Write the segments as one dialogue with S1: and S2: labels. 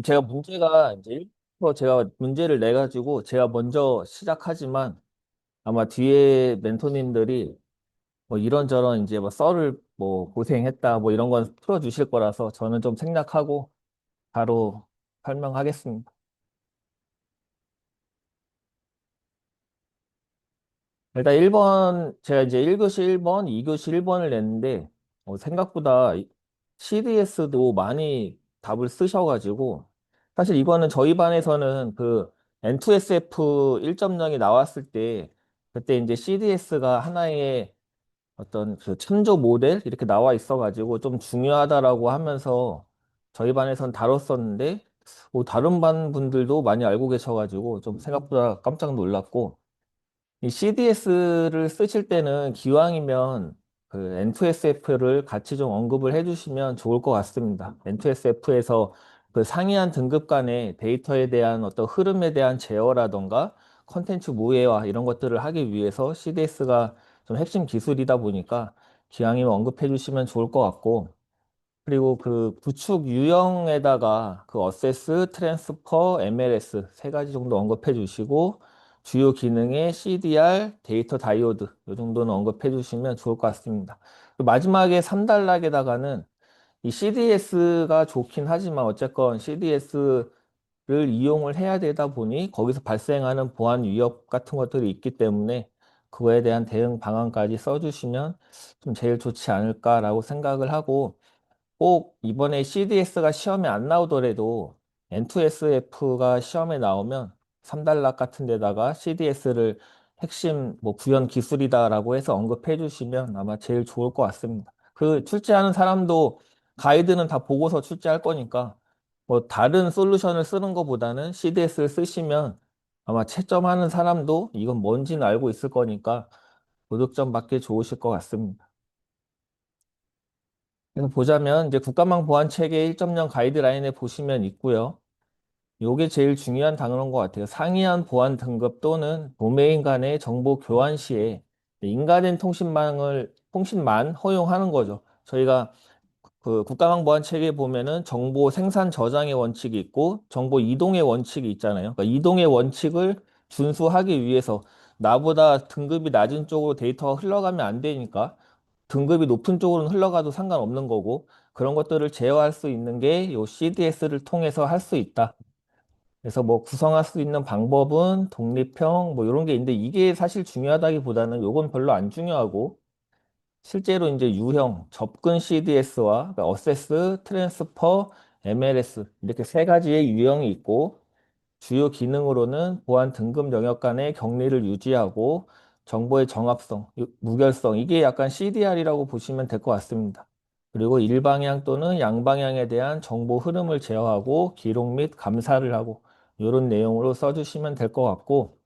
S1: 제가 문제가 이제 1부터 제가 문제를 내 가지고 제가 먼저 시작하지만 아마 뒤에 멘토님들이 뭐 이런저런 이제 뭐 썰을 뭐 고생했다 뭐 이런 건 풀어주실 거라서 저는 좀 생략하고 바로 설명하겠습니다. 일단 1번 제가 이제 1교시 1번, 2교시 1번을 냈는데 생각보다 CDS도 많이 답을 쓰셔가지고 사실 이거는 저희 반에서는 그 N2SF 1.0이 나왔을 때 그때 이제 CDS가 하나의 어떤 그 참조 모델 이렇게 나와 있어가지고 좀 중요하다라고 하면서 저희 반에선 다뤘었는데 다른 반 분들도 많이 알고 계셔가지고 좀 생각보다 깜짝 놀랐고 이 CDS를 쓰실 때는 기왕이면 그 N2SF를 같이 좀 언급을 해주시면 좋을 것 같습니다. N2SF에서 그 상이한 등급 간의 데이터에 대한 어떤 흐름에 대한 제어라던가 컨텐츠 무해화 이런 것들을 하기 위해서 CDS가 좀 핵심 기술이다 보니까 기왕이면 언급해 주시면 좋을 것 같고 그리고 그 구축 유형에다가 그 어세스, 트랜스퍼, MLS 세 가지 정도 언급해 주시고 주요 기능의 CDR, 데이터 다이오드 이 정도는 언급해 주시면 좋을 것 같습니다. 그리고 마지막에 3단락에다가는 이 CDS가 좋긴 하지만 어쨌건 CDS를 이용을 해야 되다 보니 거기서 발생하는 보안 위협 같은 것들이 있기 때문에 그거에 대한 대응 방안까지 써주시면 좀 제일 좋지 않을까라고 생각을 하고 꼭 이번에 CDS가 시험에 안 나오더라도 N2SF가 시험에 나오면 3단락 같은 데다가 CDS를 핵심 뭐 구현 기술이다라고 해서 언급해 주시면 아마 제일 좋을 것 같습니다. 그 출제하는 사람도 가이드는 다 보고서 출제할 거니까 뭐 다른 솔루션을 쓰는 것보다는 CDS를 쓰시면 아마 채점하는 사람도 이건 뭔지는 알고 있을 거니까 고득점 받기 좋으실 것 같습니다. 그래서 보자면 이제 국가망 보안 체계 1.0 가이드라인에 보시면 있고요. 요게 제일 중요한 단어인 것 같아요. 상이한 보안 등급 또는 도메인 간의 정보 교환 시에 인가된 통신만 허용하는 거죠. 저희가 그 국가망 보안 체계에 보면은 정보 생산 저장의 원칙이 있고 정보 이동의 원칙이 있잖아요. 그러니까 이동의 원칙을 준수하기 위해서 나보다 등급이 낮은 쪽으로 데이터가 흘러가면 안 되니까 등급이 높은 쪽으로는 흘러가도 상관없는 거고 그런 것들을 제어할 수 있는 게 요 CDS를 통해서 할 수 있다. 그래서 뭐 구성할 수 있는 방법은 독립형 뭐 이런 게 있는데 이게 사실 중요하다기보다는 요건 별로 안 중요하고 실제로 이제 유형, 접근 CDS와 어세스, 트랜스퍼, MLS 이렇게 세 가지의 유형이 있고 주요 기능으로는 보안 등급 영역 간의 격리를 유지하고 정보의 정합성, 무결성, 이게 약간 CDR이라고 보시면 될 것 같습니다. 그리고 일방향 또는 양방향에 대한 정보 흐름을 제어하고 기록 및 감사를 하고 이런 내용으로 써주시면 될 것 같고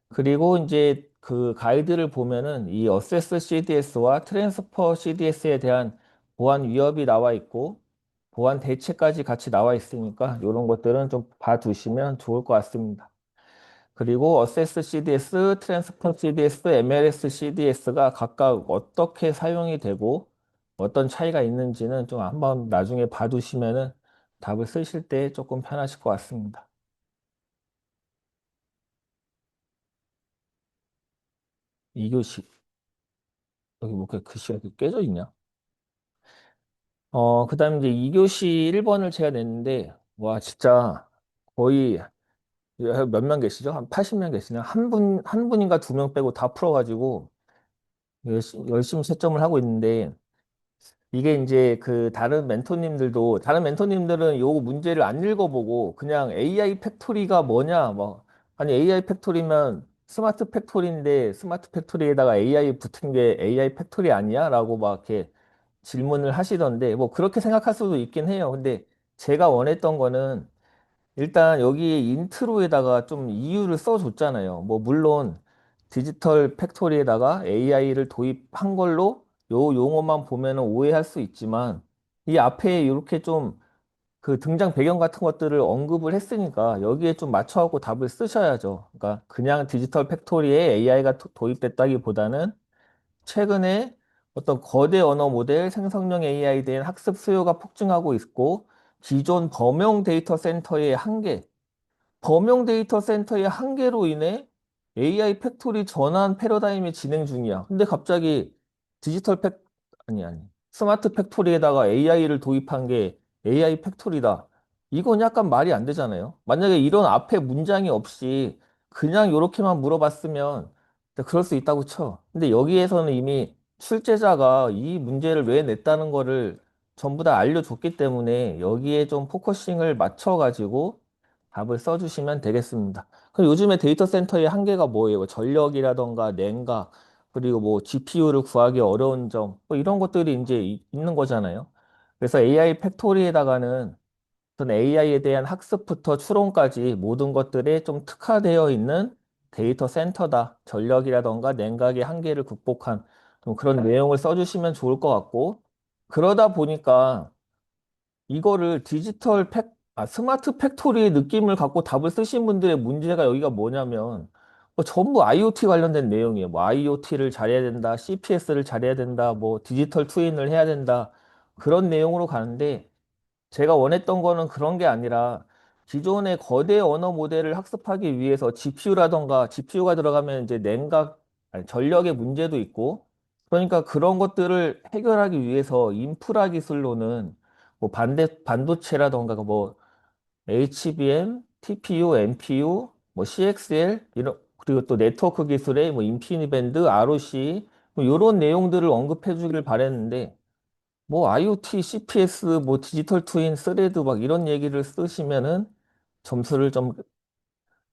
S1: 그리고 이제 그 가이드를 보면은 이 어세스 CDS와 트랜스퍼 CDS에 대한 보안 위협이 나와 있고 보안 대책까지 같이 나와 있으니까 이런 것들은 좀 봐두시면 좋을 것 같습니다. 그리고 어세스 CDS, 트랜스퍼 CDS, MLS CDS가 각각 어떻게 사용이 되고 어떤 차이가 있는지는 좀 한번 나중에 봐두시면은 답을 쓰실 때 조금 편하실 것 같습니다. 2교시 여기 뭐 이렇게 글씨가 이렇게 깨져 있냐? 그다음에 이제 2교시 1번을 제가 냈는데 와 진짜 거의 몇 명 계시죠? 한 80명 계시네요. 한 분인가 두 명 빼고 다 풀어가지고 열심히 채점을 하고 있는데 이게 이제 그 다른 멘토님들은 요 문제를 안 읽어보고 그냥 AI 팩토리가 뭐냐 뭐 아니 AI 팩토리면 스마트 팩토리인데 스마트 팩토리에다가 AI 붙은 게 AI 팩토리 아니야? 라고 막 이렇게 질문을 하시던데 뭐 그렇게 생각할 수도 있긴 해요. 근데 제가 원했던 거는 일단 여기 인트로에다가 좀 이유를 써줬잖아요. 뭐 물론 디지털 팩토리에다가 AI를 도입한 걸로 요 용어만 보면은 오해할 수 있지만 이 앞에 이렇게 좀 그 등장 배경 같은 것들을 언급을 했으니까 여기에 좀 맞춰갖고 답을 쓰셔야죠. 그러니까 그냥 디지털 팩토리에 AI가 도입됐다기보다는 최근에 어떤 거대 언어 모델 생성형 AI에 대한 학습 수요가 폭증하고 있고 기존 범용 데이터 센터의 한계, 범용 데이터 센터의 한계로 인해 AI 팩토리 전환 패러다임이 진행 중이야. 근데 갑자기 디지털 팩, 아니, 스마트 팩토리에다가 AI를 도입한 게 AI 팩토리다. 이건 약간 말이 안 되잖아요. 만약에 이런 앞에 문장이 없이 그냥 이렇게만 물어봤으면 그럴 수 있다고 쳐. 근데 여기에서는 이미 출제자가 이 문제를 왜 냈다는 거를 전부 다 알려줬기 때문에 여기에 좀 포커싱을 맞춰가지고 답을 써주시면 되겠습니다. 그럼 요즘에 데이터 센터의 한계가 뭐예요? 뭐 전력이라던가 냉각, 그리고 뭐 GPU를 구하기 어려운 점, 뭐 이런 것들이 이제 있는 거잖아요. 그래서 AI 팩토리에다가는 AI에 대한 학습부터 추론까지 모든 것들에 좀 특화되어 있는 데이터 센터다. 전력이라던가 냉각의 한계를 극복한 좀 그런 내용을 써주시면 좋을 것 같고, 그러다 보니까 이거를 스마트 팩토리의 느낌을 갖고 답을 쓰신 분들의 문제가 여기가 뭐냐면, 뭐 전부 IoT 관련된 내용이에요. 뭐 IoT를 잘해야 된다, CPS를 잘해야 된다, 뭐 디지털 트윈을 해야 된다. 그런 내용으로 가는데, 제가 원했던 거는 그런 게 아니라, 기존의 거대 언어 모델을 학습하기 위해서 GPU가 들어가면 이제 전력의 문제도 있고, 그러니까 그런 것들을 해결하기 위해서 인프라 기술로는 뭐 반도체라던가 뭐 HBM, TPU, NPU, 뭐 CXL 그리고 또 네트워크 기술의 뭐 인피니밴드, ROC 뭐 이런 내용들을 언급해 주길 바랬는데 뭐 IoT, CPS, 뭐 디지털 트윈, 스레드 막 이런 얘기를 쓰시면은 점수를 좀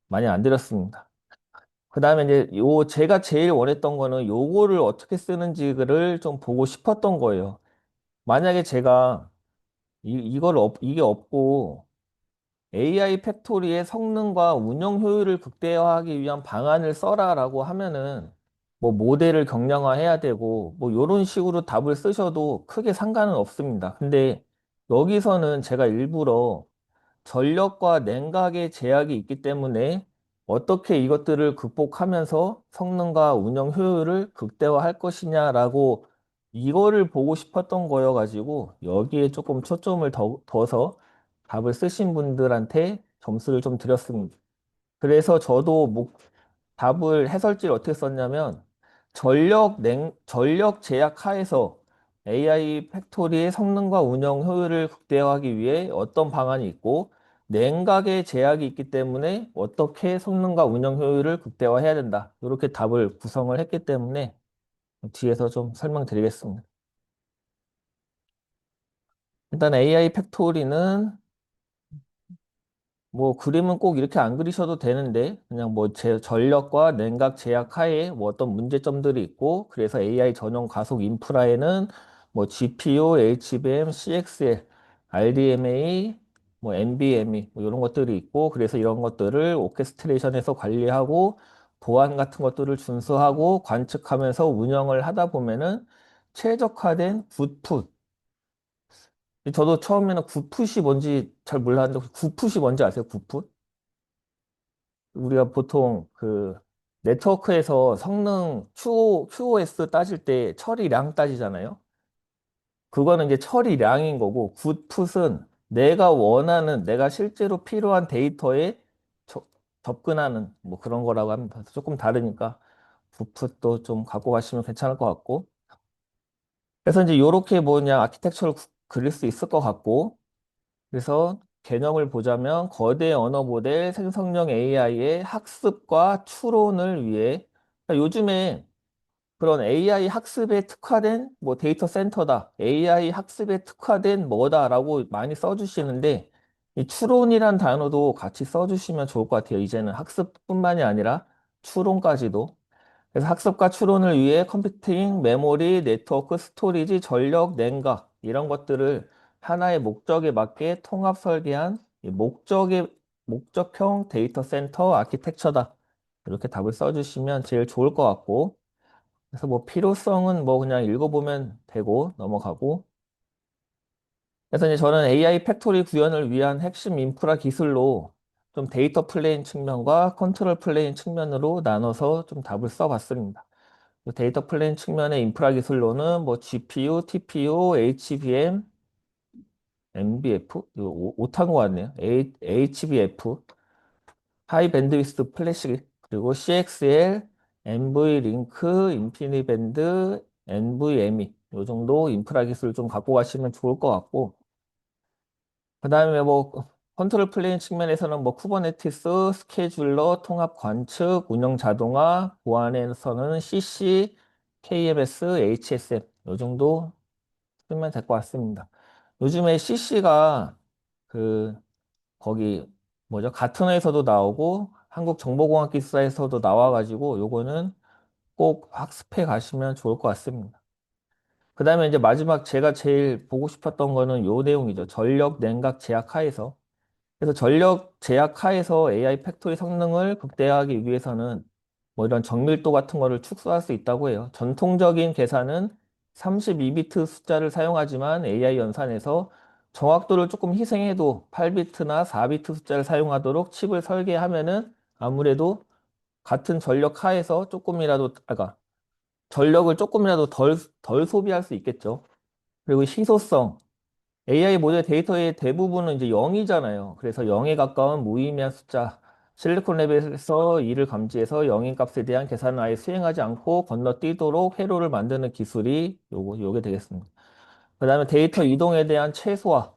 S1: 많이 안 드렸습니다. 그다음에 이제 제가 제일 원했던 거는 요거를 어떻게 쓰는지를 좀 보고 싶었던 거예요. 만약에 제가 이게 없고 AI 팩토리의 성능과 운영 효율을 극대화하기 위한 방안을 써라라고 하면은 뭐 모델을 경량화해야 되고 뭐 이런 식으로 답을 쓰셔도 크게 상관은 없습니다. 근데 여기서는 제가 일부러 전력과 냉각의 제약이 있기 때문에 어떻게 이것들을 극복하면서 성능과 운영 효율을 극대화할 것이냐라고 이거를 보고 싶었던 거여가지고 여기에 조금 초점을 둬서 답을 쓰신 분들한테 점수를 좀 드렸습니다. 그래서 저도 답을 해설지를 어떻게 썼냐면 전력 제약 하에서 AI 팩토리의 성능과 운영 효율을 극대화하기 위해 어떤 방안이 있고 냉각의 제약이 있기 때문에 어떻게 성능과 운영 효율을 극대화해야 된다. 이렇게 답을 구성을 했기 때문에 뒤에서 좀 설명드리겠습니다. 일단 AI 팩토리는 뭐 그림은 꼭 이렇게 안 그리셔도 되는데 그냥 뭐 전력과 냉각 제약 하에 뭐 어떤 문제점들이 있고 그래서 AI 전용 가속 인프라에는 뭐 GPU, HBM, CXL, RDMA, 뭐 NVMe 뭐 이런 것들이 있고 그래서 이런 것들을 오케스트레이션에서 관리하고 보안 같은 것들을 준수하고 관측하면서 운영을 하다 보면은 최적화된 굿풋 저도 처음에는 굿풋이 뭔지 잘 몰랐는데 굿풋이 뭔지 아세요? 굿풋? 우리가 보통 그 네트워크에서 성능 QoS 따질 때 처리량 따지잖아요. 그거는 이제 처리량인 거고 굿풋은 내가 실제로 필요한 데이터에 저- 접근하는 뭐 그런 거라고 합니다. 그래서 조금 다르니까 굿풋도 좀 갖고 가시면 괜찮을 것 같고. 그래서 이제 요렇게 뭐냐 아키텍처를 그릴 수 있을 것 같고 그래서 개념을 보자면 거대 언어 모델 생성형 AI의 학습과 추론을 위해 그러니까 요즘에 그런 AI 학습에 특화된 뭐 데이터 센터다. AI 학습에 특화된 뭐다라고 많이 써주시는데 이 추론이란 단어도 같이 써주시면 좋을 것 같아요. 이제는 학습뿐만이 아니라 추론까지도. 그래서 학습과 추론을 위해 컴퓨팅, 메모리, 네트워크, 스토리지, 전력, 냉각 이런 것들을 하나의 목적에 맞게 통합 설계한 이 목적형 데이터 센터 아키텍처다. 이렇게 답을 써주시면 제일 좋을 것 같고 그래서 뭐 필요성은 뭐 그냥 읽어보면 되고 넘어가고 그래서 이제 저는 AI 팩토리 구현을 위한 핵심 인프라 기술로 좀 데이터 플레인 측면과 컨트롤 플레인 측면으로 나눠서 좀 답을 써봤습니다. 그 데이터 플레인 측면의 인프라 기술로는 뭐 GPU, TPU, HBM, MBF? 이거 오타인 것 같네요. HBF, 하이 밴드위스 플래시, 그리고 CXL, NV 링크, 인피니밴드, NVMe. 요 정도 인프라 기술 좀 갖고 가시면 좋을 것 같고, 그 다음에 뭐, 컨트롤 플레인 측면에서는 뭐, 쿠버네티스, 스케줄러, 통합 관측, 운영 자동화, 보안에서는 CC, KMS, HSM. 요 정도 쓰면 될 것 같습니다. 요즘에 CC가 그 거기 뭐죠? 가트너에서도 나오고 한국정보공학기술사에서도 나와가지고 요거는 꼭 학습해 가시면 좋을 것 같습니다. 그 다음에 이제 마지막 제가 제일 보고 싶었던 거는 요 내용이죠. 전력 냉각 제약 하에서. 그래서 전력 제약 하에서 AI 팩토리 성능을 극대화하기 위해서는 뭐 이런 정밀도 같은 거를 축소할 수 있다고 해요. 전통적인 계산은 32비트 숫자를 사용하지만 AI 연산에서 정확도를 조금 희생해도 8비트나 4비트 숫자를 사용하도록 칩을 설계하면은 아무래도 같은 전력 하에서 조금이라도, 아까 전력을 조금이라도 덜 소비할 수 있겠죠. 그리고 희소성. AI 모델 데이터의 대부분은 이제 0이잖아요. 그래서 0에 가까운 무의미한 숫자. 실리콘 랩에서 이를 감지해서 영인 값에 대한 계산을 아예 수행하지 않고 건너뛰도록 회로를 만드는 기술이 요게 되겠습니다. 그 다음에 데이터 이동에 대한 최소화.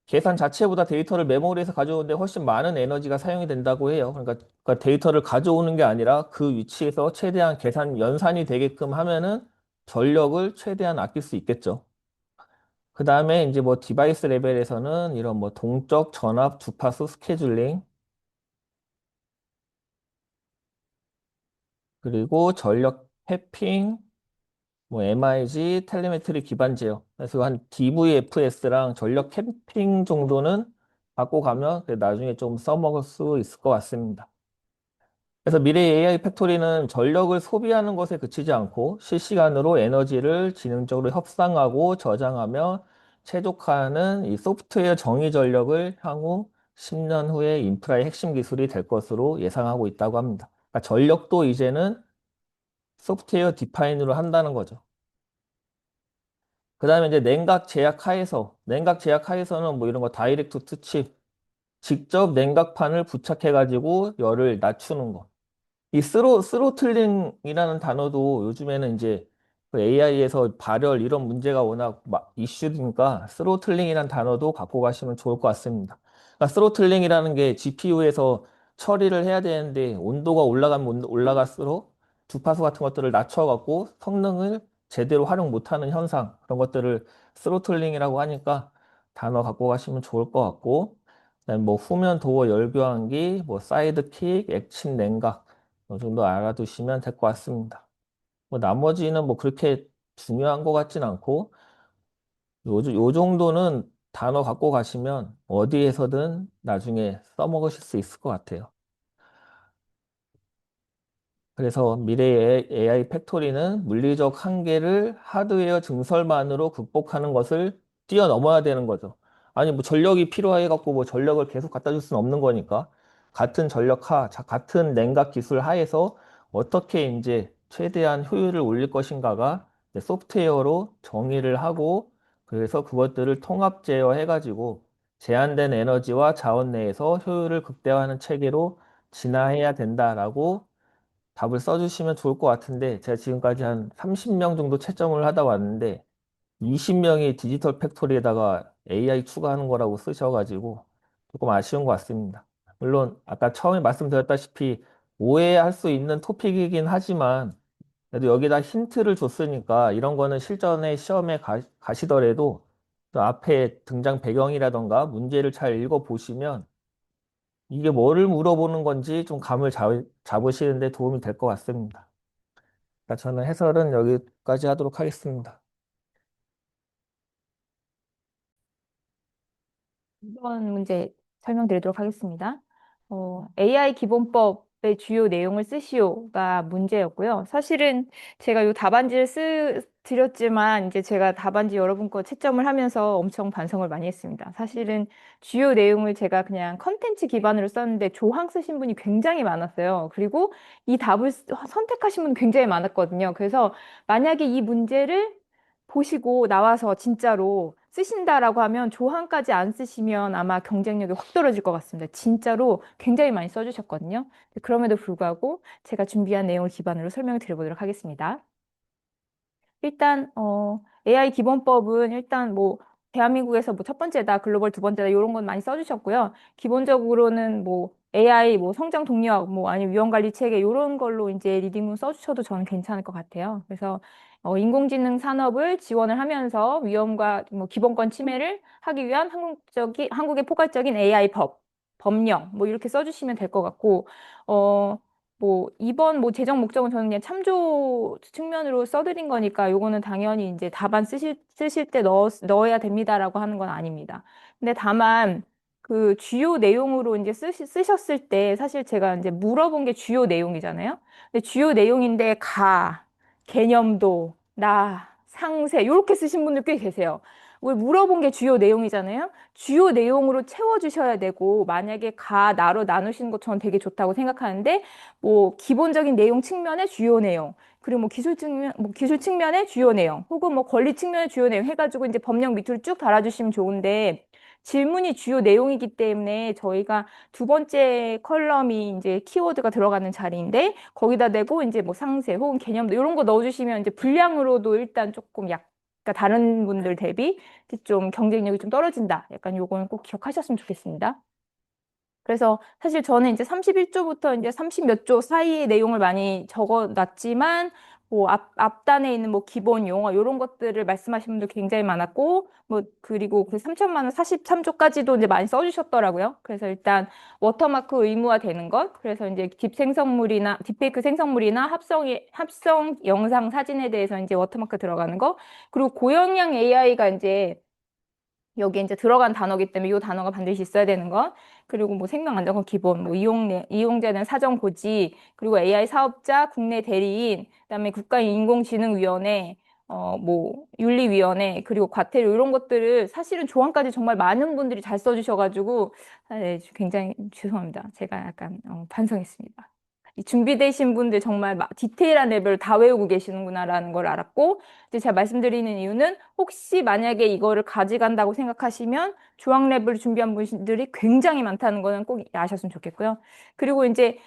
S1: 계산 자체보다 데이터를 메모리에서 가져오는데 훨씬 많은 에너지가 사용이 된다고 해요. 그러니까 데이터를 가져오는 게 아니라 그 위치에서 최대한 계산 연산이 되게끔 하면은 전력을 최대한 아낄 수 있겠죠. 그 다음에 이제 뭐 디바이스 레벨에서는 이런 뭐 동적 전압 주파수 스케줄링, 그리고 전력 태핑, 뭐 MIG, 텔레메트리 기반 제어. 그래서 한 DVFS랑 전력 캠핑 정도는 갖고 가면 나중에 좀 써먹을 수 있을 것 같습니다. 그래서 미래 AI 팩토리는 전력을 소비하는 것에 그치지 않고 실시간으로 에너지를 지능적으로 협상하고 저장하며 최적화하는 이 소프트웨어 정의 전력을 향후 10년 후에 인프라의 핵심 기술이 될 것으로 예상하고 있다고 합니다. 그러니까 전력도 이제는 소프트웨어 디파인으로 한다는 거죠. 그 다음에 이제 냉각 제약 하에서는 뭐 이런 거 다이렉트 투 칩, 직접 냉각판을 부착해가지고 열을 낮추는 거. 이 스로틀링이라는 단어도 요즘에는 이제 AI에서 발열 이런 문제가 워낙 이슈니까 스로틀링이라는 단어도 갖고 가시면 좋을 것 같습니다. 그러니까 스로틀링이라는 게 GPU에서 처리를 해야 되는데 온도가 올라가면 올라갈수록 주파수 같은 것들을 낮춰갖고 성능을 제대로 활용 못하는 현상 그런 것들을 스로틀링이라고 하니까 단어 갖고 가시면 좋을 것 같고 그다음에 뭐 후면 도어 열교환기, 뭐 사이드킥, 액침 냉각 이 정도 알아두시면 될 것 같습니다. 뭐 나머지는 뭐 그렇게 중요한 것 같진 않고 요 정도는 단어 갖고 가시면 어디에서든 나중에 써먹으실 수 있을 것 같아요. 그래서 미래의 AI 팩토리는 물리적 한계를 하드웨어 증설만으로 극복하는 것을 뛰어넘어야 되는 거죠. 아니, 뭐 전력이 필요해 갖고 뭐 전력을 계속 갖다 줄 수는 없는 거니까 같은 같은 냉각 기술 하에서 어떻게 이제 최대한 효율을 올릴 것인가가 이제 소프트웨어로 정의를 하고 그래서 그것들을 통합 제어해 가지고 제한된 에너지와 자원 내에서 효율을 극대화하는 체계로 진화해야 된다라고 답을 써주시면 좋을 것 같은데 제가 지금까지 한 30명 정도 채점을 하다 왔는데 20명이 디지털 팩토리에다가 AI 추가하는 거라고 쓰셔가지고 조금 아쉬운 것 같습니다. 물론 아까 처음에 말씀드렸다시피 오해할 수 있는 토픽이긴 하지만 그래도 여기다 힌트를 줬으니까 이런 거는 실전에 시험에 가시더라도 그 앞에 등장 배경이라던가 문제를 잘 읽어보시면 이게 뭐를 물어보는 건지 좀 감을 잡으시는데 도움이 될 것 같습니다. 그러니까 저는 해설은 여기까지 하도록 하겠습니다.
S2: 이번 문제 설명드리도록 하겠습니다. AI 기본법의 주요 내용을 쓰시오가 문제였고요. 사실은 제가 이 답안지를 드렸지만 이제 제가 답안지 여러분 거 채점을 하면서 엄청 반성을 많이 했습니다. 사실은 주요 내용을 제가 그냥 컨텐츠 기반으로 썼는데 조항 쓰신 분이 굉장히 많았어요. 그리고 이 답을 선택하신 분 굉장히 많았거든요. 그래서 만약에 이 문제를 보시고 나와서 진짜로 쓰신다라고 하면 조항까지 안 쓰시면 아마 경쟁력이 확 떨어질 것 같습니다. 진짜로 굉장히 많이 써주셨거든요. 그럼에도 불구하고 제가 준비한 내용을 기반으로 설명을 드려보도록 하겠습니다. 일단 AI 기본법은 일단 뭐 대한민국에서 뭐 첫 번째다, 글로벌 두 번째다 이런 건 많이 써주셨고요. 기본적으로는 뭐 AI 뭐 성장 동력 뭐 아니면 위험 관리 체계 이런 걸로 이제 리딩문 써주셔도 저는 괜찮을 것 같아요. 그래서 인공지능 산업을 지원을 하면서 위험과 뭐 기본권 침해를 하기 위한 한국의 포괄적인 AI 법령 뭐 이렇게 써주시면 될 것 같고 뭐 이번 뭐 재정 목적은 저는 그냥 참조 측면으로 써드린 거니까 요거는 당연히 이제 답안 쓰실 때 넣어야 됩니다라고 하는 건 아닙니다. 근데 다만 그 주요 내용으로 이제 쓰셨을 때 사실 제가 이제 물어본 게 주요 내용이잖아요. 근데 주요 내용인데 개념도, 상세 요렇게 쓰신 분들 꽤 계세요. 왜 물어본 게 주요 내용이잖아요. 주요 내용으로 채워주셔야 되고 만약에 나로 나누시는 것 저는 되게 좋다고 생각하는데 뭐 기본적인 내용 측면의 주요 내용, 그리고 뭐 기술 측면의 주요 내용, 혹은 뭐 권리 측면의 주요 내용 해가지고 이제 법령 밑으로 쭉 달아주시면 좋은데 질문이 주요 내용이기 때문에 저희가 두 번째 컬럼이 이제 키워드가 들어가는 자리인데 거기다 대고 이제 뭐 상세 혹은 개념도 이런 거 넣어주시면 이제 분량으로도 일단 조금 그러니까 다른 분들 대비 좀 경쟁력이 좀 떨어진다. 약간 요거는 꼭 기억하셨으면 좋겠습니다. 그래서 사실 저는 이제 31조부터 이제 30 몇 조 사이의 내용을 많이 적어 놨지만, 뭐 앞단에 있는 뭐 기본 용어, 이런 것들을 말씀하신 분들 굉장히 많았고, 뭐, 그리고 그 3천만 원 43조까지도 이제 많이 써주셨더라고요. 그래서 일단 워터마크 의무화 되는 것, 그래서 이제 딥페이크 생성물이나 합성 영상 사진에 대해서 이제 워터마크 들어가는 거, 그리고 고영양 AI가 이제 여기 이제 들어간 단어기 때문에 이 단어가 반드시 있어야 되는 것. 그리고 뭐 생명안전권 기본, 뭐 이용자는 사전 고지, 그리고 AI 사업자, 국내 대리인, 그다음에 국가인공지능위원회, 뭐 윤리위원회, 그리고 과태료 이런 것들을 사실은 조항까지 정말 많은 분들이 잘 써주셔가지고 네, 굉장히 죄송합니다. 제가 약간 반성했습니다. 이 준비되신 분들 정말 디테일한 레벨을 다 외우고 계시는구나라는 걸 알았고, 이제 제가 말씀드리는 이유는 혹시 만약에 이거를 가져간다고 생각하시면 조항 랩을 준비한 분들이 굉장히 많다는 거는 꼭 아셨으면 좋겠고요. 그리고 이제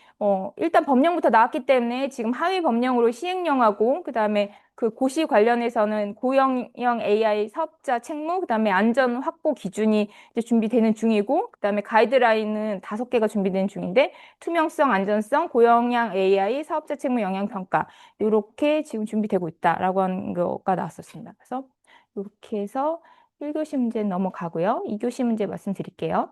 S2: 일단 법령부터 나왔기 때문에 지금 하위 법령으로 시행령하고 그다음에 그 고시 관련해서는 고영형 AI 사업자 책무, 그다음에 안전 확보 기준이 이제 준비되는 중이고, 그다음에 가이드라인은 5개가 준비되는 중인데 투명성, 안전성, 고영양 AI 사업자 책무 영향 평가 이렇게 지금 준비되고 있다라고 하는 거가 나왔었습니다. 그래서 이렇게 해서 1교시 문제 넘어가고요. 2교시 문제 말씀드릴게요.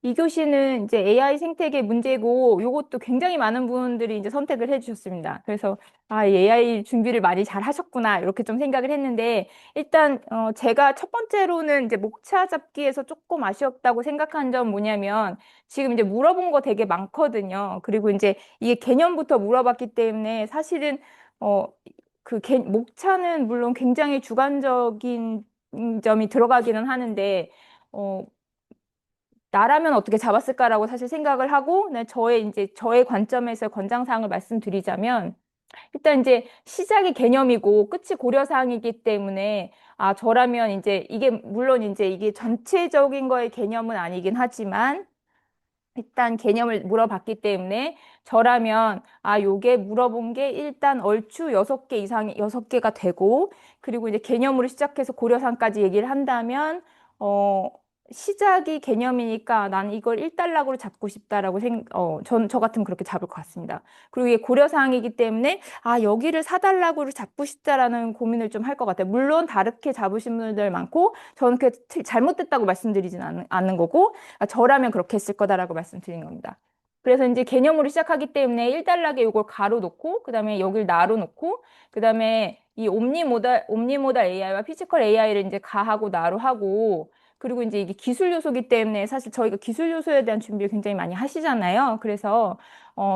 S2: 2교시는 이제 AI 생태계 문제고 요것도 굉장히 많은 분들이 이제 선택을 해주셨습니다. 그래서 AI 준비를 많이 잘 하셨구나 이렇게 좀 생각을 했는데 일단 제가 첫 번째로는 이제 목차 잡기에서 조금 아쉬웠다고 생각한 점 뭐냐면 지금 이제 물어본 거 되게 많거든요. 그리고 이제 이게 개념부터 물어봤기 때문에 사실은 어, 목차는 물론 굉장히 주관적인 점이 들어가기는 하는데 어, 나라면 어떻게 잡았을까라고 사실 생각을 하고, 네, 저의 관점에서 권장사항을 말씀드리자면, 일단 이제 시작이 개념이고 끝이 고려사항이기 때문에, 저라면 이제 이게, 물론 이제 이게 전체적인 거의 개념은 아니긴 하지만, 일단 개념을 물어봤기 때문에 저라면 요게 물어본 게 일단 얼추 6개 이상이 6개가 되고 그리고 이제 개념으로 시작해서 고려사항까지 얘기를 한다면 어 시작이 개념이니까 난 이걸 1단락으로 잡고 싶다라고 저 같으면 그렇게 잡을 것 같습니다. 그리고 이게 고려사항이기 때문에 여기를 4단락으로 잡고 싶다라는 고민을 좀 할 것 같아요. 물론 다르게 잡으신 분들 많고 저는 그게 잘못됐다고 말씀드리진 않는 거고 저라면 그렇게 했을 거다라고 말씀드린 겁니다. 그래서 이제 개념으로 시작하기 때문에 1단락에 이걸 가로 놓고, 그 다음에 여길 나로 놓고, 그 다음에 이 옴니모달 AI와 피지컬 AI를 이제 가하고 나로 하고, 그리고 이제 이게 기술 요소기 때문에 사실 저희가 기술 요소에 대한 준비를 굉장히 많이 하시잖아요. 그래서,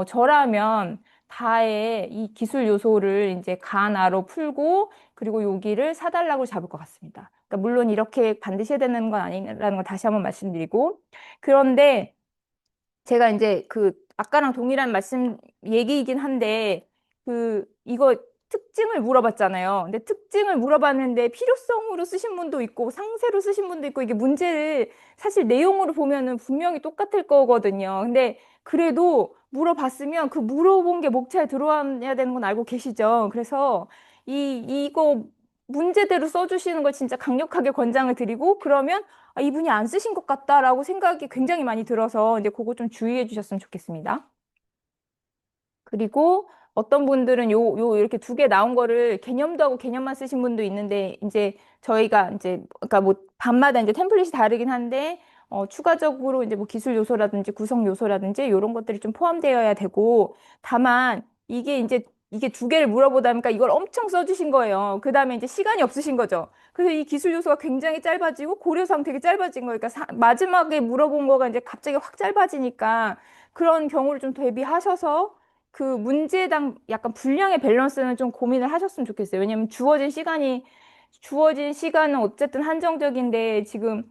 S2: 저라면 다의 이 기술 요소를 이제 가, 나로 풀고, 그리고 여기를 4단락으로 잡을 것 같습니다. 그러니까 물론 이렇게 반드시 해야 되는 건 아니라는 걸 다시 한번 말씀드리고, 그런데 제가 이제 그 아까랑 동일한 말씀 얘기이긴 한데 이거 특징을 물어봤잖아요. 근데 특징을 물어봤는데 필요성으로 쓰신 분도 있고 상세로 쓰신 분도 있고 이게 문제를 사실 내용으로 보면은 분명히 똑같을 거거든요. 근데 그래도 물어봤으면 그 물어본 게 목차에 들어와야 되는 건 알고 계시죠? 그래서 이거 문제대로 써주시는 걸 진짜 강력하게 권장을 드리고 그러면 아, 이분이 안 쓰신 것 같다라고 생각이 굉장히 많이 들어서 이제 그거 좀 주의해 주셨으면 좋겠습니다. 그리고 어떤 분들은 요 이렇게 두 개 나온 거를 개념도 하고 개념만 쓰신 분도 있는데 이제 저희가 이제 그러니까 뭐 반마다 이제 템플릿이 다르긴 한데 추가적으로 이제 뭐 기술 요소라든지 구성 요소라든지 이런 것들이 좀 포함되어야 되고 다만 이게 두 개를 물어보다 보니까 이걸 엄청 써주신 거예요. 그 다음에 이제 시간이 없으신 거죠. 그래서 이 기술 요소가 굉장히 짧아지고 고려사항 되게 짧아진 거예요. 그러니까 마지막에 물어본 거가 이제 갑자기 확 짧아지니까 그런 경우를 좀 대비하셔서 그 문제당 약간 분량의 밸런스는 좀 고민을 하셨으면 좋겠어요. 왜냐면 주어진 시간은 어쨌든 한정적인데 지금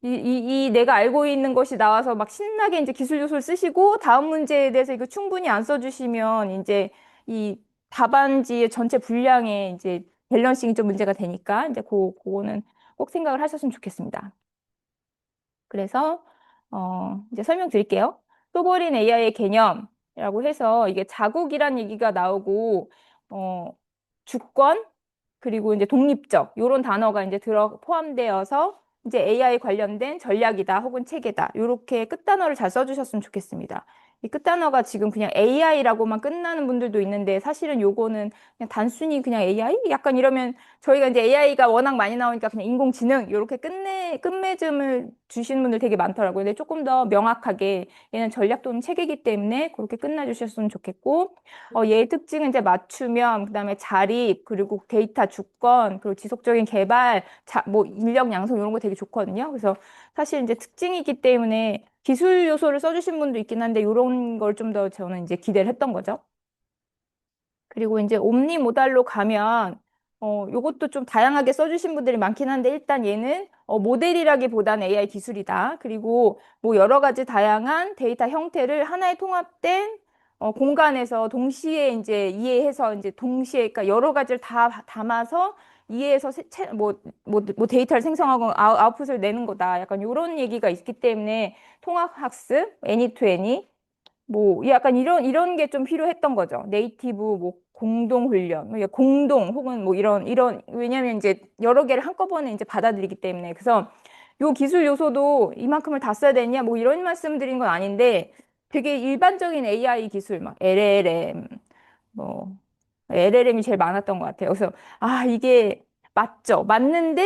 S2: 이 내가 알고 있는 것이 나와서 막 신나게 이제 기술 요소를 쓰시고 다음 문제에 대해서 이거 충분히 안 써주시면 이제 이 답안지의 전체 분량에 이제 밸런싱이 좀 문제가 되니까 이제 그거는 꼭 생각을 하셨으면 좋겠습니다. 그래서 이제 설명드릴게요. 소버린 AI의 개념이라고 해서 이게 자국이란 얘기가 나오고 어, 주권 그리고 이제 독립적 이런 단어가 이제 들어 포함되어서 이제 AI 관련된 전략이다 혹은 체계다 이렇게 끝단어를 잘 써주셨으면 좋겠습니다. 이 끝단어가 지금 그냥 AI라고만 끝나는 분들도 있는데 사실은 요거는 그냥 단순히 그냥 AI? 약간 이러면 저희가 이제 AI가 워낙 많이 나오니까 그냥 인공지능 이렇게 끝맺음을 주시는 분들 되게 많더라고요. 근데 조금 더 명확하게 얘는 전략 또는 체계이기 때문에 그렇게 끝나주셨으면 좋겠고 얘의 특징은 이제 맞춤형, 그다음에 자립, 그리고 데이터 주권, 그리고 지속적인 개발, 뭐 인력 양성 이런 거 되게 좋거든요. 그래서 사실 이제 특징이기 때문에 기술 요소를 써주신 분도 있긴 한데 이런 걸 좀 더 저는 이제 기대를 했던 거죠. 그리고 이제 옴니 모달로 가면 요것도 좀 다양하게 써주신 분들이 많긴 한데 일단 얘는 모델이라기보다는 AI 기술이다. 그리고 뭐 여러 가지 다양한 데이터 형태를 하나의 통합된 공간에서 동시에 이제 이해해서 이제 동시에 그러니까 여러 가지를 다 담아서 이해해서 뭐 데이터를 생성하고 아웃풋을 내는 거다. 약간 이런 얘기가 있기 때문에 통합학습, 애니 투 애니 뭐 약간 이런 게 좀 필요했던 거죠. 네이티브 뭐 공동 훈련, 뭐 공동 혹은 뭐 이런 왜냐면 이제 여러 개를 한꺼번에 이제 받아들이기 때문에 그래서 요 기술 요소도 이만큼을 다 써야 되냐 뭐 이런 말씀 드린 건 아닌데 되게 일반적인 AI 기술 막 LLM 뭐 LLM이 제일 많았던 것 같아요. 그래서 아 이게 맞죠? 맞는데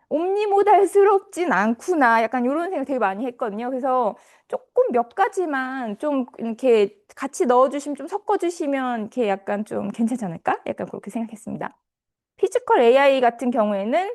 S2: 옴니모달스럽진 않구나. 약간 이런 생각 되게 많이 했거든요. 그래서 조금 몇 가지만 좀 이렇게 같이 넣어주시면 좀 섞어주시면 이렇게 약간 좀 괜찮지 않을까? 약간 그렇게 생각했습니다. 피지컬 AI 같은 경우에는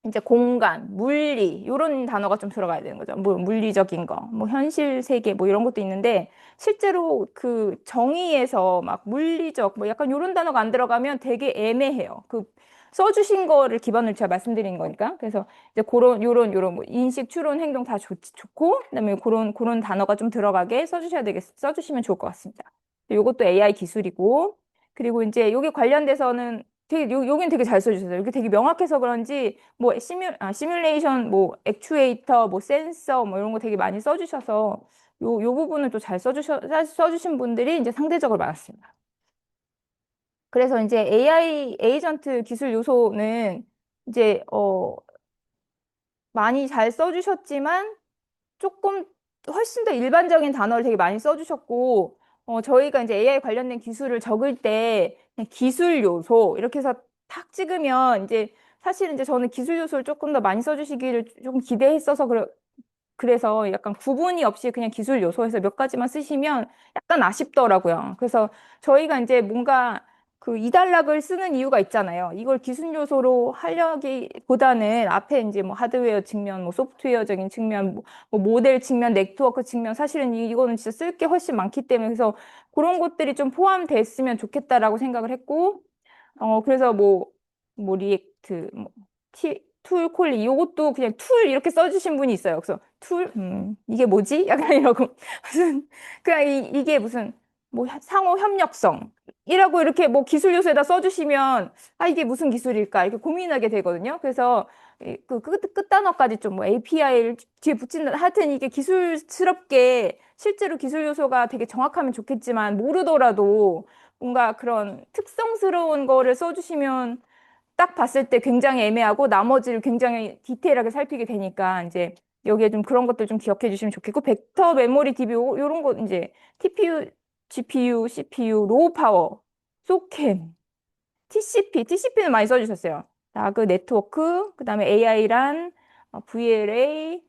S2: 이제 공간, 물리 이런 단어가 좀 들어가야 되는 거죠. 뭐 물리적인 거, 뭐 현실 세계 뭐 이런 것도 있는데 실제로 그 정의에서 막 물리적 뭐 약간 이런 단어가 안 들어가면 되게 애매해요. 그 써주신 거를 기반으로 제가 말씀드린 거니까. 그래서 이제 그런 요런 뭐 인식, 추론, 행동 다 좋고 그다음에 그런 단어가 좀 들어가게 써주시면 좋을 것 같습니다. 요것도 AI 기술이고 그리고 이제 요게 관련돼서는 되게 여긴 되게 잘 써주셨어요. 이게 되게 명확해서 그런지 뭐 시뮬레이션, 뭐 액추에이터, 뭐 센서, 뭐 이런 거 되게 많이 써주셔서 요 부분을 또 잘 써주신 분들이 이제 상대적으로 많았습니다. 그래서 이제 AI 에이전트 기술 요소는 이제 많이 잘 써주셨지만 조금 훨씬 더 일반적인 단어를 되게 많이 써주셨고, 저희가 이제 AI 관련된 기술을 적을 때 그냥 기술 요소 이렇게 해서 탁 찍으면 이제 사실 이제 저는 기술 요소를 조금 더 많이 써주시기를 조금 기대했어서 그래서 약간 구분이 없이 그냥 기술 요소에서 몇 가지만 쓰시면 약간 아쉽더라고요. 그래서 저희가 이제 뭔가 그 이단락을 쓰는 이유가 있잖아요. 이걸 기술 요소로 하려기보다는 앞에 이제 뭐 하드웨어 측면, 뭐 소프트웨어적인 측면, 뭐 모델 측면, 네트워크 측면 사실은 이거는 진짜 쓸 게 훨씬 많기 때문에 그래서 그런 것들이 좀 포함됐으면 좋겠다라고 생각을 했고 그래서 뭐 리액트, 뭐 콜리 이것도 그냥 툴 이렇게 써주신 분이 있어요. 그래서 툴, 이게 뭐지? 약간 이러고 무슨 그냥 이게 무슨 뭐 상호 협력성 이라고 이렇게 뭐 기술 요소에다 써주시면 아 이게 무슨 기술일까 이렇게 고민하게 되거든요. 그래서 그 끝단어까지 좀 뭐 API를 뒤에 붙인다 하여튼 이게 기술스럽게 실제로 기술 요소가 되게 정확하면 좋겠지만 모르더라도 뭔가 그런 특성스러운 거를 써주시면 딱 봤을 때 굉장히 애매하고 나머지를 굉장히 디테일하게 살피게 되니까 이제 여기에 좀 그런 것들 좀 기억해 주시면 좋겠고 벡터 메모리 DB 요런 거 이제 TPU, GPU, CPU, 로우 파워, 소캠, TCP는 많이 써주셨어요. 라그 네트워크, 그다음에 AI란, VLA,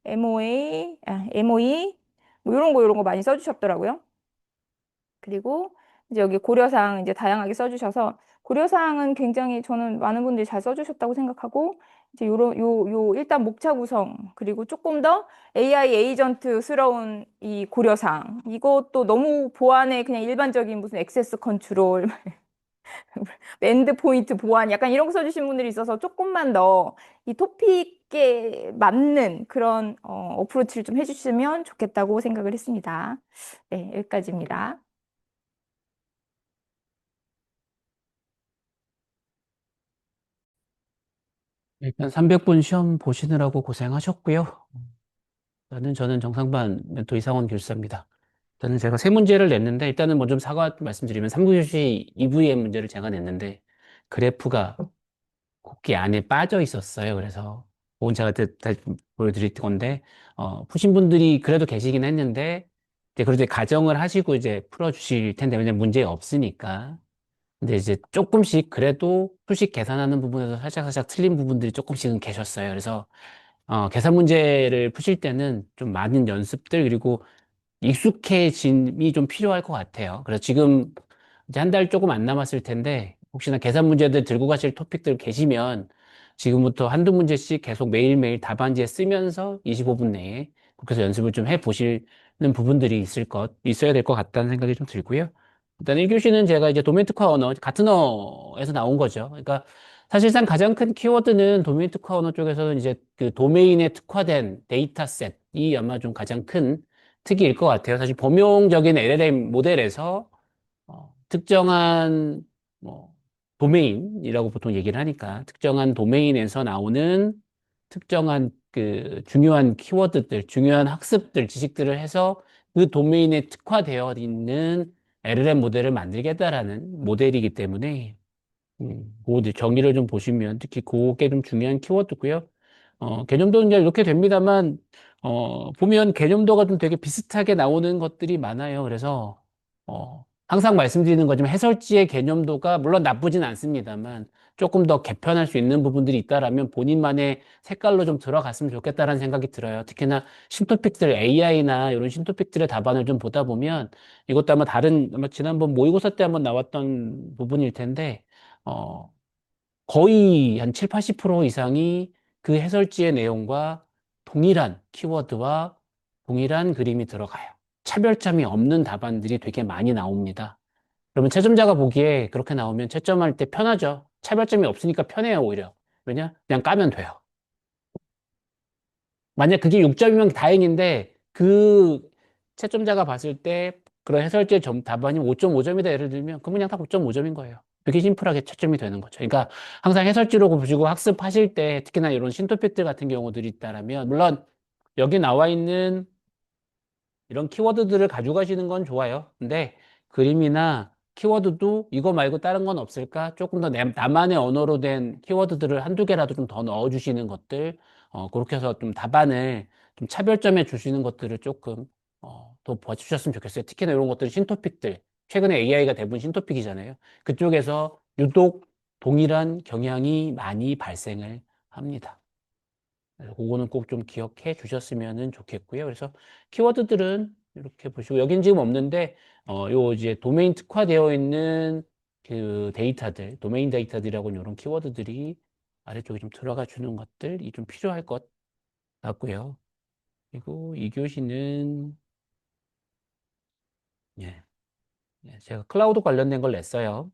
S2: MOE 뭐 이런 거 많이 써주셨더라고요. 그리고 이제 여기 고려사항 이제 다양하게 써주셔서 고려사항은 굉장히 저는 많은 분들이 잘 써주셨다고 생각하고 이제 요 일단 목차 구성 그리고 조금 더 AI 에이전트스러운 이 고려사항 이것도 너무 보안에 그냥 일반적인 무슨 액세스 컨트롤 엔드 포인트 보안 약간 이런 거 써주신 분들이 있어서 조금만 더 이 토픽에 맞는 그런 어프로치를 좀 해주시면 좋겠다고 생각을 했습니다. 네, 여기까지입니다.
S3: 일단 300분 시험 보시느라고 고생하셨고요. 저는 정상반 멘토 이상원 교수입니다. 일단은 제가 세 문제를 냈는데, 일단은 먼저 사과 말씀드리면 3교시 2부의 문제를 제가 냈는데, 그래프가 곱게 안에 빠져 있었어요. 그래서, 그건 제가 다시 보여드릴 건데, 푸신 분들이 그래도 계시긴 했는데, 이제 그래도 가정을 하시고 이제 풀어주실 텐데, 왜냐면 문제 없으니까. 근데 이제 조금씩 그래도 수식 계산하는 부분에서 살짝 틀린 부분들이 조금씩은 계셨어요. 그래서 계산 문제를 푸실 때는 좀 많은 연습들 그리고 익숙해짐이 좀 필요할 것 같아요. 그래서 지금 이제 한 달 조금 안 남았을 텐데 혹시나 계산 문제들 들고 가실 토픽들 계시면 지금부터 한두 문제씩 계속 매일매일 답안지에 쓰면서 25분 내에 그래서 연습을 좀 해보시는 부분들이 있어야 될 것 같다는 생각이 좀 들고요. 일단 1교시는 제가 이제 도메인 특화 언어, 같은 언어에서 나온 거죠. 그러니까 사실상 가장 큰 키워드는 도메인 특화 언어 쪽에서는 이제 그 도메인에 특화된 데이터셋이 아마 좀 가장 큰 특이일 것 같아요. 사실 범용적인 LLM 모델에서 특정한 뭐 도메인이라고 보통 얘기를 하니까 특정한 도메인에서 나오는 특정한 그 중요한 키워드들, 중요한 학습들, 지식들을 해서 그 도메인에 특화되어 있는 LLM 모델을 만들겠다라는 모델이기 때문에 그 정의를 좀 보시면 특히 그게 좀 중요한 키워드고요. 개념도 이제 이렇게 됩니다만, 보면 개념도가 좀 되게 비슷하게 나오는 것들이 많아요. 그래서, 항상 말씀드리는 거지만 해설지의 개념도가 물론 나쁘진 않습니다만 조금 더 개편할 수 있는 부분들이 있다라면 본인만의 색깔로 좀 들어갔으면 좋겠다라는 생각이 들어요. 특히나 신토픽들 AI나 이런 신토픽들의 답안을 좀 보다 보면 이것도 아마 지난번 모의고사 때 한번 나왔던 부분일 텐데, 어, 거의 한 7, 80% 이상이 그 해설지의 내용과 동일한 키워드와 동일한 그림이 들어가요. 차별점이 없는 답안들이 되게 많이 나옵니다. 그러면 채점자가 보기에 그렇게 나오면 채점할 때 편하죠. 차별점이 없으니까 편해요, 오히려. 왜냐? 그냥 까면 돼요. 만약 그게 6점이면 다행인데 그 채점자가 봤을 때 그런 해설지의 답안이 5.5점이다 예를 들면 그럼 그냥 다 5.5점인 거예요. 그게 심플하게 채점이 되는 거죠. 그러니까 항상 해설지로 보시고 학습하실 때 특히나 이런 신토픽들 같은 경우들이 있다라면 물론 여기 나와 있는 이런 키워드들을 가져가시는 건 좋아요. 근데 그림이나 키워드도 이거 말고 다른 건 없을까? 조금 더 나만의 언어로 된 키워드들을 한두 개라도 좀 더 넣어주시는 것들, 그렇게 해서 좀 답안을 좀 차별점해 주시는 것들을 조금, 더 봐주셨으면 좋겠어요. 특히나 이런 것들 신토픽들. 최근에 AI가 대부분 신토픽이잖아요. 그쪽에서 유독 동일한 경향이 많이 발생을 합니다. 그래서 그거는 꼭 좀 기억해 주셨으면 좋겠고요. 그래서 키워드들은 이렇게 보시고, 여긴 지금 없는데, 요 이제 도메인 특화되어 있는 그 데이터들, 도메인 데이터들이라고 이런 키워드들이 아래쪽에 좀 들어가 주는 것들이 좀 필요할 것 같고요. 그리고 이 교시는, 예, 제가 클라우드 관련된 걸 냈어요.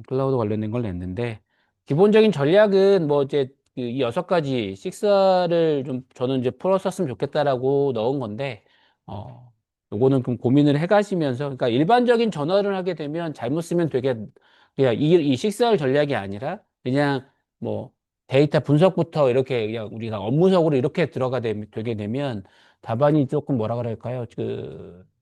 S3: 클라우드 관련된 걸 냈는데, 기본적인 전략은 뭐 이제 이 6가지, 6R을 좀 저는 이제 풀었었으면 좋겠다라고 넣은 건데, 요거는 좀 고민을 해가시면서, 그러니까 일반적인 전화를 하게 되면 잘못 쓰면 되게, 그냥 이 6R 전략이 아니라, 그냥 뭐, 데이터 분석부터 이렇게 그냥 우리가 업무적으로 이렇게 되게 되면 답안이 조금 뭐라 그럴까요?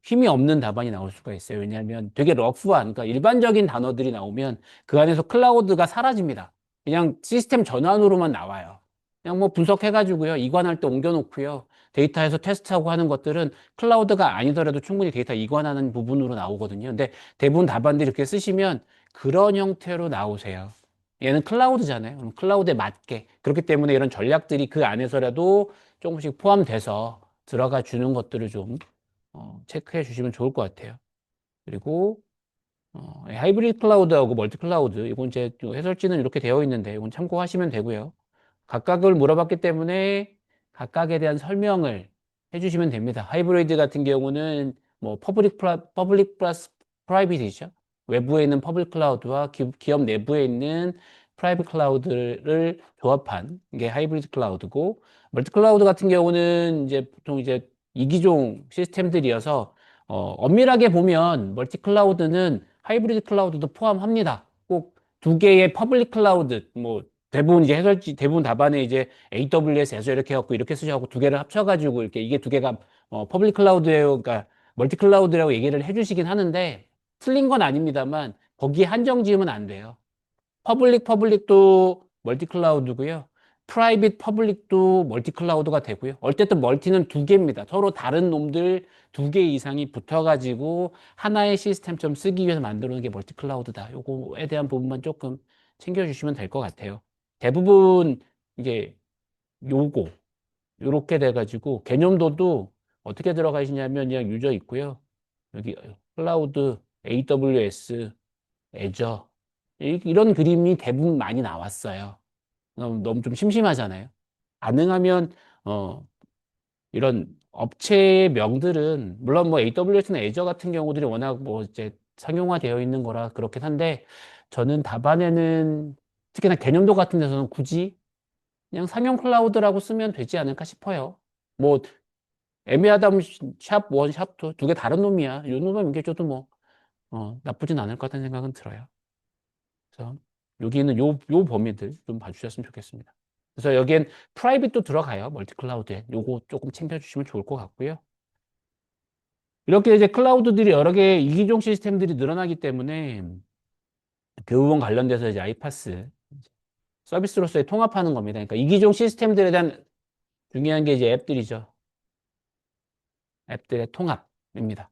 S3: 힘이 없는 답안이 나올 수가 있어요. 왜냐하면 되게 러프한, 그러니까 일반적인 단어들이 나오면 그 안에서 클라우드가 사라집니다. 그냥 시스템 전환으로만 나와요. 그냥 뭐 분석해가지고요. 이관할 때 옮겨놓고요. 데이터에서 테스트하고 하는 것들은 클라우드가 아니더라도 충분히 데이터 이관하는 부분으로 나오거든요. 근데 대부분 답안들 이렇게 쓰시면 그런 형태로 나오세요. 얘는 클라우드잖아요. 그럼 클라우드에 맞게. 그렇기 때문에 이런 전략들이 그 안에서라도 조금씩 포함돼서 들어가 주는 것들을 좀 체크해 주시면 좋을 것 같아요. 그리고 하이브리드 클라우드하고 멀티 클라우드, 이건 제 해설지는 이렇게 되어 있는데, 이건 참고하시면 되고요. 각각을 물어봤기 때문에 각각에 대한 설명을 해주시면 됩니다. 하이브리드 같은 경우는 뭐 퍼블릭 플러스 프라이빗이죠. 외부에 있는 퍼블릭 클라우드와 기업 내부에 있는 프라이빗 클라우드를 조합한 게 하이브리드 클라우드고, 멀티 클라우드 같은 경우는 이제 보통 이제 이기종 시스템들이어서 엄밀하게 보면 멀티 클라우드는 하이브리드 클라우드도 포함합니다. 꼭 두 개의 퍼블릭 클라우드, 뭐 대부분 이제 대부분 답안에 이제 AWS, 에서 이렇게 해갖고 이렇게 쓰셔갖고 두 개를 합쳐가지고 이렇게 이게 두 개가 퍼블릭 클라우드예요. 그러니까 멀티 클라우드라고 얘기를 해주시긴 하는데 틀린 건 아닙니다만 거기에 한정 지으면 안 돼요. 퍼블릭도 멀티 클라우드고요. 프라이빗 퍼블릭도 멀티 클라우드가 되고요. 어쨌든 멀티는 두 개입니다. 서로 다른 놈들 두 개 이상이 붙어가지고 하나의 시스템처럼 쓰기 위해서 만들어 놓은 게 멀티 클라우드다. 요거에 대한 부분만 조금 챙겨주시면 될 것 같아요. 대부분 이게 요거 요렇게 돼가지고 개념도도 어떻게 들어가시냐면 그냥 유저 있고요. 여기 클라우드, AWS, 애저 이런 그림이 대부분 많이 나왔어요. 너무 좀 심심하잖아요. 가능하면 이런 업체의 명들은 물론 뭐 AWS나 애저 같은 경우들이 워낙 뭐 이제 상용화되어 있는 거라 그렇긴 한데 저는 답안에는 특히나 개념도 같은 데서는 굳이 그냥 상용 클라우드라고 쓰면 되지 않을까 싶어요. 뭐 애매하다면 샵 1, 샵 2, 두 개 다른 놈이야. 이 놈만 넘겨줘도 뭐 나쁘진 않을 것 같다는 생각은 들어요. 그래서 여기는 요 범위들 좀 봐주셨으면 좋겠습니다. 그래서 여기엔 프라이빗도 들어가요. 멀티 클라우드에. 요거 조금 챙겨주시면 좋을 것 같고요. 이렇게 이제 클라우드들이 여러 개 이기종 시스템들이 늘어나기 때문에 그 부분 관련돼서 이제 아이파스 서비스로서의 통합하는 겁니다. 그러니까 이기종 시스템들에 대한 중요한 게 이제 앱들이죠. 앱들의 통합입니다.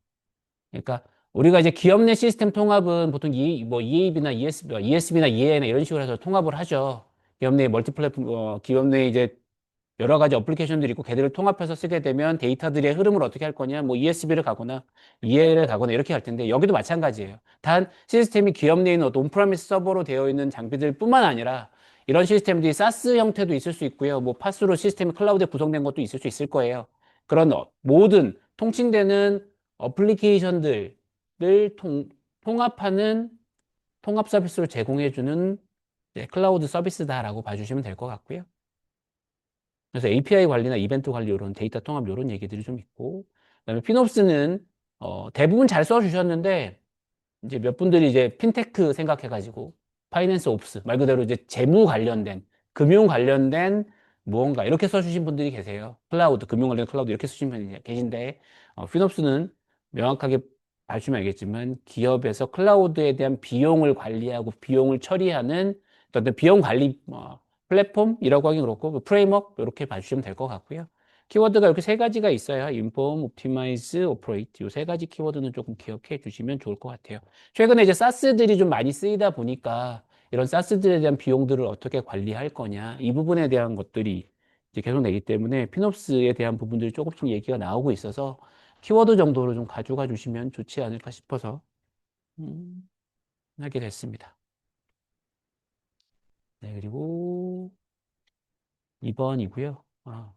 S3: 그러니까 우리가 이제 기업 내 시스템 통합은 보통 뭐 EAB나 ESB나 EA나 이런 식으로 해서 통합을 하죠. 기업 내 멀티 플랫폼, 기업 내 이제 여러 가지 어플리케이션들이 있고 걔들을 통합해서 쓰게 되면 데이터들의 흐름을 어떻게 할 거냐, 뭐 ESB를 가거나 EA를 가거나 이렇게 할 텐데 여기도 마찬가지예요. 단 시스템이 기업 내에 있는 어떤 온프라미스 서버로 되어 있는 장비들 뿐만 아니라 이런 시스템들이 사스 형태도 있을 수 있고요. 뭐 파스로 시스템이 클라우드에 구성된 것도 있을 수 있을 거예요. 그런 모든 통칭되는 어플리케이션들을 통합하는 통합 서비스를 제공해주는 클라우드 서비스다라고 봐주시면 될 것 같고요. 그래서 API 관리나 이벤트 관리 이런 데이터 통합 이런 얘기들이 좀 있고, 그다음에 피놉스는 대부분 잘 써주셨는데 이제 몇 분들이 이제 핀테크 생각해가지고 파이낸스 옵스 말 그대로 이제 재무 관련된 금융 관련된 무언가 이렇게 써주신 분들이 계세요. 클라우드 금융 관련 클라우드 이렇게 쓰신 분이 계신데 피놉스는 명확하게 봐주시면 알겠지만 기업에서 클라우드에 대한 비용을 관리하고 비용을 처리하는 어떤 비용 관리 플랫폼이라고 하긴 그렇고 그 프레임워크 이렇게 봐주시면 될 것 같고요. 키워드가 이렇게 세 가지가 있어요. 인폼, 옵티마이즈, 오퍼레이트. 이 세 가지 키워드는 조금 기억해 주시면 좋을 것 같아요. 최근에 이제 사스들이 좀 많이 쓰이다 보니까 이런 사스들에 대한 비용들을 어떻게 관리할 거냐 이 부분에 대한 것들이 이제 계속 내기 때문에 피놉스에 대한 부분들이 조금씩 얘기가 나오고 있어서 키워드 정도로 좀 가져가 주시면 좋지 않을까 싶어서 하게 됐습니다. 네, 그리고 2번이고요.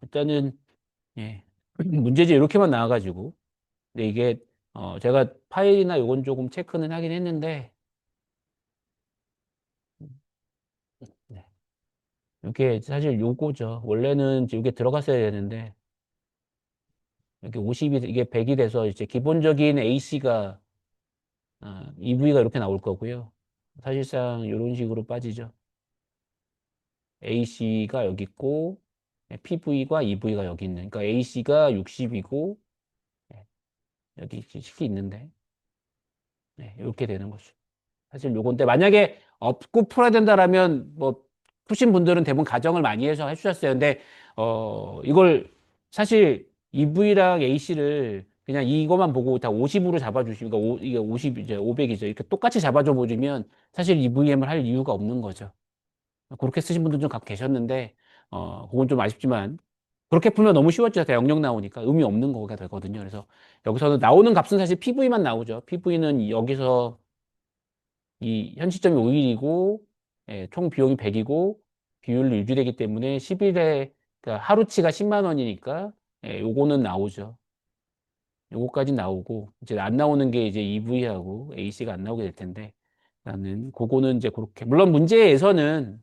S3: 일단은 예, 문제지 이렇게만 나와가지고 근데 이게 제가 파일이나 요건 조금 체크는 하긴 했는데 네. 이게 사실 요거죠. 원래는 이게 들어갔어야 되는데, 이렇게 50이, 이게 100이 돼서 이제 기본적인 AC가, EV가 이렇게 나올 거고요. 사실상 이런 식으로 빠지죠. AC가 여기 있고, PV가 EV가 여기 있는. 그러니까 AC가 60이고, 여기 식이 있는데, 이렇게 되는 거죠. 사실 요건데, 만약에 없고 풀어야 된다라면, 뭐, 푸신 분들은 대부분 가정을 많이 해서 해주셨어요. 근데, 이걸 사실 EV랑 AC를 그냥 이거만 보고 다 50으로 잡아주시면, 그러니까 이게 50, 이제 500이죠. 이렇게 똑같이 잡아줘 버리면 사실 EVM을 할 이유가 없는 거죠. 그렇게 쓰신 분들 좀 계셨는데, 그건 좀 아쉽지만, 그렇게 풀면 너무 쉬웠죠. 다 영역 나오니까 의미 없는 거가 되거든요. 그래서 여기서는 나오는 값은 사실 PV만 나오죠. PV는 여기서 이 현시점이 5일이고, 총 비용이 100이고, 비율이 유지되기 때문에 10일에, 그러니까 하루치가 10만 원이니까, 요거는 나오죠. 요거까지 나오고, 이제 안 나오는 게 이제 EV하고 AC가 안 나오게 될 텐데, 나는 그거는 이제 그렇게, 물론 문제에서는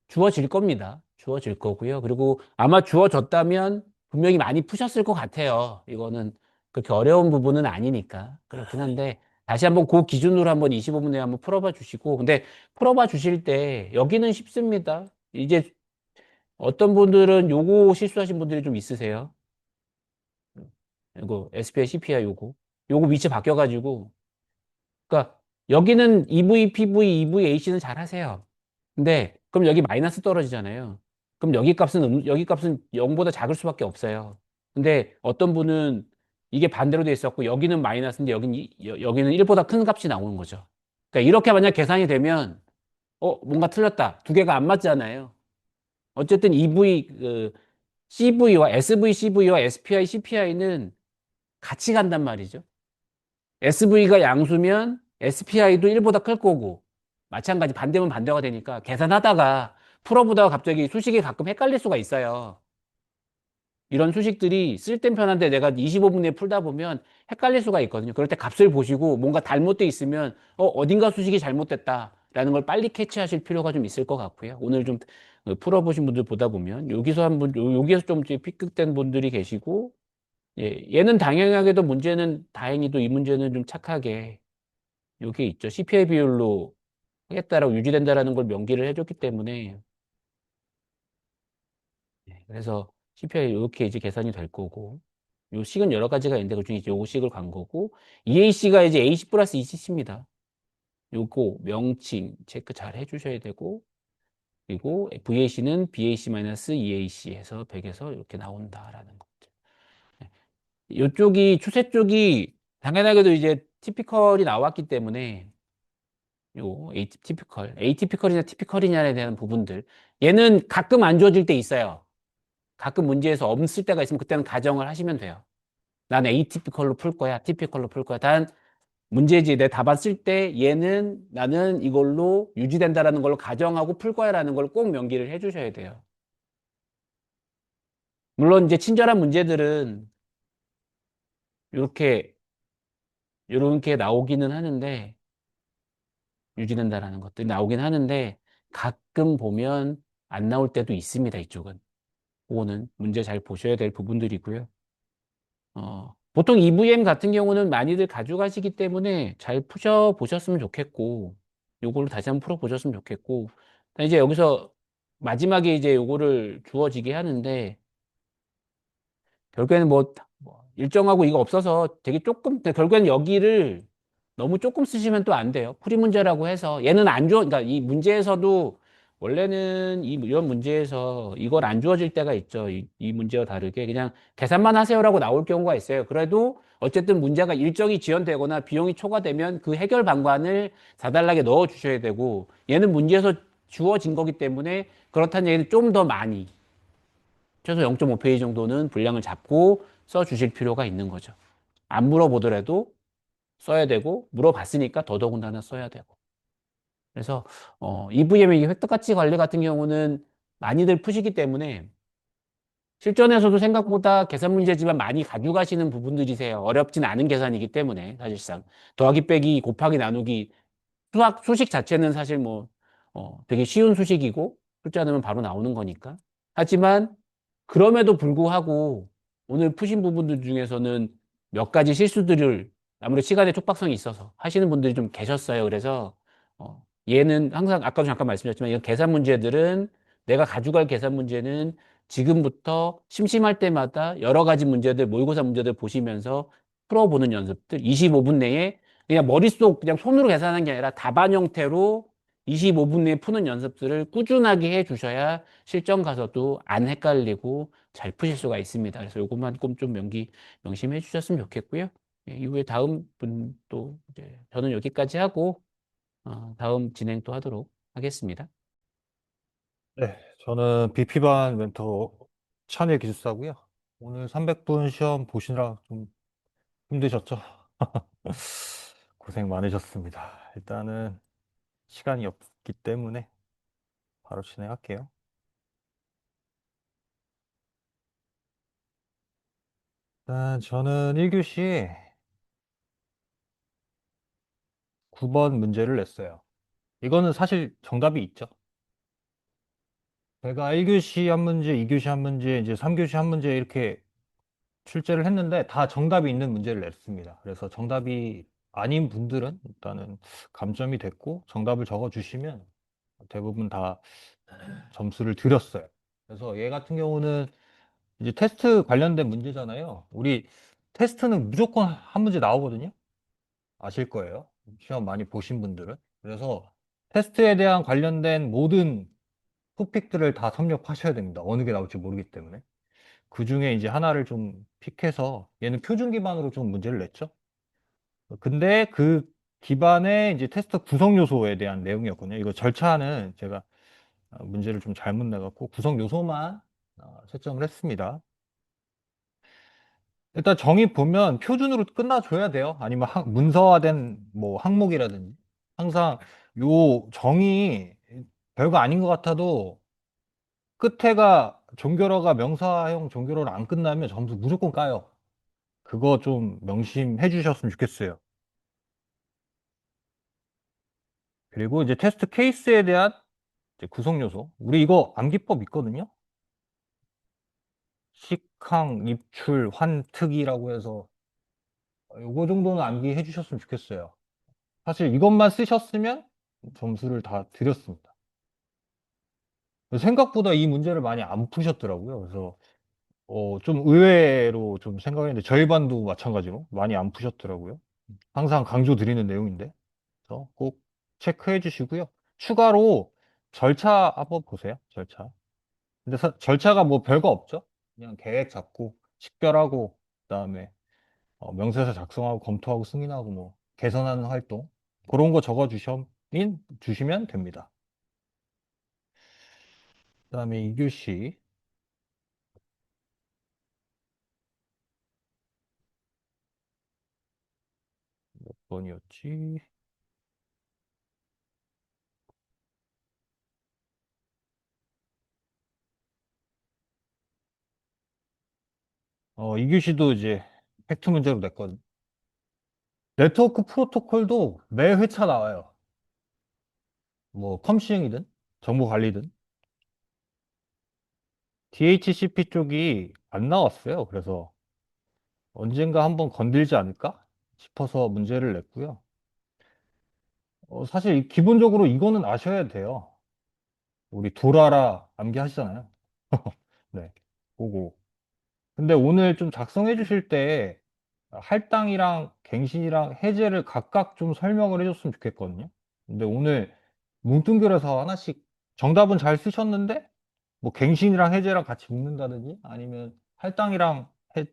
S3: 주어질 겁니다. 주어질 거고요. 그리고 아마 주어졌다면 분명히 많이 푸셨을 것 같아요. 이거는 그렇게 어려운 부분은 아니니까. 그렇긴 한데, 다시 한번 그 기준으로 한번 25분 내에 한번 풀어봐 주시고, 근데 풀어봐 주실 때 여기는 쉽습니다. 이제 어떤 분들은 요거 실수하신 분들이 좀 있으세요. 이거 SPI, CPI 요거 위치 바뀌어가지고, 그러니까 여기는 EV, PV, EV, AC는 잘 하세요. 근데 그럼 여기 마이너스 떨어지잖아요. 그럼 여기 값은 0보다 작을 수밖에 없어요. 근데 어떤 분은 이게 반대로 돼 있었고 여기는 마이너스인데 여기는 1보다 큰 값이 나오는 거죠. 그러니까 이렇게 만약 계산이 되면 뭔가 틀렸다. 두 개가 안 맞잖아요. 어쨌든 CV와 SV, CV와 SPI, CPI는 같이 간단 말이죠. SV가 양수면 SPI도 1보다 클 거고 마찬가지 반대면 반대가 되니까 계산하다가 풀어보다가 갑자기 수식이 가끔 헷갈릴 수가 있어요. 이런 수식들이 쓸 땐 편한데 내가 25분에 풀다 보면 헷갈릴 수가 있거든요. 그럴 때 값을 보시고 뭔가 잘못돼 있으면 어딘가 수식이 잘못됐다라는 걸 빨리 캐치하실 필요가 좀 있을 것 같고요. 오늘 좀 풀어보신 분들 보다 보면 여기서 여기에서 좀 삐끗된 분들이 계시고 얘는 당연하게도 문제는 다행히도 이 문제는 좀 착하게 여기 있죠. CPI 비율로 하겠다라고 유지된다라는 걸 명기를 해줬기 때문에 그래서 CPI 이렇게 이제 계산이 될 거고 요 식은 여러 가지가 있는데 그중에 이제 요 식을 간 거고 EAC가 이제 AC 플러스 ECC입니다. 요거 명칭 체크 잘 해주셔야 되고 그리고 VAC는 BAC 마이너스 EAC에서 100에서 이렇게 나온다라는 것들. 이쪽이 추세 쪽이 당연하게도 이제 티피컬이 나왔기 때문에 요 a티피컬이냐 티피컬이냐에 대한 부분들 얘는 가끔 안 주어질 때 있어요. 가끔 문제에서 없을 때가 있으면 그때는 가정을 하시면 돼요. 난 a티피컬로 풀 거야, 티피컬로 풀 거야. 단 문제지 내 답안 쓸 때 얘는 나는 이걸로 유지된다라는 걸로 가정하고 풀 거야라는 걸 꼭 명기를 해주셔야 돼요. 물론 이제 친절한 문제들은 이렇게 나오기는 하는데 유지된다라는 것들이 나오긴 하는데 가끔 보면 안 나올 때도 있습니다. 이쪽은. 그거는 문제 잘 보셔야 될 부분들이고요. 보통 EVM 같은 경우는 많이들 가져가시기 때문에 잘 푸셔 보셨으면 좋겠고, 요걸로 다시 한번 풀어 보셨으면 좋겠고, 이제 여기서 마지막에 이제 요거를 주어지게 하는데, 결국에는 뭐 일정하고 이거 없어서 되게 조금, 근데 결국에는 여기를 너무 조금 쓰시면 또 안 돼요. 풀이 문제라고 해서 얘는 안 주어, 그러니까 이 문제에서도 원래는 이런 문제에서 이걸 안 주어질 때가 있죠. 이 문제와 다르게 그냥 계산만 하세요라고 나올 경우가 있어요. 그래도 어쨌든 문제가 일정이 지연되거나 비용이 초과되면 그 해결 방안을 자달라게 넣어 주셔야 되고 얘는 문제에서 주어진 거기 때문에 그렇다는 얘기는 좀 더 많이 최소 0.5페이지 정도는 분량을 잡고 써 주실 필요가 있는 거죠. 안 물어보더라도 써야 되고 물어봤으니까 더더군다나 써야 되고. 그래서 EVM의 획득가치 관리 같은 경우는 많이들 푸시기 때문에 실전에서도 생각보다 계산 문제지만 많이 가져가시는 부분들이세요. 어렵진 않은 계산이기 때문에 사실상 더하기 빼기 곱하기 나누기 수식 자체는 사실 뭐, 되게 쉬운 수식이고, 풀지 않으면 바로 나오는 거니까. 하지만, 그럼에도 불구하고, 오늘 푸신 부분들 중에서는 몇 가지 실수들을 아무래도 시간의 촉박성이 있어서 하시는 분들이 좀 계셨어요. 그래서, 얘는 항상, 아까도 잠깐 말씀드렸지만, 이 계산 문제들은 내가 가져갈 계산 문제는 지금부터 심심할 때마다 여러 가지 문제들, 모의고사 문제들 보시면서 풀어보는 연습들, 25분 내에 그냥 머릿속 그냥 손으로 계산하는 게 아니라 답안 형태로 25분 내에 푸는 연습들을 꾸준하게 해 주셔야 실전 가서도 안 헷갈리고 잘 푸실 수가 있습니다. 그래서 요것만 꼭 좀 명심해 주셨으면 좋겠고요. 예, 이후에 다음 분도 이제 저는 여기까지 하고 다음 진행 또 하도록 하겠습니다.
S4: 네, 저는 BP반 멘토 찬일 기술사고요. 오늘 300분 시험 보시느라 좀 힘드셨죠? 고생 많으셨습니다. 일단은 시간이 없기 때문에 바로 진행할게요. 일단 저는 1교시 9번 문제를 냈어요. 이거는 사실 정답이 있죠. 제가 1교시 한 문제, 2교시 한 문제, 이제 3교시 한 문제 이렇게 출제를 했는데 다 정답이 있는 문제를 냈습니다. 그래서 정답이 아닌 분들은 일단은 감점이 됐고 정답을 적어 주시면 대부분 다 점수를 드렸어요. 그래서 얘 같은 경우는 이제 테스트 관련된 문제잖아요. 우리 테스트는 무조건 한 문제 나오거든요. 아실 거예요. 시험 많이 보신 분들은. 그래서 테스트에 대한 관련된 모든 토픽들을 다 섭렵하셔야 됩니다. 어느 게 나올지 모르기 때문에. 그 중에 이제 하나를 좀 픽해서 얘는 표준 기반으로 좀 문제를 냈죠. 근데 그 기반의 이제 테스트 구성 요소에 대한 내용이었거든요. 이거 절차는 제가 문제를 좀 잘못 내갖고 구성 요소만 채점을 했습니다. 일단 정의 보면 표준으로 끝나줘야 돼요. 아니면 문서화된 뭐 항목이라든지 항상 요 정의 별거 아닌 것 같아도 끝에가 종결어가 명사형 종결어로 안 끝나면 점수 무조건 까요. 그거 좀 명심해 주셨으면 좋겠어요. 그리고 이제 테스트 케이스에 대한 이제 구성 요소. 우리 이거 암기법 있거든요. 식항, 입출, 환특이라고 해서 요거 정도는 암기해 주셨으면 좋겠어요. 사실 이것만 쓰셨으면 점수를 다 드렸습니다. 생각보다 이 문제를 많이 안 푸셨더라고요. 그래서 좀 의외로 좀 생각했는데 저희 반도 마찬가지로 많이 안 푸셨더라고요. 항상 강조 드리는 내용인데. 그래서 꼭 체크해 주시고요. 추가로 절차 한번 보세요. 절차. 근데 절차가 뭐 별거 없죠. 그냥 계획 잡고 식별하고 그다음에 명세서 작성하고 검토하고 승인하고 뭐 개선하는 활동 그런 거 적어 주시면 됩니다. 그다음에 2교시 몇 번이었지? 2교시도 이제 팩트 문제로 냈거든. 네트워크 프로토콜도 매 회차 나와요. 뭐 컴시행이든 정보 관리든 DHCP 쪽이 안 나왔어요. 그래서 언젠가 한번 건들지 않을까 싶어서 문제를 냈고요. 사실 기본적으로 이거는 아셔야 돼요. 우리 도라라 암기하시잖아요. 네, 보고. 근데 오늘 좀 작성해 주실 때 할당이랑 갱신이랑 해제를 각각 좀 설명을 해줬으면 좋겠거든요. 근데 오늘 뭉뚱그려서 하나씩 정답은 잘 쓰셨는데 뭐 갱신이랑 해제랑 같이 묶는다든지 아니면 할당이랑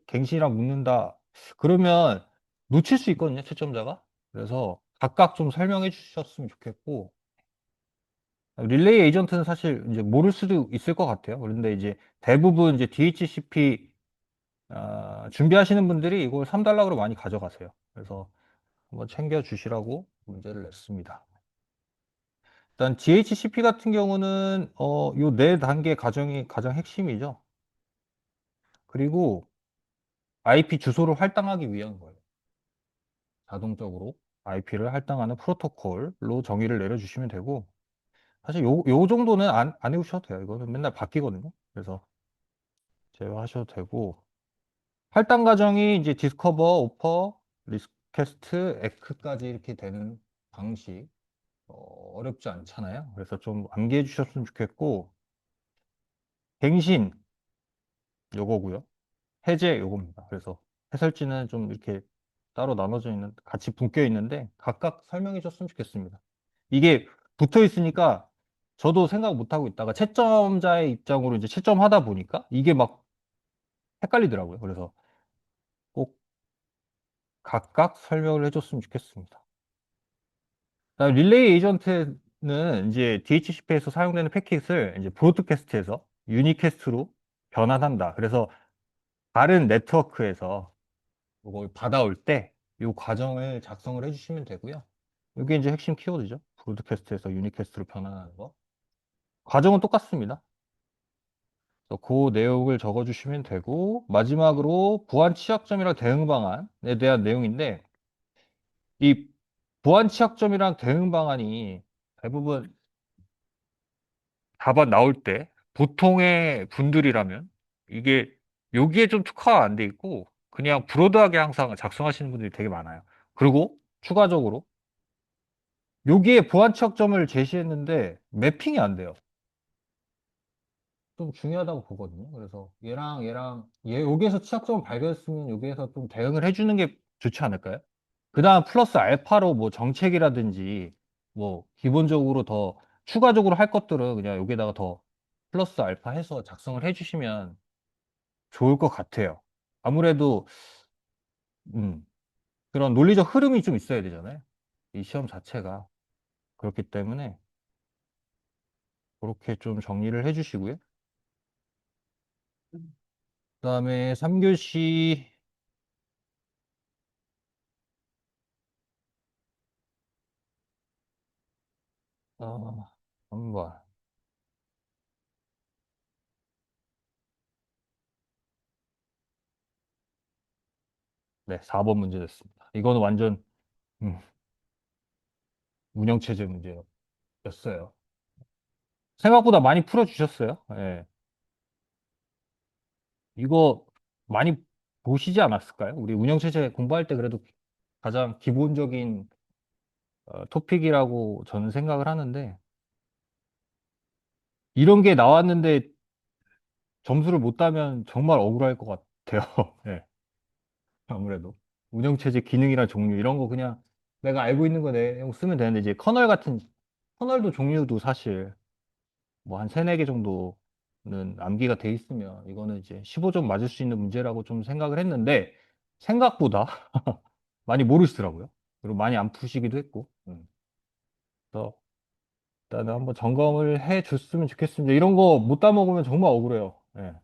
S4: 갱신이랑 묶는다 그러면 놓칠 수 있거든요, 채점자가. 그래서 각각 좀 설명해 주셨으면 좋겠고 릴레이 에이전트는 사실 이제 모를 수도 있을 것 같아요. 그런데 이제 대부분 이제 DHCP 준비하시는 분들이 이걸 3단락으로 많이 가져가세요. 그래서 한번 챙겨 주시라고 문제를 냈습니다. 일단 DHCP 같은 경우는 요 네 단계 과정이 가장 핵심이죠. 그리고 IP 주소를 할당하기 위한 거예요. 자동적으로. IP를 할당하는 프로토콜로 정의를 내려주시면 되고, 사실 요 정도는 안 해오셔도 돼요. 이거는 맨날 바뀌거든요. 그래서 제외하셔도 되고, 할당 과정이 이제 디스커버, 오퍼, 리퀘스트, 에크까지 이렇게 되는 방식, 어렵지 않잖아요. 그래서 좀 암기해 주셨으면 좋겠고, 갱신 요거고요. 해제 요겁니다. 그래서 해설지는 좀 이렇게 따로 나눠져 있는, 같이 묶여 있는데 각각 설명해 줬으면 좋겠습니다. 이게 붙어 있으니까 저도 생각 못 하고 있다가 채점자의 입장으로 이제 채점하다 보니까 이게 막 헷갈리더라고요. 그래서 꼭 각각 설명을 해줬으면 좋겠습니다. 그다음 릴레이 에이전트는 이제 DHCP에서 사용되는 패킷을 이제 브로드캐스트에서 유니캐스트로 변환한다. 그래서 다른 네트워크에서 이걸 받아올 때 이 과정을 작성을 해주시면 되고요. 이게 이제 핵심 키워드죠. 브로드캐스트에서 유니캐스트로 변환하는 거. 과정은 똑같습니다. 그래서 그 내용을 적어주시면 되고, 마지막으로 보안 취약점이랑 대응 방안에 대한 내용인데, 이 보안 취약점이랑 대응 방안이 대부분 답안 나올 때 보통의 분들이라면 이게 여기에 좀 특화가 안 돼 있고 그냥 브로드하게 항상 작성하시는 분들이 되게 많아요. 그리고 추가적으로 여기에 보안 취약점을 제시했는데 매핑이 안 돼요. 좀 중요하다고 보거든요. 그래서 얘랑 얘 여기에서 취약점을 발견했으면 여기에서 좀 대응을 해주는 게 좋지 않을까요? 그 다음 플러스 알파로 뭐 정책이라든지 뭐 기본적으로 더 추가적으로 할 것들은 그냥 여기다가 더 플러스 알파 해서 작성을 해주시면 좋을 것 같아요. 아무래도 음, 그런 논리적 흐름이 좀 있어야 되잖아요. 이 시험 자체가. 그렇기 때문에 그렇게 좀 정리를 해주시고요. 그다음에 3교시 한번 네, 4번 문제 됐습니다. 이거는 완전 음, 운영체제 문제였어요. 생각보다 많이 풀어주셨어요. 예. 이거 많이 보시지 않았을까요? 우리 운영체제 공부할 때 그래도 가장 기본적인 토픽이라고 저는 생각을 하는데 이런 게 나왔는데 점수를 못 따면 정말 억울할 것 같아요. 예, 아무래도 운영체제 기능이나 종류 이런 거 그냥 내가 알고 있는 거 내용 쓰면 되는데 이제 커널도 종류도 사실 뭐 한 세네 개 정도는 암기가 돼 있으면 이거는 이제 15점 맞을 수 있는 문제라고 좀 생각을 했는데 생각보다 많이 모르시더라고요. 그리고 많이 안 푸시기도 했고. 그래서 일단은 한번 점검을 해 줬으면 좋겠습니다. 이런 거 못 따먹으면 정말 억울해요. 예.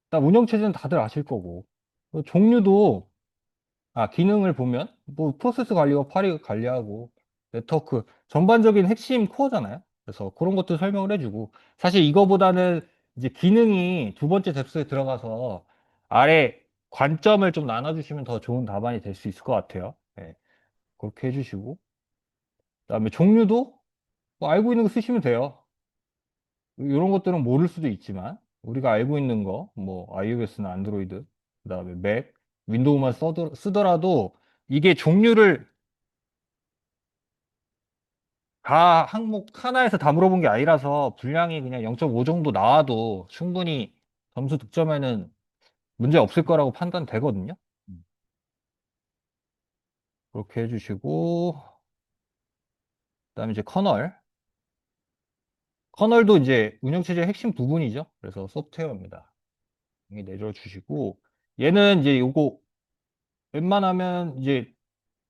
S4: 일단 운영체제는 다들 아실 거고. 종류도 기능을 보면 뭐 프로세스 관리와 파리 관리하고 네트워크 전반적인 핵심 코어잖아요. 그래서 그런 것도 설명을 해주고 사실 이거보다는 이제 기능이 두 번째 뎁스에 들어가서 아래 관점을 좀 나눠주시면 더 좋은 답안이 될 수 있을 것 같아요. 네, 그렇게 해주시고 그다음에 종류도 뭐 알고 있는 거 쓰시면 돼요. 이런 것들은 모를 수도 있지만 우리가 알고 있는 거 뭐 iOS나 안드로이드 그다음에 맥 윈도우만 쓰더라도 이게 종류를 다 항목 하나에서 다 물어본 게 아니라서 분량이 그냥 0.5 정도 나와도 충분히 점수 득점에는 문제 없을 거라고 판단되거든요. 그렇게 해주시고 그다음에 이제 커널도 이제 운영체제의 핵심 부분이죠. 그래서 소프트웨어입니다. 여기 내려주시고 얘는 이제 요거 웬만하면 이제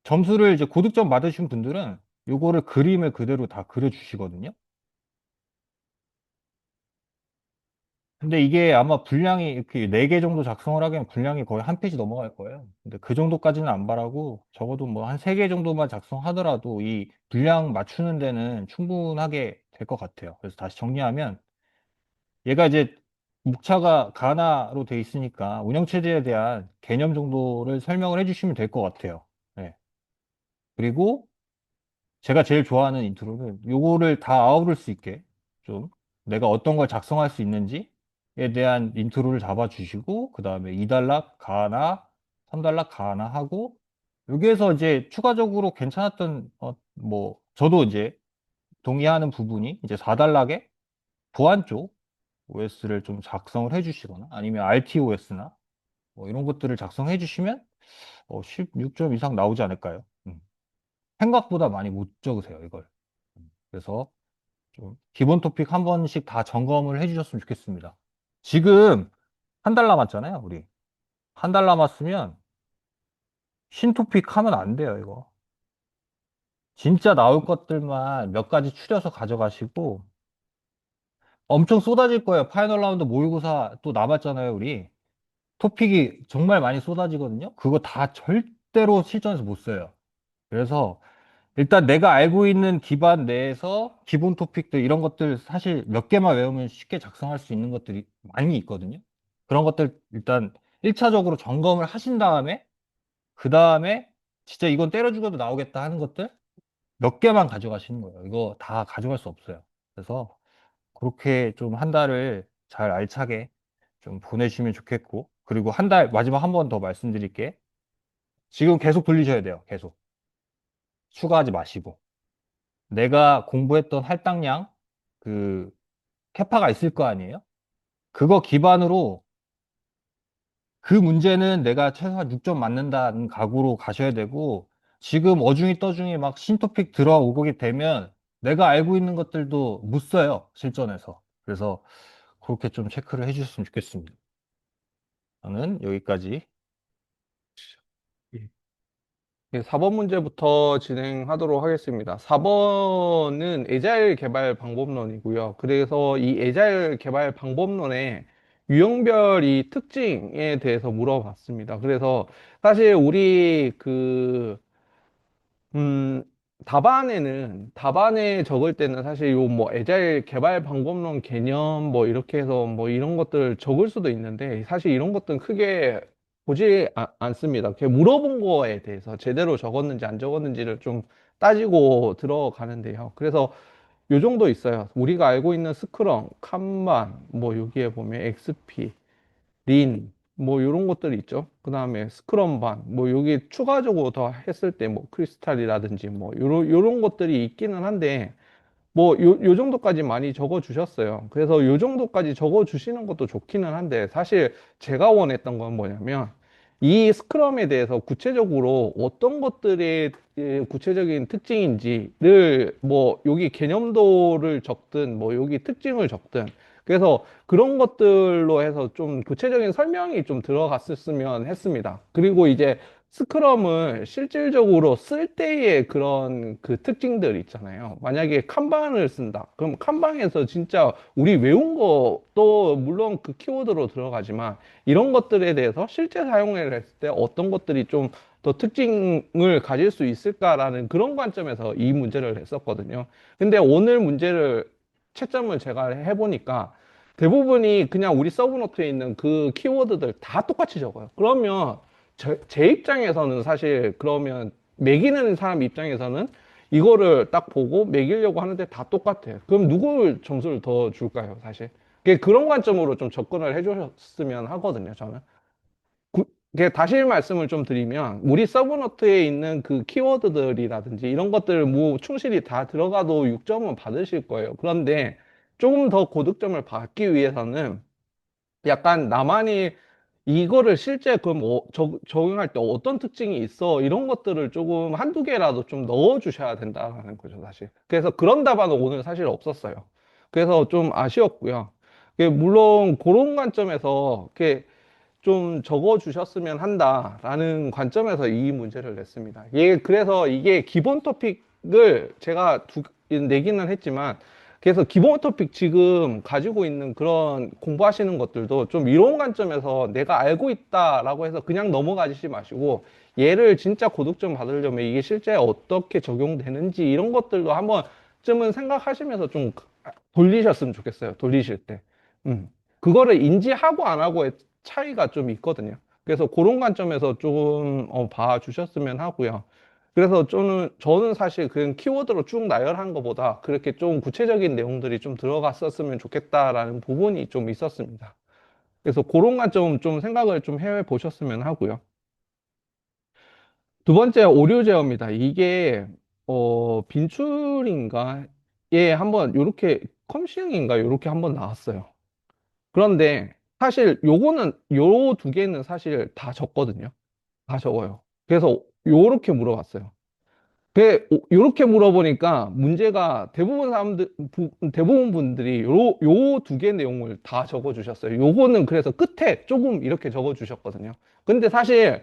S4: 점수를 이제 고득점 받으신 분들은 요거를 그림을 그대로 다 그려주시거든요. 근데 이게 아마 분량이 이렇게 4개 정도 작성을 하기엔 분량이 거의 한 페이지 넘어갈 거예요. 근데 그 정도까지는 안 바라고 적어도 뭐 한 3개 정도만 작성하더라도 이 분량 맞추는 데는 충분하게 될 것 같아요. 그래서 다시 정리하면 얘가 이제 목차가 가나로 돼 있으니까 운영체제에 대한 개념 정도를 설명을 해주시면 될 것 같아요. 네. 그리고 제가 제일 좋아하는 인트로는 요거를 다 아우를 수 있게 좀 내가 어떤 걸 작성할 수 있는지에 대한 인트로를 잡아주시고 그 다음에 2단락 가나 3단락 가나 하고 여기에서 이제 추가적으로 괜찮았던 뭐 저도 이제 동의하는 부분이 이제 4단락에 보안 쪽 OS를 좀 작성을 해주시거나 아니면 RTOS나 뭐 이런 것들을 작성해 주시면 16점 이상 나오지 않을까요? 생각보다 많이 못 적으세요, 이걸. 그래서 좀 기본 토픽 한 번씩 다 점검을 해주셨으면 좋겠습니다. 지금 한 달 남았잖아요, 우리. 한 달 남았으면 신토픽 하면 안 돼요, 이거. 진짜 나올 것들만 몇 가지 추려서 가져가시고 엄청 쏟아질 거예요. 파이널 라운드 모의고사 또 남았잖아요, 우리. 토픽이 정말 많이 쏟아지거든요. 그거 다 절대로 실전에서 못 써요. 그래서 일단 내가 알고 있는 기반 내에서 기본 토픽들 이런 것들 사실 몇 개만 외우면 쉽게 작성할 수 있는 것들이 많이 있거든요. 그런 것들 일단 1차적으로 점검을 하신 다음에 그 다음에 진짜 이건 때려 죽여도 나오겠다 하는 것들 몇 개만 가져가시는 거예요. 이거 다 가져갈 수 없어요. 그래서 그렇게 좀 한 달을 잘 알차게 좀 보내시면 좋겠고 그리고 한 달 마지막 한 번 더 말씀드릴게. 지금 계속 돌리셔야 돼요. 계속 추가하지 마시고 내가 공부했던 할당량 그 캐파가 있을 거 아니에요? 그거 기반으로 그 문제는 내가 최소한 6점 맞는다는 각오로 가셔야 되고 지금 어중이 떠중이 막 신토픽 들어오게 되면 내가 알고 있는 것들도 못 써요. 실전에서. 그래서 그렇게 좀 체크를 해주셨으면 좋겠습니다. 저는 여기까지.
S5: 예, 4번 문제부터 진행하도록 하겠습니다. 4번은 에자일 개발 방법론이고요. 그래서 이 에자일 개발 방법론의 유형별 이 특징에 대해서 물어봤습니다. 그래서 사실 우리 음, 답안에 적을 때는 사실 요 뭐 에자일 개발 방법론 개념 뭐 이렇게 해서 뭐 이런 것들 적을 수도 있는데 사실 이런 것들은 크게 보지 않습니다. 그냥 물어본 거에 대해서 제대로 적었는지 안 적었는지를 좀 따지고 들어가는데요. 그래서 요 정도 있어요. 우리가 알고 있는 스크럼, 칸반, 뭐 여기에 보면 XP, 린, 뭐 이런 것들이 있죠. 그 다음에 스크럼반, 뭐 여기 추가적으로 더 했을 때 뭐 크리스탈이라든지 뭐 요런 것들이 있기는 한데 뭐 요 정도까지 많이 적어 주셨어요. 그래서 요 정도까지 적어 주시는 것도 좋기는 한데 사실 제가 원했던 건 뭐냐면 이 스크럼에 대해서 구체적으로 어떤 것들의 구체적인 특징인지를 뭐 여기 개념도를 적든 뭐 여기 특징을 적든 그래서 그런 것들로 해서 좀 구체적인 설명이 좀 들어갔었으면 했습니다. 그리고 이제 스크럼을 실질적으로 쓸 때의 그런 그 특징들 있잖아요. 만약에 칸반을 쓴다. 그럼 칸반에서 진짜 우리 외운 것도 물론 그 키워드로 들어가지만 이런 것들에 대해서 실제 사용을 했을 때 어떤 것들이 좀 더 특징을 가질 수 있을까라는 그런 관점에서 이 문제를 했었거든요. 근데 오늘 문제를 채점을 제가 해보니까 대부분이 그냥 우리 서브노트에 있는 그 키워드들 다 똑같이 적어요. 그러면 제 입장에서는 사실 그러면 매기는 사람 입장에서는 이거를 딱 보고 매기려고 하는데 다 똑같아요. 그럼 누구 점수를 더 줄까요, 사실? 그런 관점으로 좀 접근을 해주셨으면 하거든요, 저는. 다시 말씀을 좀 드리면, 우리 서브노트에 있는 그 키워드들이라든지 이런 것들 뭐 충실히 다 들어가도 6점은 받으실 거예요. 그런데 조금 더 고득점을 받기 위해서는 약간 나만이 이거를 실제 그럼 적용할 때 어떤 특징이 있어? 이런 것들을 조금 한두 개라도 좀 넣어 주셔야 된다는 거죠, 사실. 그래서 그런 답안은 오늘 사실 없었어요. 그래서 좀 아쉬웠고요. 물론 그런 관점에서 좀 적어 주셨으면 한다라는 관점에서 이 문제를 냈습니다. 그래서 이게 기본 토픽을 제가 내기는 했지만 그래서 기본 토픽 지금 가지고 있는 그런 공부하시는 것들도 좀 이런 관점에서 내가 알고 있다라고 해서 그냥 넘어가지 마시고 얘를 진짜 고득점 받으려면 이게 실제 어떻게 적용되는지 이런 것들도 한번쯤은 생각하시면서 좀 돌리셨으면 좋겠어요. 돌리실 때. 그거를 인지하고 안 하고의 차이가 좀 있거든요. 그래서 그런 관점에서 좀 봐주셨으면 하고요. 그래서 저는 사실 그냥 키워드로 쭉 나열한 것보다 그렇게 좀 구체적인 내용들이 좀 들어갔었으면 좋겠다라는 부분이 좀 있었습니다. 그래서 그런 관점 좀 생각을 좀 해 보셨으면 하고요. 두 번째, 오류 제어입니다. 이게, 빈출인가? 예, 한번 요렇게, 컴싱인가? 요렇게 한번 나왔어요. 그런데 사실 요 두 개는 사실 다 적거든요. 다 적어요. 그래서 요렇게 물어봤어요. 요렇게 물어보니까 문제가 대부분 분들이 요 두 개 내용을 다 적어 주셨어요. 요거는 그래서 끝에 조금 이렇게 적어 주셨거든요. 근데 사실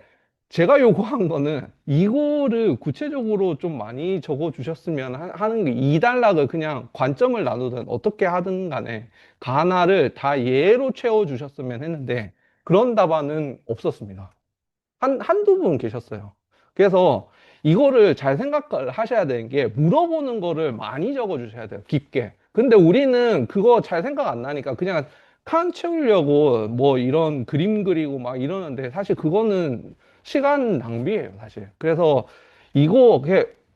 S5: 제가 요구한 거는 이거를 구체적으로 좀 많이 적어 주셨으면 하는 게, 이 단락을 그냥 관점을 나누든 어떻게 하든 간에 그 하나를 다 예로 채워 주셨으면 했는데 그런 답안은 없었습니다. 한두 분 계셨어요. 그래서 이거를 잘 생각을 하셔야 되는 게, 물어보는 거를 많이 적어 주셔야 돼요. 깊게. 근데 우리는 그거 잘 생각 안 나니까 그냥 칸 채우려고 뭐 이런 그림 그리고 막 이러는데, 사실 그거는 시간 낭비예요, 사실. 그래서 이거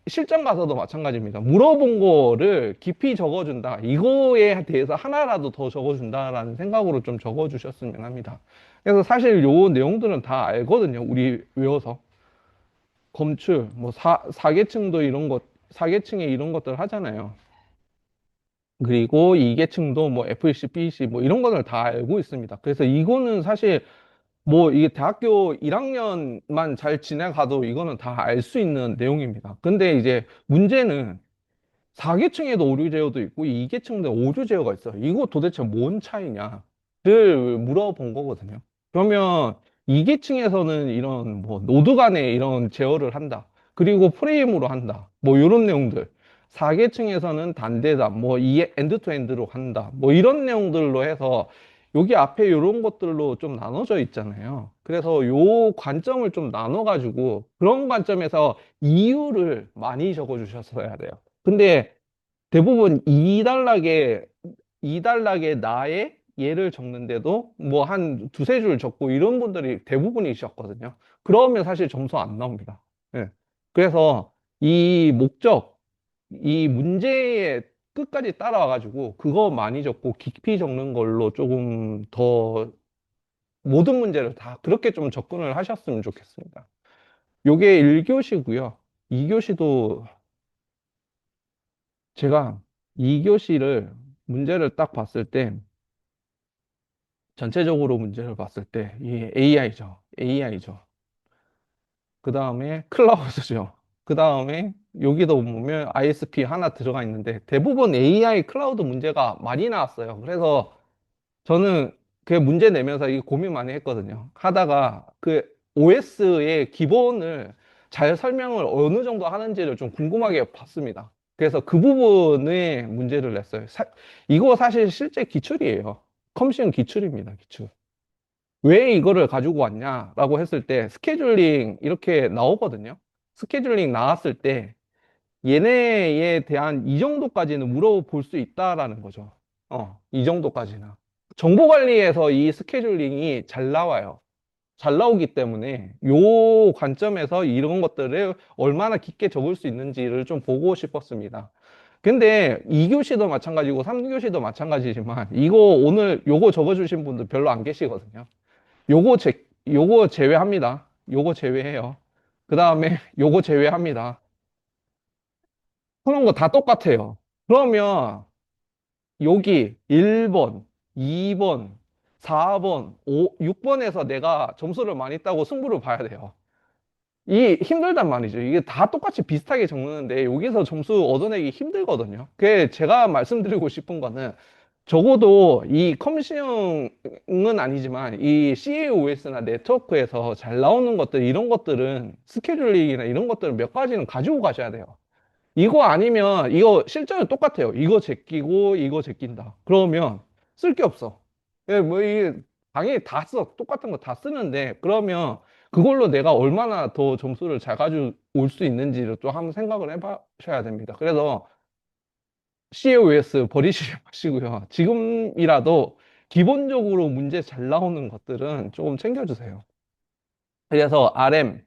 S5: 실전 가서도 마찬가지입니다. 물어본 거를 깊이 적어준다. 이거에 대해서 하나라도 더 적어준다라는 생각으로 좀 적어주셨으면 합니다. 그래서 사실 요 내용들은 다 알거든요. 우리 외워서. 검출, 뭐 사계층도 이런 것, 사계층에 이런 것들 하잖아요. 그리고 이계층도 뭐 FEC, PEC 뭐 이런 것들 다 알고 있습니다. 그래서 이거는 사실 뭐 이게 대학교 1학년만 잘 지나가도 이거는 다 알 수 있는 내용입니다. 근데 이제 문제는 4계층에도 오류 제어도 있고 2계층도 오류 제어가 있어요. 이거 도대체 뭔 차이냐를 물어본 거거든요. 그러면 2계층에서는 이런 뭐 노드 간에 이런 제어를 한다. 그리고 프레임으로 한다. 뭐 이런 내용들. 4계층에서는 단대다. 뭐 엔드 투 엔드로 한다. 뭐 이런 내용들로 해서 여기 앞에 이런 것들로 좀 나눠져 있잖아요. 그래서 요 관점을 좀 나눠가지고 그런 관점에서 이유를 많이 적어 주셨어야 돼요. 근데 대부분 2단락에 나의 예를 적는데도 뭐 한 두세 줄 적고 이런 분들이 대부분이셨거든요. 그러면 사실 점수 안 나옵니다. 예. 그래서 이 문제의 끝까지 따라와가지고 그거 많이 적고 깊이 적는 걸로 조금 더 모든 문제를 다 그렇게 좀 접근을 하셨으면 좋겠습니다. 요게 1교시고요. 2교시도 제가 2교시를 문제를 딱 봤을 때, 전체적으로 문제를 봤을 때, 이 AI죠. AI죠. 그 다음에 클라우드죠. 그 다음에 여기도 보면 ISP 하나 들어가 있는데 대부분 AI 클라우드 문제가 많이 나왔어요. 그래서 저는 그 문제 내면서 이 고민 많이 했거든요. 하다가 그 OS의 기본을 잘 설명을 어느 정도 하는지를 좀 궁금하게 봤습니다. 그래서 그 부분에 문제를 냈어요. 이거 사실 실제 기출이에요. 컴시운 기출입니다, 기출. 왜 이거를 가지고 왔냐라고 했을 때 스케줄링 이렇게 나오거든요. 스케줄링 나왔을 때 얘네에 대한 이 정도까지는 물어볼 수 있다라는 거죠. 이 정도까지는. 정보 관리에서 이 스케줄링이 잘 나와요. 잘 나오기 때문에 요 관점에서 이런 것들을 얼마나 깊게 적을 수 있는지를 좀 보고 싶었습니다. 근데 2교시도 마찬가지고 3교시도 마찬가지지만 이거 오늘 요거 적어주신 분들 별로 안 계시거든요. 요거 제외합니다. 요거 제외해요. 그 다음에 요거 제외합니다. 그런 거 다 똑같아요. 그러면 여기 1번, 2번, 4번, 6번에서 내가 점수를 많이 따고 승부를 봐야 돼요. 이 힘들단 말이죠. 이게 다 똑같이 비슷하게 적는데 여기서 점수 얻어내기 힘들거든요. 그게 제가 말씀드리고 싶은 거는, 적어도 이 컴시형은 아니지만 이 CAOS나 네트워크에서 잘 나오는 것들, 이런 것들은 스케줄링이나 이런 것들은 몇 가지는 가지고 가셔야 돼요. 이거 아니면 이거 실전은 똑같아요. 이거 제끼고 이거 제낀다. 그러면 쓸 게 없어. 예, 뭐 이게 당연히 다 써. 똑같은 거 다 쓰는데, 그러면 그걸로 내가 얼마나 더 점수를 잘 가지고 올 수 있는지를 또 한번 생각을 해보셔야 됩니다. 그래서 COS 버리시지 마시고요. 지금이라도 기본적으로 문제 잘 나오는 것들은 조금 챙겨주세요. 그래서 RM,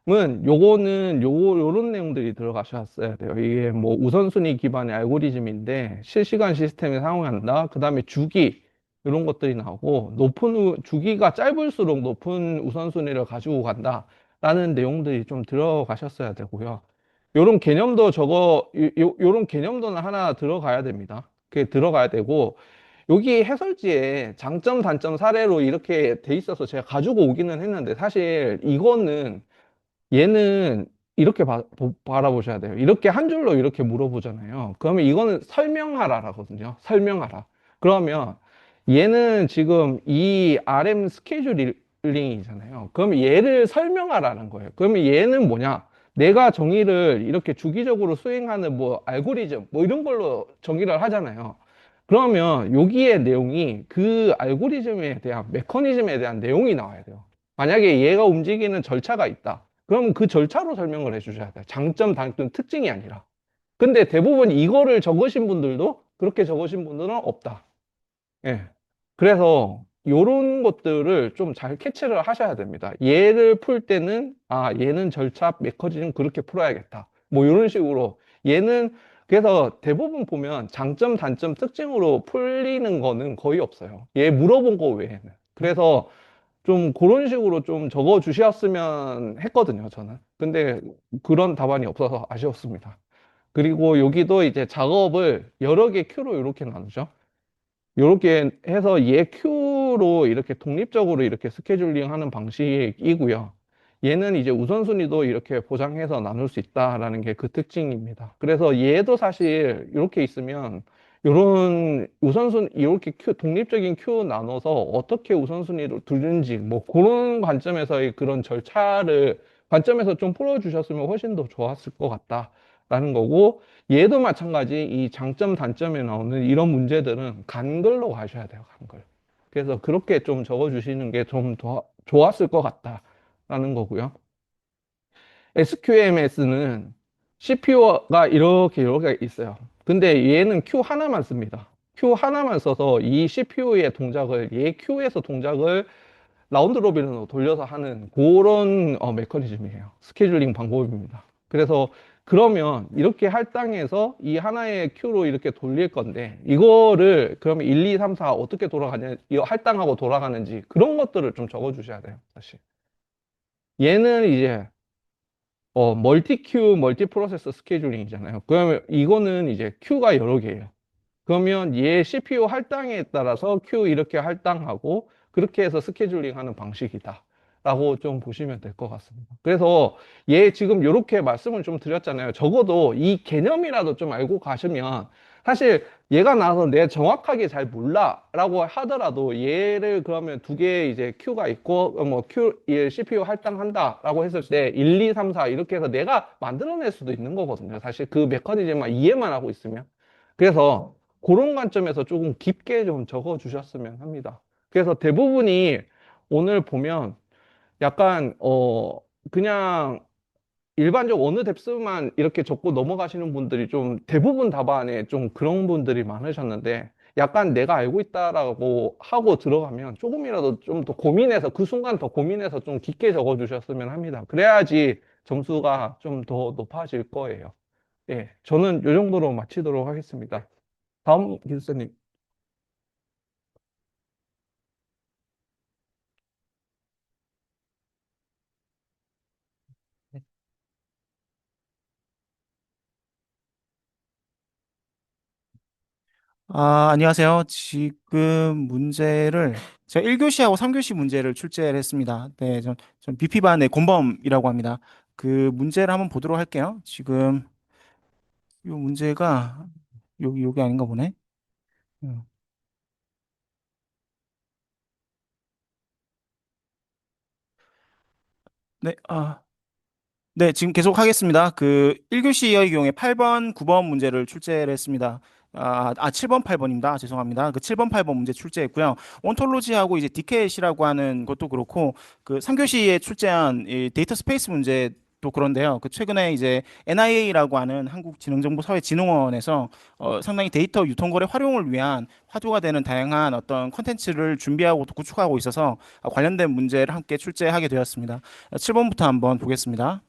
S5: 요거는 요런 내용들이 들어가셨어야 돼요. 이게 뭐 우선순위 기반의 알고리즘인데 실시간 시스템에 사용한다. 그다음에 주기 이런 것들이 나오고 주기가 짧을수록 높은 우선순위를 가지고 간다라는 내용들이 좀 들어가셨어야 되고요. 요런 개념도는 하나 들어가야 됩니다. 그게 들어가야 되고 여기 해설지에 장점, 단점 사례로 이렇게 돼 있어서 제가 가지고 오기는 했는데 사실 이거는 얘는 이렇게 바라보셔야 돼요. 이렇게 한 줄로 이렇게 물어보잖아요. 그러면 이거는 설명하라라거든요. 설명하라. 그러면 얘는 지금 이 RM 스케줄링이잖아요. 그러면 얘를 설명하라는 거예요. 그러면 얘는 뭐냐? 내가 정의를 이렇게 주기적으로 수행하는 뭐 알고리즘 뭐 이런 걸로 정의를 하잖아요. 그러면 여기에 내용이 그 알고리즘에 대한 메커니즘에 대한 내용이 나와야 돼요. 만약에 얘가 움직이는 절차가 있다. 그럼 그 절차로 설명을 해주셔야 돼요. 장점, 단점, 특징이 아니라. 근데 대부분 이거를 적으신 분들도 그렇게 적으신 분들은 없다. 예. 그래서 이런 것들을 좀 잘 캐치를 하셔야 됩니다. 얘를 풀 때는, 얘는 절차, 메커니즘 그렇게 풀어야겠다. 뭐 이런 식으로. 그래서 대부분 보면 장점, 단점, 특징으로 풀리는 거는 거의 없어요. 얘 물어본 거 외에는. 그래서 좀 그런 식으로 좀 적어 주셨으면 했거든요, 저는. 근데 그런 답안이 없어서 아쉬웠습니다. 그리고 여기도 이제 작업을 여러 개 큐로 이렇게 나누죠. 이렇게 해서 얘 큐로 이렇게 독립적으로 이렇게 스케줄링 하는 방식이고요. 얘는 이제 우선순위도 이렇게 보장해서 나눌 수 있다라는 게 그 특징입니다. 그래서 얘도 사실 이렇게 있으면 이렇게 독립적인 큐 나눠서 어떻게 우선순위를 두는지 뭐 그런 관점에서의 그런 관점에서 좀 풀어주셨으면 훨씬 더 좋았을 것 같다라는 거고, 얘도 마찬가지 이 장점, 단점에 나오는 이런 문제들은 간글로 가셔야 돼요, 간글. 그래서 그렇게 좀 적어주시는 게 좀 더 좋았을 것 같다라는 거고요. SQMS는 CPU가 이렇게 있어요. 근데 얘는 Q 하나만 씁니다. Q 하나만 써서 이 CPU의 동작을, 얘 Q에서 동작을 라운드 로빈으로 돌려서 하는 그런 메커니즘이에요. 스케줄링 방법입니다. 그래서 그러면 이렇게 할당해서 이 하나의 큐로 이렇게 돌릴 건데 이거를 그러면 1, 2, 3, 4 어떻게 돌아가냐, 이 할당하고 돌아가는지 그런 것들을 좀 적어 주셔야 돼요. 사실 얘는 이제 멀티 큐, 멀티 프로세서 스케줄링이잖아요. 그러면 이거는 이제 큐가 여러 개예요. 그러면 얘 CPU 할당에 따라서 큐 이렇게 할당하고 그렇게 해서 스케줄링 하는 방식이다 라고 좀 보시면 될 것 같습니다. 그래서 얘 지금 이렇게 말씀을 좀 드렸잖아요. 적어도 이 개념이라도 좀 알고 가시면 사실 얘가 나와서 내가 정확하게 잘 몰라 라고 하더라도 얘를 그러면 두 개 이제 큐가 있고 얘 CPU 할당한다 라고 했을 때 1, 2, 3, 4 이렇게 해서 내가 만들어낼 수도 있는 거거든요. 사실 그 메커니즘만 이해만 하고 있으면. 그래서 그런 관점에서 조금 깊게 좀 적어 주셨으면 합니다. 그래서 대부분이 오늘 보면 약간 그냥 일반적 어느 뎁스만 이렇게 적고 넘어가시는 분들이 좀 대부분 답안에 좀 그런 분들이 많으셨는데 약간 내가 알고 있다라고 하고 들어가면 조금이라도 좀 더 고민해서 그 순간 더 고민해서 좀 깊게 적어 주셨으면 합니다. 그래야지 점수가 좀 더 높아질 거예요. 예, 저는 이 정도로 마치도록 하겠습니다. 다음 기술사님.
S6: 안녕하세요. 지금 문제를 제가 1교시하고 3교시 문제를 출제를 했습니다. 네, 전 BP반의 곤범이라고 합니다. 그 문제를 한번 보도록 할게요. 지금 이 문제가 여기 아닌가 보네. 음. 네, 네, 지금 계속 하겠습니다. 그 1교시의 경우에 8번, 9번 문제를 출제를 했습니다. 7번, 8번입니다. 죄송합니다. 그 7번, 8번 문제 출제했고요. 온톨로지하고 이제 디켓이라고 하는 것도 그렇고 그 3교시에 출제한 이 데이터 스페이스 문제 또 그런데요. 그 최근에 이제 NIA라고 하는 한국지능정보사회진흥원에서 상당히 데이터 유통거래 활용을 위한 화두가 되는 다양한 어떤 컨텐츠를 준비하고 또 구축하고 있어서 관련된 문제를 함께 출제하게 되었습니다. 7번부터 한번 보겠습니다.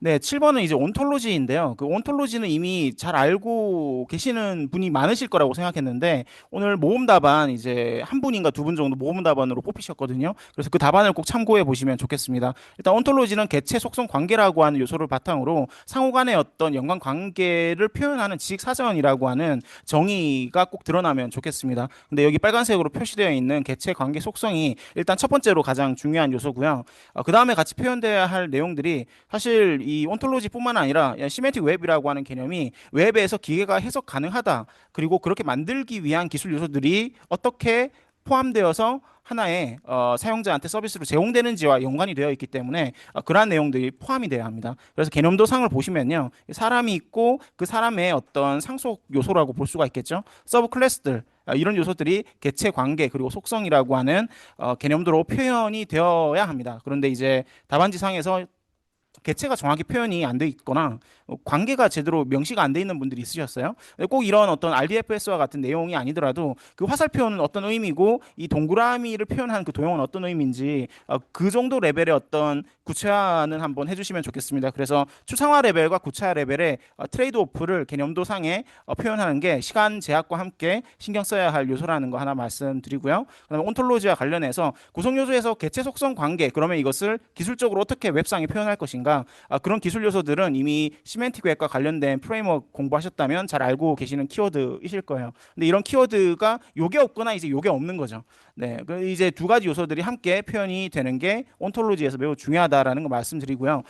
S6: 네, 7번은 이제 온톨로지인데요. 그 온톨로지는 이미 잘 알고 계시는 분이 많으실 거라고 생각했는데 오늘 모음 답안 이제 한 분인가 두 분 정도 모음 답안으로 뽑히셨거든요. 그래서 그 답안을 꼭 참고해 보시면 좋겠습니다. 일단 온톨로지는 개체 속성 관계라고 하는 요소를 바탕으로 상호 간의 어떤 연관 관계를 표현하는 지식 사전이라고 하는 정의가 꼭 드러나면 좋겠습니다. 근데 여기 빨간색으로 표시되어 있는 개체 관계 속성이 일단 첫 번째로 가장 중요한 요소고요. 그 다음에 같이 표현돼야 할 내용들이 사실 이 온톨로지뿐만 아니라 시메틱 웹이라고 하는 개념이 웹에서 기계가 해석 가능하다. 그리고 그렇게 만들기 위한 기술 요소들이 어떻게 포함되어서 하나의 사용자한테 서비스로 제공되는지와 연관이 되어 있기 때문에 그러한 내용들이 포함이 되어야 합니다. 그래서 개념도상을 보시면요. 사람이 있고 그 사람의 어떤 상속 요소라고 볼 수가 있겠죠. 서브 클래스들 이런 요소들이 개체 관계 그리고 속성이라고 하는 개념도로 표현이 되어야 합니다. 그런데 이제 답안지상에서 개체가 정확히 표현이 안 돼 있거나 관계가 제대로 명시가 안 돼 있는 분들이 있으셨어요. 꼭 이런 어떤 RDFS와 같은 내용이 아니더라도 그 화살표는 어떤 의미고 이 동그라미를 표현한 그 도형은 어떤 의미인지 그 정도 레벨의 어떤 구체화는 한번 해주시면 좋겠습니다. 그래서 추상화 레벨과 구체화 레벨의 트레이드오프를 개념도상에 표현하는 게 시간 제약과 함께 신경 써야 할 요소라는 거 하나 말씀드리고요. 그다음에 온톨로지와 관련해서 구성 요소에서 개체 속성 관계 그러면 이것을 기술적으로 어떻게 웹상에 표현할 것인가 그런 기술 요소들은 이미 시멘틱 웹과 관련된 프레임워크 공부하셨다면 잘 알고 계시는 키워드이실 거예요. 근데 이런 키워드가 요게 없거나 이제 요게 없는 거죠. 네, 그 이제 두 가지 요소들이 함께 표현이 되는 게 온톨로지에서 매우 중요하다라는 거 말씀드리고요.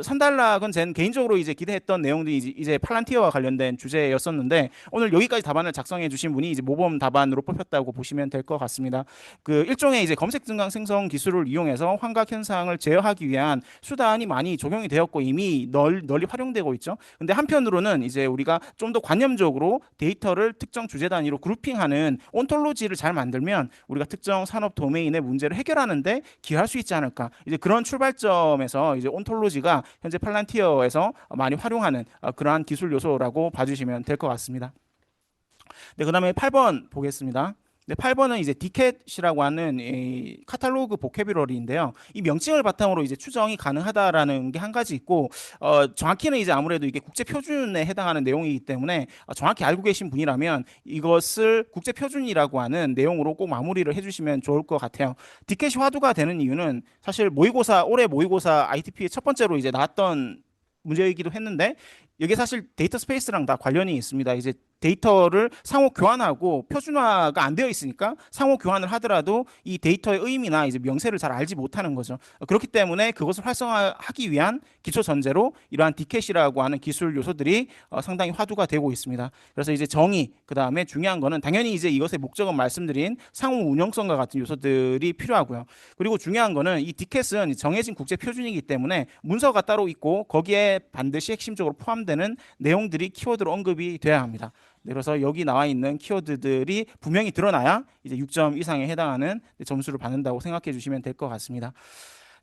S6: 산달락은 제 개인적으로 이제 기대했던 내용들이 이제 팔란티어와 관련된 주제였었는데 오늘 여기까지 답안을 작성해 주신 분이 이제 모범 답안으로 뽑혔다고 보시면 될 것 같습니다. 그 일종의 이제 검색 증강 생성 기술을 이용해서 환각 현상을 제어하기 위한 수단이 많이 적용이 되었고 이미 널리 활용되고 있죠. 근데 한편으로는 이제 우리가 좀 더 관념적으로 데이터를 특정 주제 단위로 그룹핑하는 온톨로지를 잘 만들면 우리가 특정 산업 도메인의 문제를 해결하는데 기여할 수 있지 않을까. 이제 그런 출발점에서 이제 온톨로지가 현재 팔란티어에서 많이 활용하는 그러한 기술 요소라고 봐주시면 될 것 같습니다. 네, 그다음에 8번 보겠습니다. 네, 8번은 이제 디켓이라고 하는 이 카탈로그 보캐뷸러리인데요. 이 명칭을 바탕으로 이제 추정이 가능하다라는 게 한 가지 있고, 정확히는 이제 아무래도 이게 국제 표준에 해당하는 내용이기 때문에 정확히 알고 계신 분이라면 이것을 국제 표준이라고 하는 내용으로 꼭 마무리를 해주시면 좋을 것 같아요. 디켓이 화두가 되는 이유는 사실 올해 모의고사 ITP의 첫 번째로 이제 나왔던 문제이기도 했는데 이게 사실 데이터 스페이스랑 다 관련이 있습니다. 이제 데이터를 상호 교환하고 표준화가 안 되어 있으니까 상호 교환을 하더라도 이 데이터의 의미나 이제 명세를 잘 알지 못하는 거죠. 그렇기 때문에 그것을 활성화하기 위한 기초 전제로 이러한 디켓이라고 하는 기술 요소들이 상당히 화두가 되고 있습니다. 그래서 이제 정의, 그 다음에 중요한 거는 당연히 이제 이것의 목적은 말씀드린 상호 운영성과 같은 요소들이 필요하고요. 그리고 중요한 거는 이 디켓은 정해진 국제 표준이기 때문에 문서가 따로 있고 거기에 반드시 핵심적으로 포함되는 내용들이 키워드로 언급이 돼야 합니다. 네, 그래서 여기 나와 있는 키워드들이 분명히 드러나야 이제 6점 이상에 해당하는 점수를 받는다고 생각해 주시면 될 것 같습니다.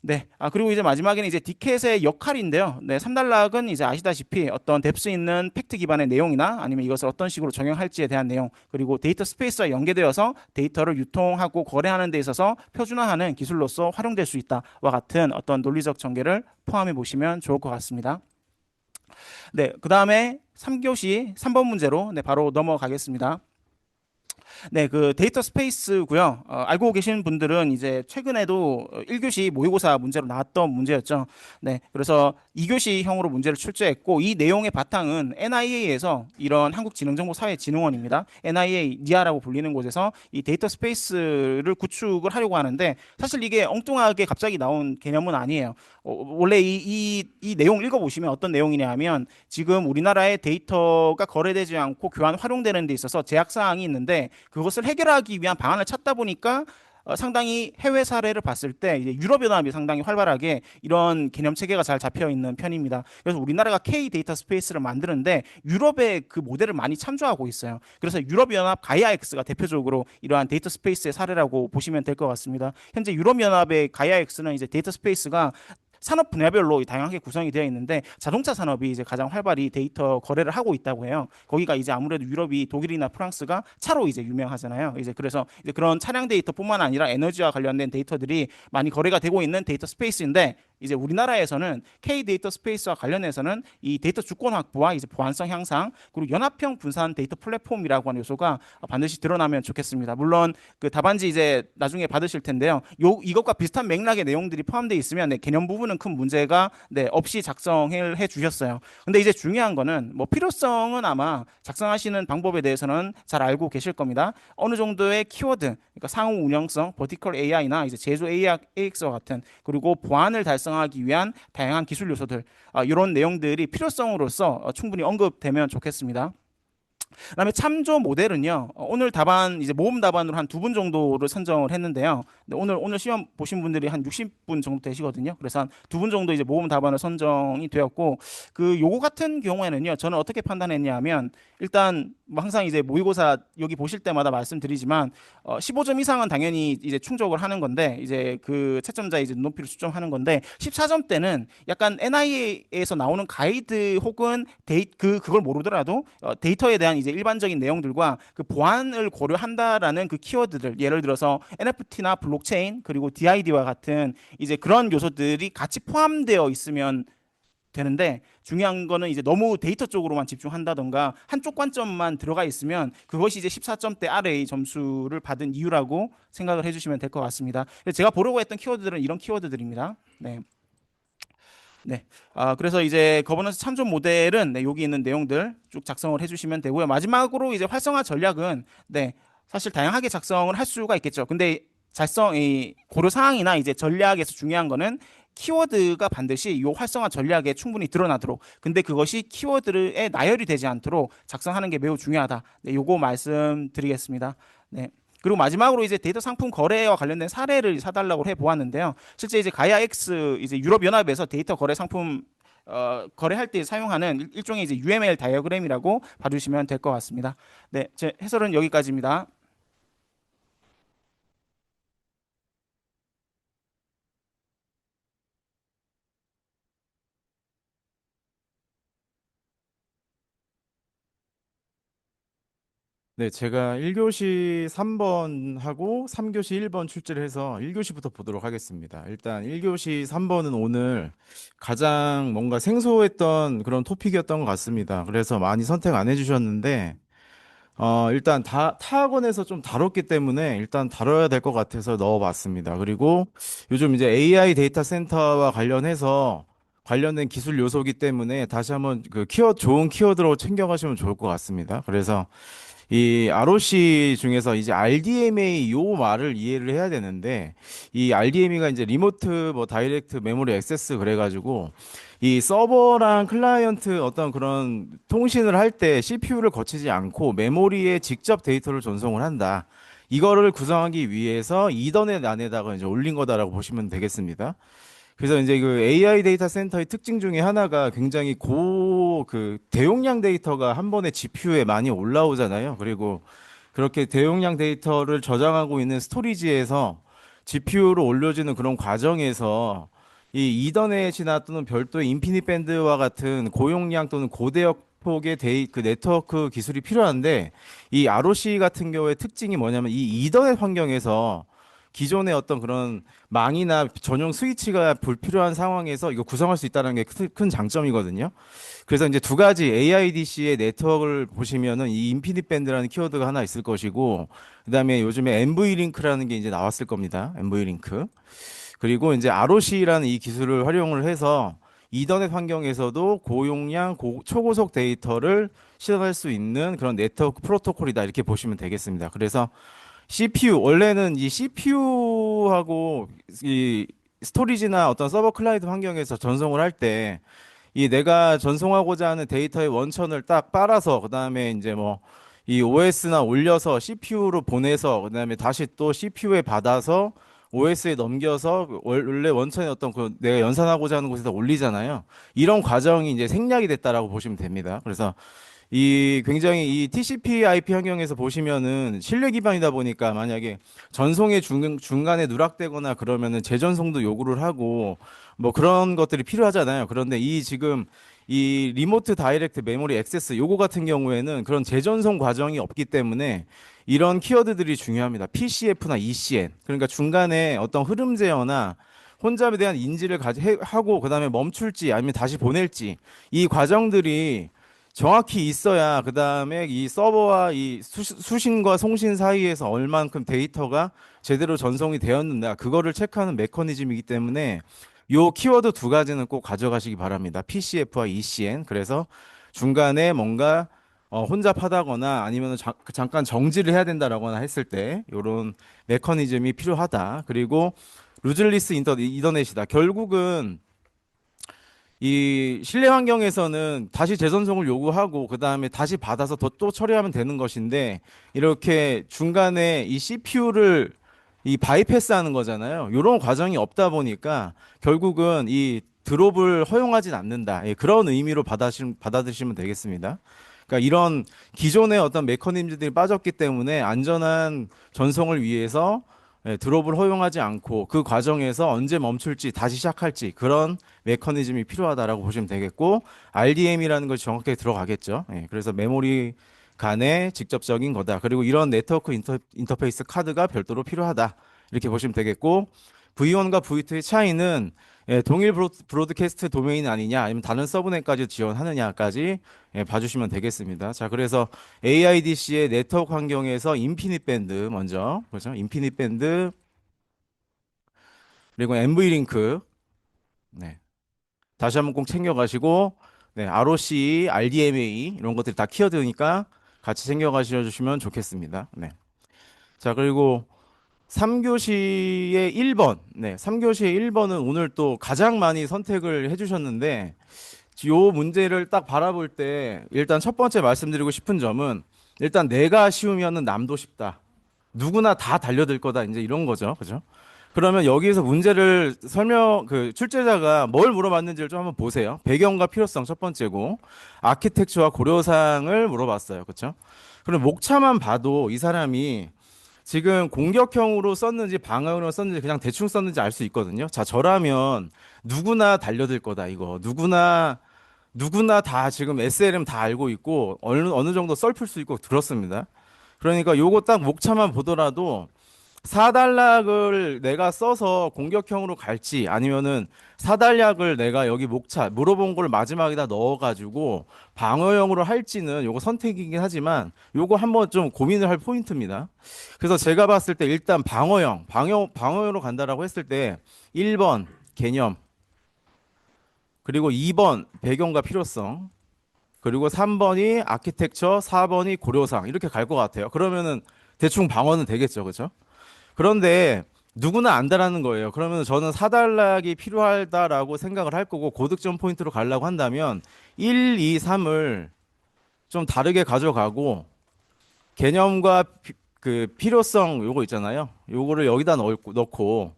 S6: 네, 그리고 이제 마지막에는 이제 디켓의 역할인데요. 네, 3단락은 이제 아시다시피 어떤 뎁스 있는 팩트 기반의 내용이나 아니면 이것을 어떤 식으로 적용할지에 대한 내용, 그리고 데이터 스페이스와 연계되어서 데이터를 유통하고 거래하는 데 있어서 표준화하는 기술로서 활용될 수 있다와 같은 어떤 논리적 전개를 포함해 보시면 좋을 것 같습니다. 네, 그 다음에 3교시 3번 문제로 바로 넘어가겠습니다. 네, 그 데이터 스페이스고요. 알고 계신 분들은 이제 최근에도 1교시 모의고사 문제로 나왔던 문제였죠. 네, 그래서 2교시형으로 문제를 출제했고 이 내용의 바탕은 NIA에서 이런 한국지능정보사회진흥원입니다. NIA, 니아라고 불리는 곳에서 이 데이터 스페이스를 구축을 하려고 하는데 사실 이게 엉뚱하게 갑자기 나온 개념은 아니에요. 원래 이 내용 읽어보시면 어떤 내용이냐 하면 지금 우리나라의 데이터가 거래되지 않고 교환 활용되는 데 있어서 제약사항이 있는데 그것을 해결하기 위한 방안을 찾다 보니까 상당히 해외 사례를 봤을 때 이제 유럽연합이 상당히 활발하게 이런 개념 체계가 잘 잡혀 있는 편입니다. 그래서 우리나라가 K 데이터 스페이스를 만드는데 유럽의 그 모델을 많이 참조하고 있어요. 그래서 유럽연합 가이아엑스가 대표적으로 이러한 데이터 스페이스의 사례라고 보시면 될 것 같습니다. 현재 유럽연합의 가이아엑스는 이제 데이터 스페이스가 산업 분야별로 다양하게 구성이 되어 있는데 자동차 산업이 이제 가장 활발히 데이터 거래를 하고 있다고 해요. 거기가 이제 아무래도 유럽이 독일이나 프랑스가 차로 이제 유명하잖아요. 이제 그래서 이제 그런 차량 데이터뿐만 아니라 에너지와 관련된 데이터들이 많이 거래가 되고 있는 데이터 스페이스인데 이제 우리나라에서는 K 데이터 스페이스와 관련해서는 이 데이터 주권 확보와 이제 보안성 향상 그리고 연합형 분산 데이터 플랫폼이라고 하는 요소가 반드시 드러나면 좋겠습니다. 물론 그 답안지 이제 나중에 받으실 텐데요. 이것과 비슷한 맥락의 내용들이 포함되어 있으면 네, 개념 부분은 큰 문제가 네, 없이 작성을 해 주셨어요. 근데 이제 중요한 거는 뭐 필요성은 아마 작성하시는 방법에 대해서는 잘 알고 계실 겁니다. 어느 정도의 키워드, 그러니까 상호 운영성, 버티컬 AI나 이제 제조 AX와 같은 그리고 보안을 달성하기 위한 다양한 기술 요소들 이런 내용들이 필요성으로서 충분히 언급되면 좋겠습니다. 그다음에 참조 모델은요. 오늘 답안 이제 모음 답안으로 한 2분 정도를 선정을 했는데요. 근데 오늘 시험 보신 분들이 한 60분 정도 되시거든요. 그래서 한 2분 정도 이제 모음 답안을 선정이 되었고 그 요거 같은 경우에는요. 저는 어떻게 판단했냐면 일단 뭐 항상 이제 모의고사 여기 보실 때마다 말씀드리지만 15점 이상은 당연히 이제 충족을 하는 건데 이제 그 채점자 이제 높이를 수점하는 건데 14점 때는 약간 NIA에서 나오는 가이드 혹은 그걸 모르더라도 데이터에 대한 이제 일반적인 내용들과 그 보안을 고려한다라는 그 키워드들 예를 들어서 NFT나 블록체인 그리고 DID와 같은 이제 그런 요소들이 같이 포함되어 있으면 되는데 중요한 거는 이제 너무 데이터 쪽으로만 집중한다던가 한쪽 관점만 들어가 있으면 그것이 이제 14점대 아래의 점수를 받은 이유라고 생각을 해주시면 될 것 같습니다. 제가 보려고 했던 키워드들은 이런 키워드들입니다. 네. 네. 그래서 이제 거버넌스 참조 모델은 네, 여기 있는 내용들 쭉 작성을 해주시면 되고요. 마지막으로 이제 활성화 전략은 네, 사실 다양하게 작성을 할 수가 있겠죠. 근데 이 고려 사항이나 이제 전략에서 중요한 거는 키워드가 반드시 이 활성화 전략에 충분히 드러나도록 근데 그것이 키워드에 나열이 되지 않도록 작성하는 게 매우 중요하다. 네, 요거 말씀드리겠습니다. 네. 그리고 마지막으로 이제 데이터 상품 거래와 관련된 사례를 사달라고 해 보았는데요. 실제 이제 가이아엑스 이제 유럽 연합에서 데이터 거래 상품 거래할 때 사용하는 일종의 이제 UML 다이어그램이라고 봐주시면 될 것 같습니다. 네, 제 해설은 여기까지입니다.
S7: 네, 제가 1교시 3번하고 3교시 1번 출제를 해서 1교시부터 보도록 하겠습니다. 일단 1교시 3번은 오늘 가장 뭔가 생소했던 그런 토픽이었던 것 같습니다. 그래서 많이 선택 안 해주셨는데, 일단 타 학원에서 좀 다뤘기 때문에 일단 다뤄야 될 것 같아서 넣어봤습니다. 그리고 요즘 이제 AI 데이터 센터와 관련해서 관련된 기술 요소기 때문에 다시 한번 그 좋은 키워드로 챙겨가시면 좋을 것 같습니다. 그래서 이 ROC 중에서 이제 RDMA 요 말을 이해를 해야 되는데 이 RDMA가 이제 리모트 뭐 다이렉트 메모리 액세스 그래가지고 이 서버랑 클라이언트 어떤 그런 통신을 할 때 CPU를 거치지 않고 메모리에 직접 데이터를 전송을 한다. 이거를 구성하기 위해서 이더넷 안에다가 이제 올린 거다라고 보시면 되겠습니다. 그래서 이제 그 AI 데이터 센터의 특징 중에 하나가 굉장히 그 대용량 데이터가 한 번에 GPU에 많이 올라오잖아요. 그리고 그렇게 대용량 데이터를 저장하고 있는 스토리지에서 GPU로 올려지는 그런 과정에서 이 이더넷이나 또는 별도의 인피니트 밴드와 같은 고용량 또는 고대역 폭의 그 네트워크 기술이 필요한데 이 ROC 같은 경우의 특징이 뭐냐면 이 이더넷 환경에서 기존의 어떤 그런 망이나 전용 스위치가 불필요한 상황에서 이거 구성할 수 있다는 게 큰 장점이거든요. 그래서 이제 두 가지 AIDC의 네트워크를 보시면은 이 인피니트 밴드라는 키워드가 하나 있을 것이고, 그다음에 요즘에 MV 링크라는 게 이제 나왔을 겁니다. MV 링크. 그리고 이제 ROC라는 이 기술을 활용을 해서 이더넷 환경에서도 고용량, 초고속 데이터를 실현할 수 있는 그런 네트워크 프로토콜이다. 이렇게 보시면 되겠습니다. 그래서 CPU, 원래는 이 CPU하고 이 스토리지나 어떤 서버 클라이드 환경에서 전송을 할 때 이 내가 전송하고자 하는 데이터의 원천을 딱 빨아서 그다음에 이제 뭐 이 OS나 올려서 CPU로 보내서 그다음에 다시 또 CPU에 받아서 OS에 넘겨서 원래 원천의 어떤 그 내가 연산하고자 하는 곳에다 올리잖아요. 이런 과정이 이제 생략이 됐다라고 보시면 됩니다. 그래서 이 굉장히 이 TCP/IP 환경에서 보시면은 신뢰 기반이다 보니까 만약에 전송의 중간에 누락되거나 그러면은 재전송도 요구를 하고 뭐 그런 것들이 필요하잖아요. 그런데 이 지금 이 리모트 다이렉트 메모리 액세스 요거 같은 경우에는 그런 재전송 과정이 없기 때문에 이런 키워드들이 중요합니다. PCF나 ECN. 그러니까 중간에 어떤 흐름 제어나 혼잡에 대한 인지를 하고 그다음에 멈출지 아니면 다시 보낼지 이 과정들이 정확히 있어야 그다음에 이 서버와 이 수신과 송신 사이에서 얼만큼 데이터가 제대로 전송이 되었는가 그거를 체크하는 메커니즘이기 때문에 요 키워드 두 가지는 꼭 가져가시기 바랍니다. PCF와 ECN. 그래서 중간에 뭔가 혼잡하다거나 아니면 잠깐 정지를 해야 된다라거나 했을 때 요런 메커니즘이 필요하다. 그리고 루즐리스 이더넷이다. 결국은 이 실내 환경에서는 다시 재전송을 요구하고 그 다음에 다시 받아서 또 처리하면 되는 것인데 이렇게 중간에 이 CPU를 이 바이패스하는 거잖아요. 이런 과정이 없다 보니까 결국은 이 드롭을 허용하진 않는다. 예, 그런 의미로 받아들이시면 되겠습니다. 그러니까 이런 기존의 어떤 메커니즘들이 빠졌기 때문에 안전한 전송을 위해서 드롭을 허용하지 않고 그 과정에서 언제 멈출지 다시 시작할지 그런 메커니즘이 필요하다라고 보시면 되겠고 RDM이라는 것이 정확하게 들어가겠죠. 그래서 메모리 간의 직접적인 거다. 그리고 이런 네트워크 인터페이스 카드가 별도로 필요하다. 이렇게 보시면 되겠고 V1과 V2의 차이는 동일 브로드캐스트 도메인 아니냐 아니면 다른 서브넷까지 지원하느냐까지 봐주시면 되겠습니다. 자, 그래서 AIDC의 네트워크 환경에서 인피니트 밴드 먼저 그렇죠? 인피니트 밴드 그리고 NV링크 네. 다시 한번 꼭 챙겨가시고 네, ROC, RDMA 이런 것들이 다 키워드니까 같이 챙겨가셔주시면 좋겠습니다. 네. 자, 그리고 3교시의 1번. 네, 3교시의 1번은 오늘 또 가장 많이 선택을 해주셨는데, 요 문제를 딱 바라볼 때, 일단 첫 번째 말씀드리고 싶은 점은, 일단 내가 쉬우면은 남도 쉽다. 누구나 다 달려들 거다. 이제 이런 거죠. 그죠? 그러면 여기에서 문제를 출제자가 뭘 물어봤는지를 좀 한번 보세요. 배경과 필요성 첫 번째고, 아키텍처와 고려사항을 물어봤어요. 그죠? 그럼 목차만 봐도 이 사람이 지금 공격형으로 썼는지 방어형으로 썼는지 그냥 대충 썼는지 알 수 있거든요. 자, 저라면 누구나 달려들 거다, 이거. 누구나 다 지금 SLM 다 알고 있고 어느 정도 썰풀 수 있고 들었습니다. 그러니까 요거 딱 목차만 보더라도 4단락을 내가 써서 공격형으로 갈지 아니면은 4단락을 내가 여기 목차 물어본 걸 마지막에다 넣어가지고 방어형으로 할지는 요거 선택이긴 하지만 요거 한번 좀 고민을 할 포인트입니다. 그래서 제가 봤을 때 일단 방어형으로 간다라고 했을 때 1번 개념 그리고 2번 배경과 필요성 그리고 3번이 아키텍처 4번이 고려사항 이렇게 갈 것 같아요. 그러면은 대충 방어는 되겠죠. 그렇죠? 그런데 누구나 안다라는 거예요. 그러면 저는 4단락이 필요하다라고 생각을 할 거고 고득점 포인트로 가려고 한다면 1, 2, 3을 좀 다르게 가져가고 개념과 그 필요성 요거 있잖아요. 요거를 여기다 넣고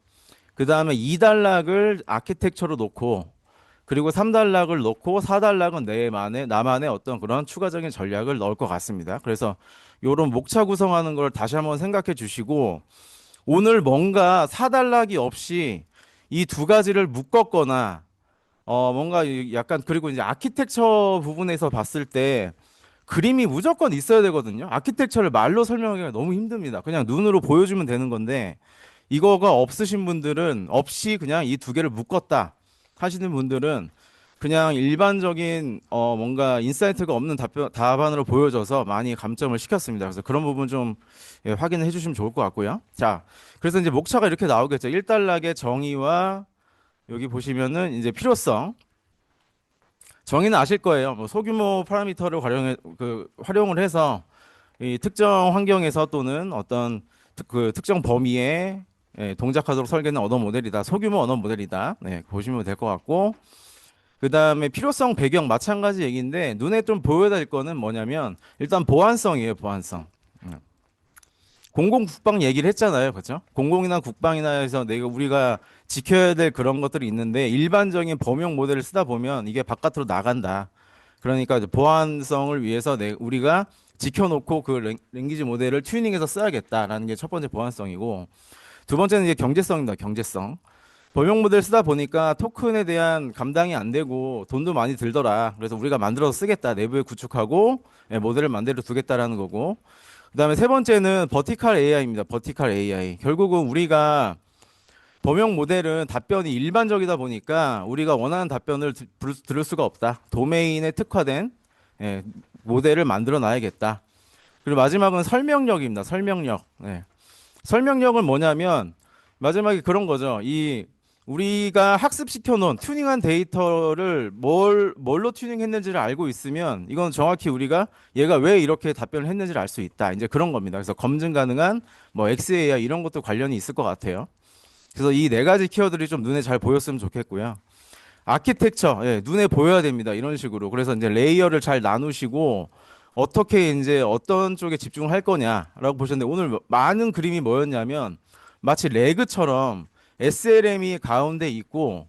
S7: 그 다음에 2단락을 아키텍처로 놓고 그리고 3단락을 넣고 4단락은 나만의 어떤 그런 추가적인 전략을 넣을 것 같습니다. 그래서 요런 목차 구성하는 걸 다시 한번 생각해 주시고 오늘 뭔가 4단락이 없이 이 두 가지를 묶었거나 뭔가 약간 그리고 이제 아키텍처 부분에서 봤을 때 그림이 무조건 있어야 되거든요. 아키텍처를 말로 설명하기가 너무 힘듭니다. 그냥 눈으로 보여주면 되는 건데 이거가 없으신 분들은 없이 그냥 이 두 개를 묶었다 하시는 분들은 그냥 일반적인 뭔가 인사이트가 없는 답안으로 보여져서 많이 감점을 시켰습니다. 그래서 그런 부분 좀 확인을 해주시면 좋을 것 같고요. 자, 그래서 이제 목차가 이렇게 나오겠죠. 1단락의 정의와 여기 보시면은 이제 필요성. 정의는 아실 거예요. 뭐 소규모 파라미터를 활용을 해서 이 특정 환경에서 또는 어떤 그 특정 범위에 동작하도록 설계된 언어 모델이다. 소규모 언어 모델이다. 네, 보시면 될 것 같고 그다음에 필요성 배경 마찬가지 얘기인데 눈에 좀 보여야 될 거는 뭐냐면 일단 보안성이에요, 보안성. 공공 국방 얘기를 했잖아요. 그렇죠? 공공이나 국방이나 해서 우리가 지켜야 될 그런 것들이 있는데 일반적인 범용 모델을 쓰다 보면 이게 바깥으로 나간다. 그러니까 이제 보안성을 위해서 우리가 지켜놓고 그 랭귀지 모델을 튜닝해서 써야겠다라는 게 첫 번째 보안성이고, 두 번째는 이제 경제성입니다. 경제성. 범용 모델 쓰다 보니까 토큰에 대한 감당이 안 되고 돈도 많이 들더라. 그래서 우리가 만들어서 쓰겠다. 내부에 구축하고 모델을 만들어 두겠다라는 거고. 그다음에 세 번째는 버티컬 AI입니다. 버티컬 AI. 결국은 우리가 범용 모델은 답변이 일반적이다 보니까 우리가 원하는 답변을 들을 수가 없다. 도메인에 특화된 모델을 만들어 놔야겠다. 그리고 마지막은 설명력입니다. 설명력. 설명력은 뭐냐면 마지막에 그런 거죠. 우리가 학습시켜 놓은 튜닝한 데이터를 뭘로 튜닝했는지를 알고 있으면 이건 정확히 우리가 얘가 왜 이렇게 답변을 했는지를 알 수 있다. 이제 그런 겁니다. 그래서 검증 가능한 뭐 XAI 이런 것도 관련이 있을 것 같아요. 그래서 이 네 가지 키워드들이 좀 눈에 잘 보였으면 좋겠고요. 아키텍처, 눈에 보여야 됩니다. 이런 식으로. 그래서 이제 레이어를 잘 나누시고 어떻게 이제 어떤 쪽에 집중을 할 거냐라고 보셨는데 오늘 많은 그림이 뭐였냐면 마치 레그처럼 SLM이 가운데 있고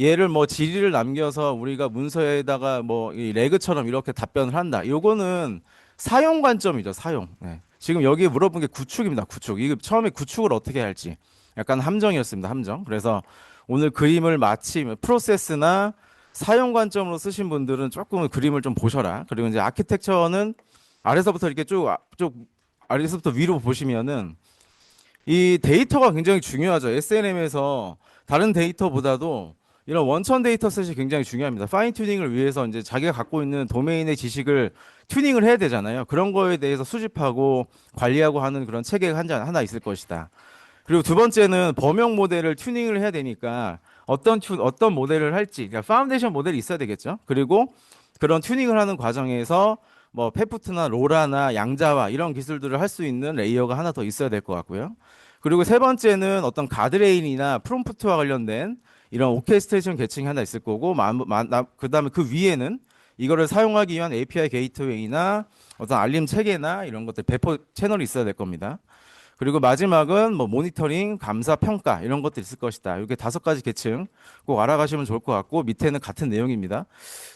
S7: 얘를 뭐 지리를 남겨서 우리가 문서에다가 뭐 이 레그처럼 이렇게 답변을 한다. 요거는 사용 관점이죠. 사용. 지금 여기 물어본 게 구축입니다. 구축. 이게 처음에 구축을 어떻게 할지 약간 함정이었습니다. 함정. 그래서 오늘 그림을 마치 프로세스나 사용 관점으로 쓰신 분들은 조금 그림을 좀 보셔라. 그리고 이제 아키텍처는 아래서부터 이렇게 쭉 아래서부터 위로 보시면은 이 데이터가 굉장히 중요하죠. SNM에서 다른 데이터보다도 이런 원천 데이터 셋이 굉장히 중요합니다. 파인 튜닝을 위해서 이제 자기가 갖고 있는 도메인의 지식을 튜닝을 해야 되잖아요. 그런 거에 대해서 수집하고 관리하고 하는 그런 체계가 하나 있을 것이다. 그리고 두 번째는 범용 모델을 튜닝을 해야 되니까 어떤 모델을 할지, 그러니까 파운데이션 모델이 있어야 되겠죠. 그리고 그런 튜닝을 하는 과정에서 뭐 페프트나 로라나 양자와 이런 기술들을 할 수 있는 레이어가 하나 더 있어야 될 것 같고요. 그리고 세 번째는 어떤 가드레일이나 프롬프트와 관련된 이런 오케스트레이션 계층이 하나 있을 거고, 그다음에 그 위에는 이거를 사용하기 위한 API 게이트웨이나 어떤 알림 체계나 이런 것들 배포 채널이 있어야 될 겁니다. 그리고 마지막은 뭐 모니터링, 감사, 평가 이런 것들이 있을 것이다. 이렇게 5가지 계층 꼭 알아가시면 좋을 것 같고 밑에는 같은 내용입니다.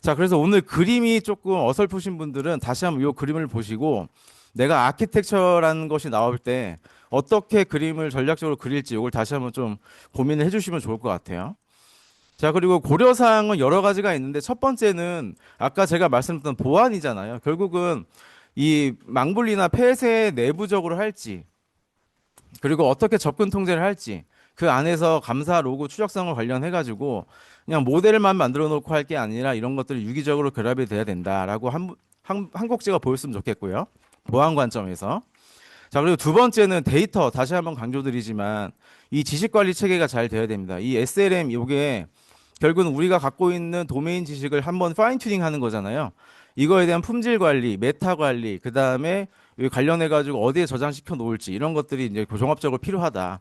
S7: 자, 그래서 오늘 그림이 조금 어설프신 분들은 다시 한번 이 그림을 보시고 내가 아키텍처라는 것이 나올 때 어떻게 그림을 전략적으로 그릴지 이걸 다시 한번 좀 고민을 해주시면 좋을 것 같아요. 자, 그리고 고려사항은 여러 가지가 있는데 첫 번째는 아까 제가 말씀드렸던 보안이잖아요. 결국은 이 망분리나 폐쇄 내부적으로 할지 그리고 어떻게 접근 통제를 할지 그 안에서 감사 로그 추적성을 관련해 가지고 그냥 모델만 만들어 놓고 할 게 아니라 이런 것들이 유기적으로 결합이 돼야 된다라고 한 꼭지가 보였으면 좋겠고요. 보안 관점에서. 자, 그리고 두 번째는 데이터 다시 한번 강조드리지만 이 지식 관리 체계가 잘 돼야 됩니다. 이 SLM 이게 결국은 우리가 갖고 있는 도메인 지식을 한번 파인 튜닝 하는 거잖아요. 이거에 대한 품질 관리, 메타 관리, 그 다음에 관련해 가지고 어디에 저장시켜 놓을지 이런 것들이 이제 종합적으로 필요하다.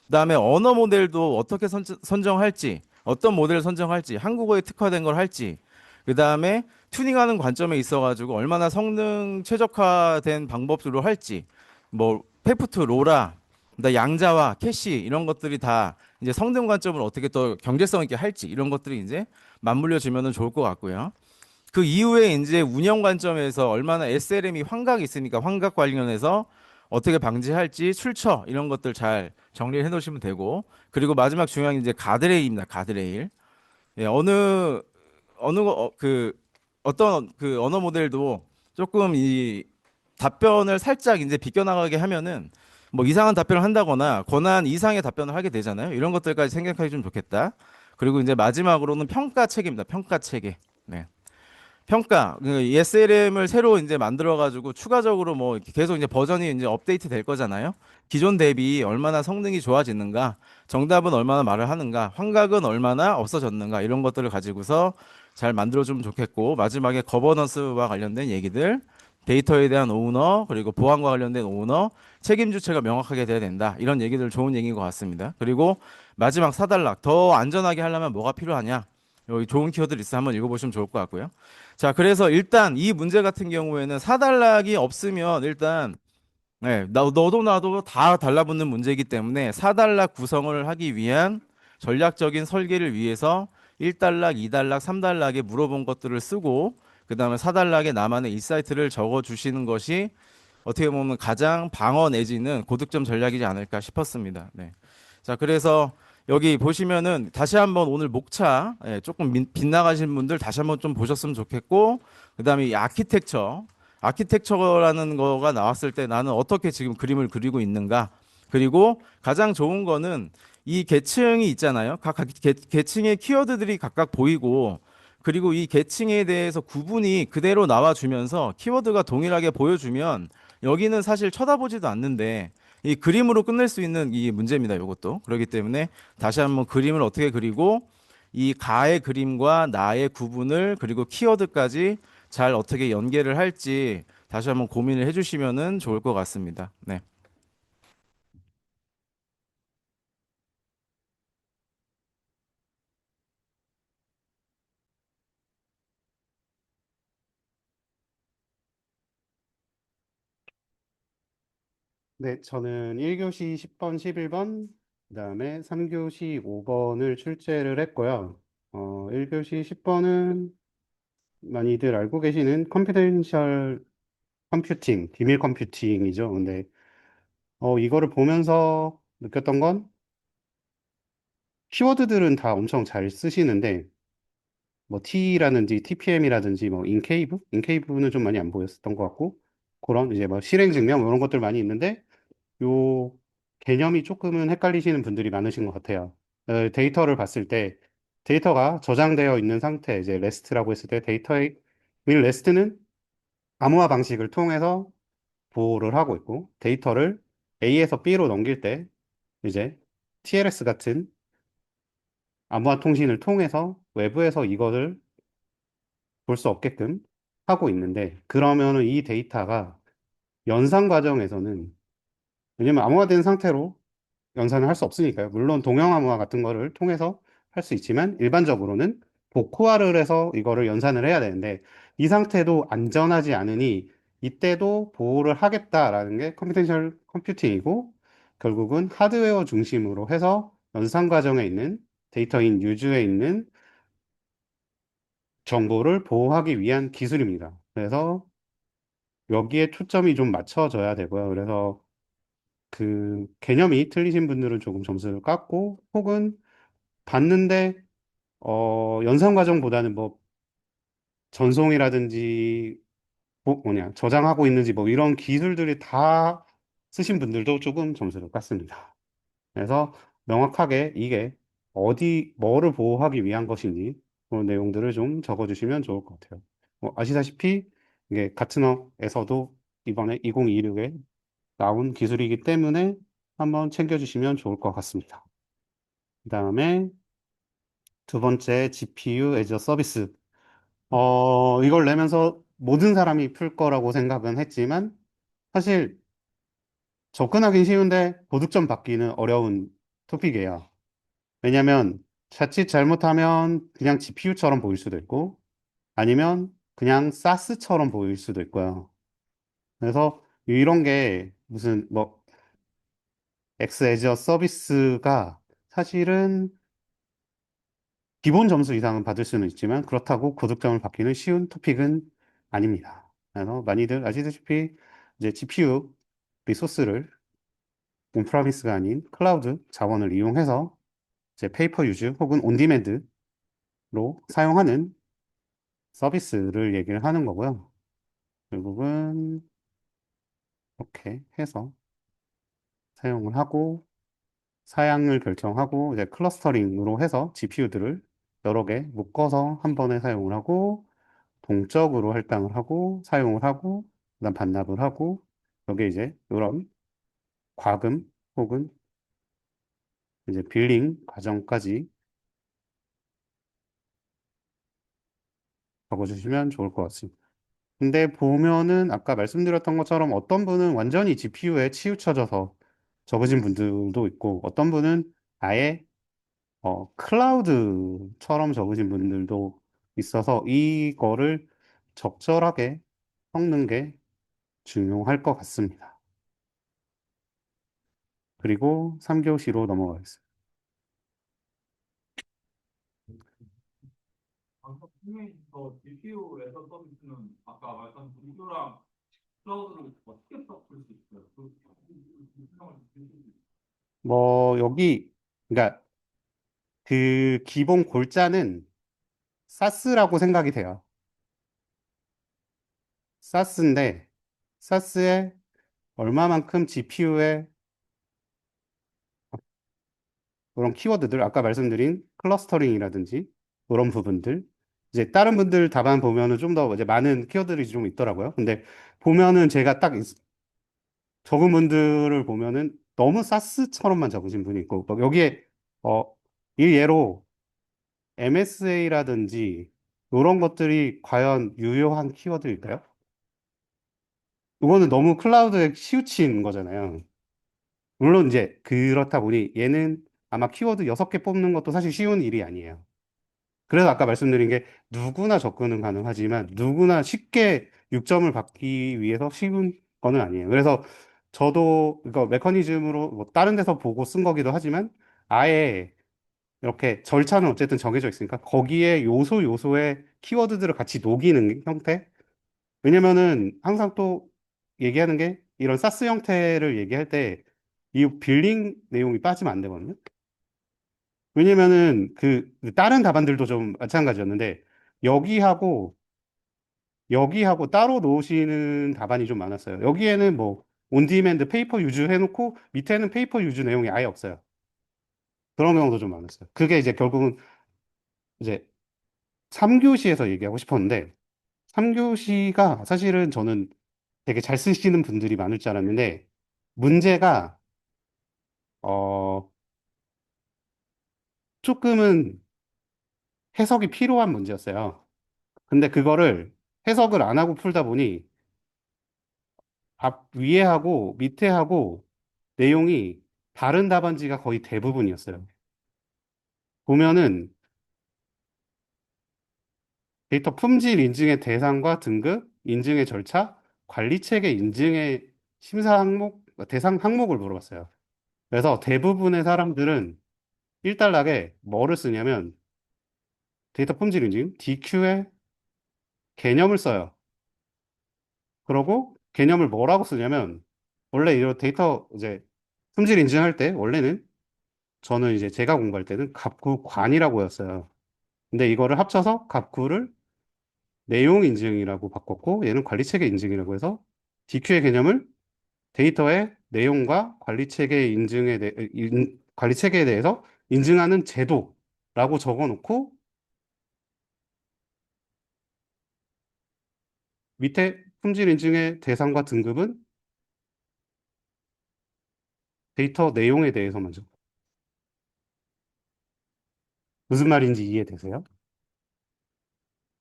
S7: 그 다음에 언어 모델도 어떻게 선정할지, 어떤 모델을 선정할지, 한국어에 특화된 걸 할지, 그 다음에 튜닝하는 관점에 있어 가지고 얼마나 성능 최적화된 방법으로 할지, 뭐 페프트, 로라, 그다음에 양자와 캐시 이런 것들이 다 이제 성능 관점을 어떻게 또 경제성 있게 할지 이런 것들이 이제 맞물려 지면은 좋을 것 같고요. 그 이후에 이제 운영 관점에서 얼마나 SLM이 환각이 있으니까 환각 관련해서 어떻게 방지할지 출처 이런 것들 잘 정리해 놓으시면 되고, 그리고 마지막 중요한 게 이제 가드레일입니다. 가드레일. 어떤 그 언어 모델도 조금 이 답변을 살짝 이제 비껴나가게 하면은 뭐 이상한 답변을 한다거나 권한 이상의 답변을 하게 되잖아요. 이런 것들까지 생각하기 좀 좋겠다. 그리고 이제 마지막으로는 평가 체계입니다. 평가 체계. 평가, SLM을 새로 이제 만들어가지고 추가적으로 뭐 계속 이제 버전이 이제 업데이트 될 거잖아요. 기존 대비 얼마나 성능이 좋아지는가, 정답은 얼마나 말을 하는가, 환각은 얼마나 없어졌는가 이런 것들을 가지고서 잘 만들어주면 좋겠고, 마지막에 거버넌스와 관련된 얘기들, 데이터에 대한 오너, 그리고 보안과 관련된 오너, 책임 주체가 명확하게 돼야 된다. 이런 얘기들 좋은 얘기인 것 같습니다. 그리고 마지막 4단락, 더 안전하게 하려면 뭐가 필요하냐? 여기 좋은 키워드 있어 한번 읽어보시면 좋을 것 같고요. 자, 그래서 일단 이 문제 같은 경우에는 사단락이 없으면 일단 네, 너도 나도 다 달라붙는 문제이기 때문에 사단락 구성을 하기 위한 전략적인 설계를 위해서 1단락, 2단락, 3단락에 물어본 것들을 쓰고 그다음에 4단락에 나만의 인사이트를 적어 주시는 것이 어떻게 보면 가장 방어 내지는 고득점 전략이지 않을까 싶었습니다. 네. 자, 그래서 여기 보시면은 다시 한번 오늘 목차 조금 빗나가신 분들 다시 한번 좀 보셨으면 좋겠고 그다음에 이 아키텍처라는 거가 나왔을 때 나는 어떻게 지금 그림을 그리고 있는가 그리고 가장 좋은 거는 이 계층이 있잖아요. 각 계층의 키워드들이 각각 보이고 그리고 이 계층에 대해서 구분이 그대로 나와주면서 키워드가 동일하게 보여주면 여기는 사실 쳐다보지도 않는데 이 그림으로 끝낼 수 있는 이 문제입니다. 이것도. 그렇기 때문에 다시 한번 그림을 어떻게 그리고 이 가의 그림과 나의 구분을 그리고 키워드까지 잘 어떻게 연계를 할지 다시 한번 고민을 해주시면은 좋을 것 같습니다. 네.
S8: 네, 저는 1교시 10번, 11번, 그다음에 3교시 5번을 출제를 했고요. 1교시 10번은 많이들 알고 계시는 컴퓨테이션셜 컴퓨팅, 비밀 컴퓨팅이죠. 근데 이거를 보면서 느꼈던 건 키워드들은 다 엄청 잘 쓰시는데 뭐 T라든지 TPM이라든지 뭐 인케이브는 좀 많이 안 보였었던 것 같고 그런 이제 뭐 실행 증명 이런 것들 많이 있는데 요 개념이 조금은 헷갈리시는 분들이 많으신 것 같아요. 데이터를 봤을 때 데이터가 저장되어 있는 상태, 이제 REST라고 했을 때 데이터의 이 REST는 암호화 방식을 통해서 보호를 하고 있고 데이터를 A에서 B로 넘길 때 이제 TLS 같은 암호화 통신을 통해서 외부에서 이것을 볼 수 없게끔 하고 있는데 그러면은 이 데이터가 연산 과정에서는 왜냐면 암호화된 상태로 연산을 할 수 없으니까요. 물론 동형암호화 같은 거를 통해서 할 수 있지만 일반적으로는 복호화를 해서 이거를 연산을 해야 되는데 이 상태도 안전하지 않으니 이때도 보호를 하겠다라는 게 컴퓨테이셔널 컴퓨팅이고 결국은 하드웨어 중심으로 해서 연산 과정에 있는 데이터인 유즈에 있는 정보를 보호하기 위한 기술입니다. 그래서 여기에 초점이 좀 맞춰져야 되고요. 그래서 그 개념이 틀리신 분들은 조금 점수를 깎고 혹은 봤는데 연산 과정보다는 뭐 전송이라든지 저장하고 있는지 뭐 이런 기술들이 다 쓰신 분들도 조금 점수를 깎습니다. 그래서 명확하게 이게 뭐를 보호하기 위한 것인지 그런 내용들을 좀 적어주시면 좋을 것 같아요. 아시다시피 이게 가트너에서도 이번에 2026에 나온 기술이기 때문에 한번 챙겨주시면 좋을 것 같습니다. 그 다음에 두 번째 GPU as a 서비스. 이걸 내면서 모든 사람이 풀 거라고 생각은 했지만 사실 접근하기 쉬운데 고득점 받기는 어려운 토픽이에요. 왜냐면 자칫 잘못하면 그냥 GPU처럼 보일 수도 있고 아니면 그냥 사스처럼 보일 수도 있고요. 그래서 이런 게 무슨 뭐 X as a 서비스가 사실은 기본 점수 이상은 받을 수는 있지만 그렇다고 고득점을 받기는 쉬운 토픽은 아닙니다. 그래서 많이들 아시다시피 이제 GPU 리소스를 온프라미스가 아닌 클라우드 자원을 이용해서 이제 페이퍼 유즈 혹은 온디맨드로 사용하는 서비스를 얘기를 하는 거고요. 결국은 이렇게 해서 사용을 하고 사양을 결정하고 이제 클러스터링으로 해서 GPU들을 여러 개 묶어서 한 번에 사용을 하고 동적으로 할당을 하고 사용을 하고 그다음 반납을 하고 여기에 이제 이런 과금 혹은 이제 빌링 과정까지 적어주시면 좋을 것 같습니다. 근데 보면은 아까 말씀드렸던 것처럼 어떤 분은 완전히 GPU에 치우쳐져서 적으신 분들도 있고 어떤 분은 아예 클라우드처럼 적으신 분들도 있어서 이거를 적절하게 섞는 게 중요할 것 같습니다. 그리고 3교시로 넘어가겠습니다.
S9: 방금 설명해주신 GPU에서 서비스는 아까 말씀 구조랑 클라우드를 어떻게 섞을 수 있어요? 그 설명을 좀 해주세요.
S8: 여기, 그러니까 그 기본 골자는 사스라고 생각이 돼요. 사스인데, 사스에 얼마만큼 GPU에 그런 키워드들, 아까 말씀드린 클러스터링이라든지 그런 부분들, 이제 다른 분들 답안 보면은 좀 더 이제 많은 키워드들이 좀 있더라고요. 근데 보면은 제가 딱 적은 분들을 보면은 너무 사스처럼만 적으신 분이 있고, 뭐 여기에, 이 예로 MSA라든지 이런 것들이 과연 유효한 키워드일까요? 이거는 너무 클라우드에 치우친 거잖아요. 물론 이제 그렇다 보니 얘는 아마 키워드 6개 뽑는 것도 사실 쉬운 일이 아니에요. 그래서 아까 말씀드린 게 누구나 접근은 가능하지만 누구나 쉽게 6점을 받기 위해서 쉬운 거는 아니에요. 그래서 저도 이거 메커니즘으로 뭐 다른 데서 보고 쓴 거기도 하지만 아예 이렇게 절차는 어쨌든 정해져 있으니까 거기에 요소의 키워드들을 같이 녹이는 형태? 왜냐면은 항상 또 얘기하는 게 이런 사스 형태를 얘기할 때 이 빌링 내용이 빠지면 안 되거든요. 왜냐면은 그 다른 답안들도 좀 마찬가지였는데 여기하고 여기하고 따로 놓으시는 답안이 좀 많았어요. 여기에는 뭐 온디맨드 페이퍼 유즈 해놓고 밑에는 페이퍼 유즈 내용이 아예 없어요. 그런 경우도 좀 많았어요. 그게 이제 결국은 이제 3교시에서 얘기하고 싶었는데 3교시가 사실은 저는 되게 잘 쓰시는 분들이 많을 줄 알았는데 문제가 어 조금은 해석이 필요한 문제였어요. 근데 그거를 해석을 안 하고 풀다 보니 앞 위에 하고 밑에 하고 내용이 다른 답안지가 거의 대부분이었어요. 보면은 데이터 품질 인증의 대상과 등급, 인증의 절차, 관리 체계 인증의 심사 항목, 대상 항목을 물어봤어요. 그래서 대부분의 사람들은 일단락에 뭐를 쓰냐면 데이터 품질 인증, DQ의 개념을 써요. 그러고 개념을 뭐라고 쓰냐면 원래 이런 데이터 이제 품질 인증할 때 원래는 저는 이제 제가 공부할 때는 갑구관이라고 였어요. 근데 이거를 합쳐서 갑구를 내용 인증이라고 바꿨고 얘는 관리 체계 인증이라고 해서 DQ의 개념을 데이터의 내용과 관리 체계 관리 체계에 대해서 인증하는 제도라고 적어 놓고 밑에 품질 인증의 대상과 등급은 데이터 내용에 대해서만 적어. 무슨 말인지 이해되세요?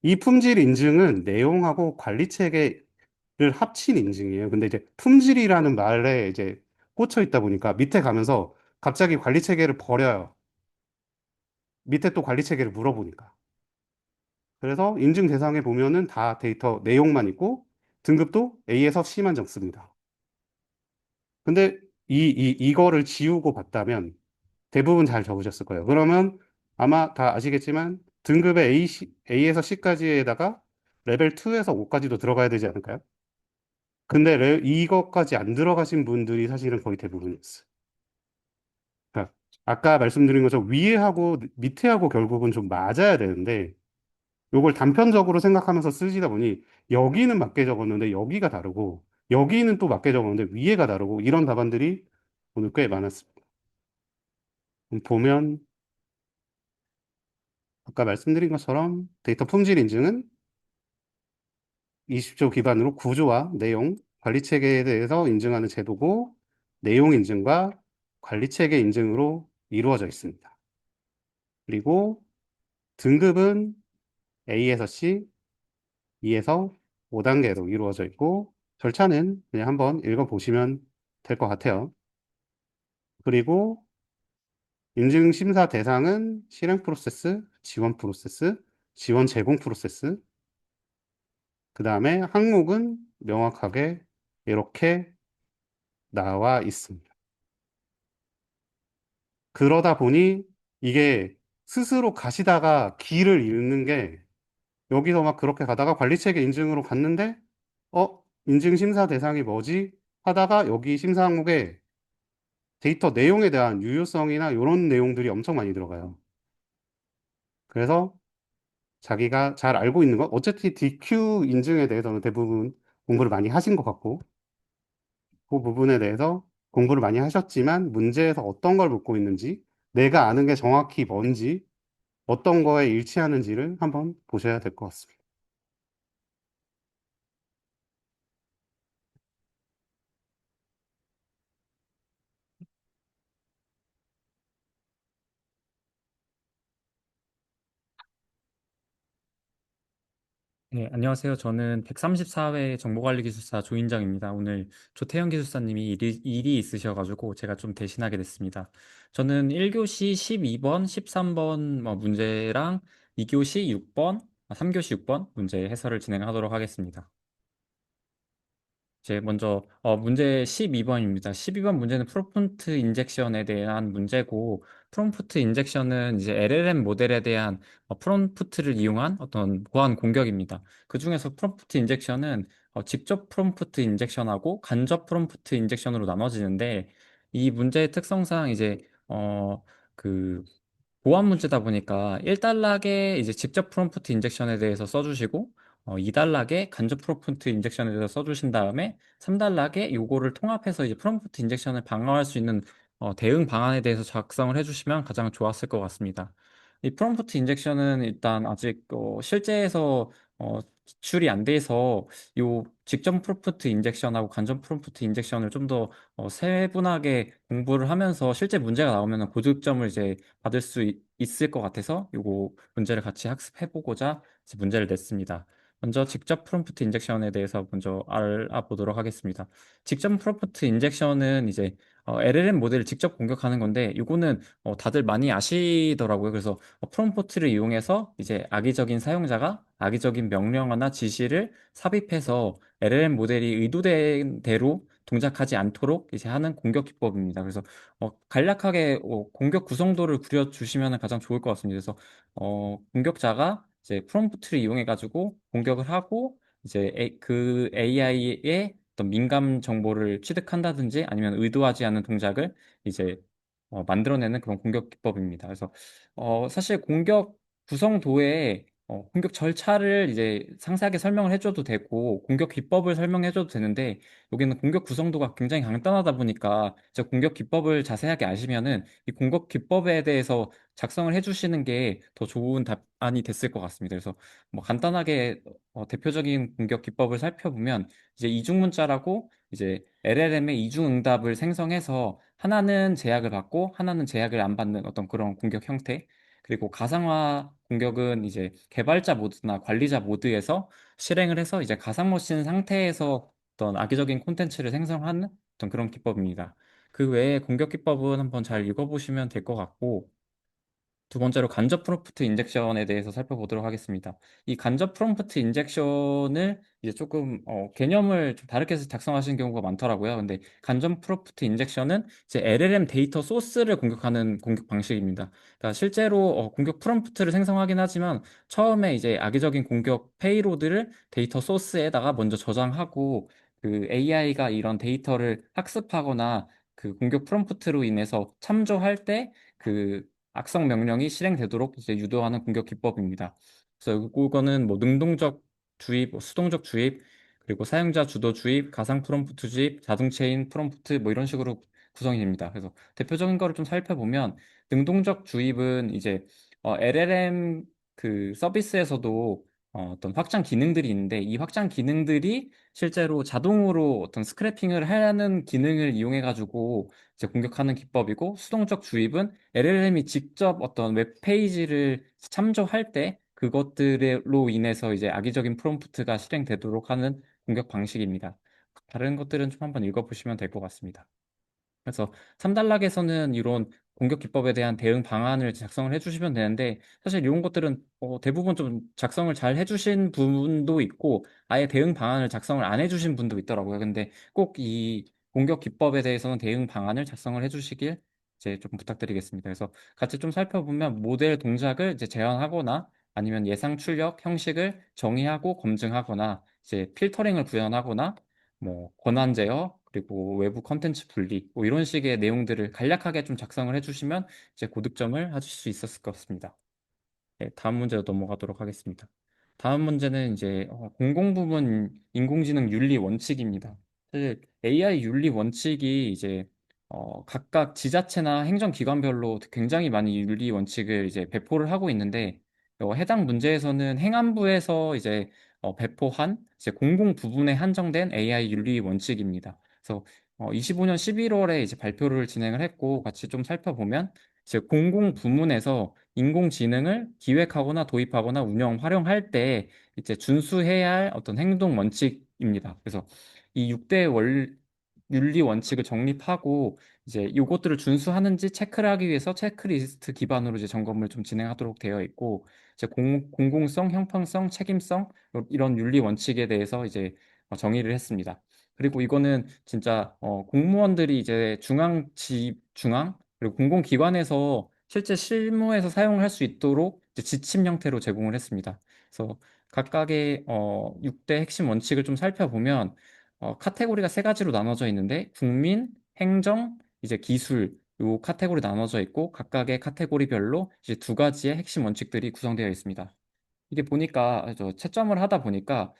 S8: 이 품질 인증은 내용하고 관리 체계를 합친 인증이에요. 근데 이제 품질이라는 말에 이제 꽂혀 있다 보니까 밑에 가면서 갑자기 관리 체계를 버려요. 밑에 또 관리 체계를 물어보니까. 그래서 인증 대상에 보면은 다 데이터 내용만 있고 등급도 A에서 C만 적습니다. 근데 이거를 지우고 봤다면 대부분 잘 적으셨을 거예요. 그러면 아마 다 아시겠지만 등급의 A에서 C까지에다가 레벨 2에서 5까지도 들어가야 되지 않을까요? 근데 이것까지 안 들어가신 분들이 사실은 거의 대부분이었어요. 그러니까 아까 말씀드린 것처럼 위에하고 밑에하고 결국은 좀 맞아야 되는데 요걸 단편적으로 생각하면서 쓰시다 보니 여기는 맞게 적었는데 여기가 다르고 여기는 또 맞게 적었는데 위에가 다르고 이런 답안들이 오늘 꽤 많았습니다. 보면 아까 말씀드린 것처럼 데이터 품질 인증은 20조 기반으로 구조와 내용, 관리 체계에 대해서 인증하는 제도고 내용 인증과 관리 체계 인증으로 이루어져 있습니다. 그리고 등급은 A에서 C, E에서 5단계로 이루어져 있고 절차는 그냥 한번 읽어보시면 될 것 같아요. 그리고 인증 심사 대상은 실행 프로세스, 지원 프로세스, 지원 제공 프로세스, 그 다음에 항목은 명확하게 이렇게 나와 있습니다. 그러다 보니 이게 스스로 가시다가 길을 잃는 게 여기서 막 그렇게 가다가 관리체계 인증으로 갔는데 인증 심사 대상이 뭐지? 하다가 여기 심사 항목에 데이터 내용에 대한 유효성이나 이런 내용들이 엄청 많이 들어가요. 그래서 자기가 잘 알고 있는 것, 어차피 DQ 인증에 대해서는 대부분 공부를 많이 하신 것 같고, 그 부분에 대해서 공부를 많이 하셨지만 문제에서 어떤 걸 묻고 있는지, 내가 아는 게 정확히 뭔지, 어떤 거에 일치하는지를 한번 보셔야 될 것 같습니다.
S10: 네, 안녕하세요. 저는 134회 정보관리기술사 조인정입니다. 오늘 조태현 기술사님이 일이 있으셔가지고 제가 좀 대신하게 됐습니다. 저는 1교시 12번, 13번 문제랑 2교시 6번, 3교시 6번 문제 해설을 진행하도록 하겠습니다. 이제 먼저 문제 12번입니다. 12번 문제는 프롬프트 인젝션에 대한 문제고, 프롬프트 인젝션은 이제 LLM 모델에 대한 프롬프트를 이용한 어떤 보안 공격입니다. 그 중에서 프롬프트 인젝션은 직접 프롬프트 인젝션하고 간접 프롬프트 인젝션으로 나눠지는데, 이 문제의 특성상 이제 그 보안 문제다 보니까 1단락에 이제 직접 프롬프트 인젝션에 대해서 써주시고, 2단락에 간접 프롬프트 인젝션에 대해서 써주신 다음에 3단락에 요거를 통합해서 이제 프롬프트 인젝션을 방어할 수 있는 대응 방안에 대해서 작성을 해주시면 가장 좋았을 것 같습니다. 이 프롬프트 인젝션은 일단 아직 실제에서 기출이 안 돼서 요 직접 프롬프트 인젝션하고 간접 프롬프트 인젝션을 좀 더 세분하게 공부를 하면서 실제 문제가 나오면 고득점을 이제 받을 수 있을 것 같아서 요거 문제를 같이 학습해보고자 이제 문제를 냈습니다. 먼저 직접 프롬프트 인젝션에 대해서 먼저 알아보도록 하겠습니다. 직접 프롬프트 인젝션은 이제 LLM 모델을 직접 공격하는 건데, 요거는 다들 많이 아시더라고요. 그래서 프롬프트를 이용해서 이제 악의적인 사용자가 악의적인 명령어나 지시를 삽입해서 LLM 모델이 의도된 대로 동작하지 않도록 이제 하는 공격 기법입니다. 그래서 간략하게 공격 구성도를 그려주시면 가장 좋을 것 같습니다. 그래서 공격자가 이제 프롬프트를 이용해 가지고 공격을 하고, 이제 그 AI의 어떤 민감 정보를 취득한다든지 아니면 의도하지 않은 동작을 이제 만들어내는 그런 공격 기법입니다. 그래서 사실 공격 구성도에 공격 절차를 이제 상세하게 설명을 해줘도 되고 공격 기법을 설명해줘도 되는데, 여기는 공격 구성도가 굉장히 간단하다 보니까 이제 공격 기법을 자세하게 아시면은 이 공격 기법에 대해서 작성을 해주시는 게 더 좋은 답안이 됐을 것 같습니다. 그래서 뭐 간단하게 대표적인 공격 기법을 살펴보면, 이제 이중문자라고 이제 LLM의 이중응답을 생성해서 하나는 제약을 받고 하나는 제약을 안 받는 어떤 그런 공격 형태. 그리고 가상화 공격은 이제 개발자 모드나 관리자 모드에서 실행을 해서 이제 가상머신 상태에서 어떤 악의적인 콘텐츠를 생성하는 어떤 그런 기법입니다. 그 외에 공격 기법은 한번 잘 읽어보시면 될 것 같고, 두 번째로 간접 프롬프트 인젝션에 대해서 살펴보도록 하겠습니다. 이 간접 프롬프트 인젝션을 이제 조금 개념을 좀 다르게 해서 작성하시는 경우가 많더라고요. 근데 간접 프롬프트 인젝션은 이제 LLM 데이터 소스를 공격하는 공격 방식입니다. 그러니까 실제로 공격 프롬프트를 생성하긴 하지만 처음에 이제 악의적인 공격 페이로드를 데이터 소스에다가 먼저 저장하고, 그 AI가 이런 데이터를 학습하거나 그 공격 프롬프트로 인해서 참조할 때그 악성 명령이 실행되도록 이제 유도하는 공격 기법입니다. 그래서 이거는 뭐 능동적 주입, 수동적 주입, 그리고 사용자 주도 주입, 가상 프롬프트 주입, 자동 체인 프롬프트 뭐 이런 식으로 구성이 됩니다. 그래서 대표적인 거를 좀 살펴보면, 능동적 주입은 이제 LLM 그 서비스에서도 어떤 확장 기능들이 있는데, 이 확장 기능들이 실제로 자동으로 어떤 스크래핑을 하는 기능을 이용해 가지고 이제 공격하는 기법이고, 수동적 주입은 LLM이 직접 어떤 웹페이지를 참조할 때 그것들로 인해서 이제 악의적인 프롬프트가 실행되도록 하는 공격 방식입니다. 다른 것들은 좀 한번 읽어보시면 될 것 같습니다. 그래서 3단락에서는 이런 공격 기법에 대한 대응 방안을 작성을 해주시면 되는데 사실 이런 것들은 대부분 좀 작성을 잘 해주신 분도 있고 아예 대응 방안을 작성을 안 해주신 분도 있더라고요. 근데 꼭 이 공격 기법에 대해서는 대응 방안을 작성을 해주시길 이제 좀 부탁드리겠습니다. 그래서 같이 좀 살펴보면 모델 동작을 이제 제한하거나 아니면 예상 출력 형식을 정의하고 검증하거나 이제 필터링을 구현하거나 뭐 권한 제어 그리고 외부 컨텐츠 분리 뭐 이런 식의 내용들을 간략하게 좀 작성을 해주시면 이제 고득점을 하실 수 있었을 것 같습니다. 네, 다음 문제로 넘어가도록 하겠습니다. 다음 문제는 이제 공공부문 인공지능 윤리 원칙입니다. 사실 AI 윤리 원칙이 이제 각각 지자체나 행정기관별로 굉장히 많이 윤리 원칙을 이제 배포를 하고 있는데 해당 문제에서는 행안부에서 이제 배포한 이제 공공부문에 한정된 AI 윤리 원칙입니다. 그래서 25년 11월에 이제 발표를 진행을 했고 같이 좀 살펴보면 이제 공공부문에서 인공지능을 기획하거나 도입하거나 운영, 활용할 때 이제 준수해야 할 어떤 행동 원칙입니다. 그래서 이 6대 윤리 원칙을 정립하고 이제 이것들을 준수하는지 체크를 하기 위해서 체크리스트 기반으로 이제 점검을 좀 진행하도록 되어 있고 이제 공공성, 형평성, 책임성 이런 윤리 원칙에 대해서 이제 정의를 했습니다. 그리고 이거는 진짜 공무원들이 이제 중앙 그리고 공공기관에서 실제 실무에서 사용을 할 수 있도록 이제 지침 형태로 제공을 했습니다. 그래서 각각의 6대 핵심 원칙을 좀 살펴보면 카테고리가 세 가지로 나눠져 있는데 국민, 행정, 이제 기술 요 카테고리 나눠져 있고 각각의 카테고리별로 이제 두 가지의 핵심 원칙들이 구성되어 있습니다. 이게 보니까 저 채점을 하다 보니까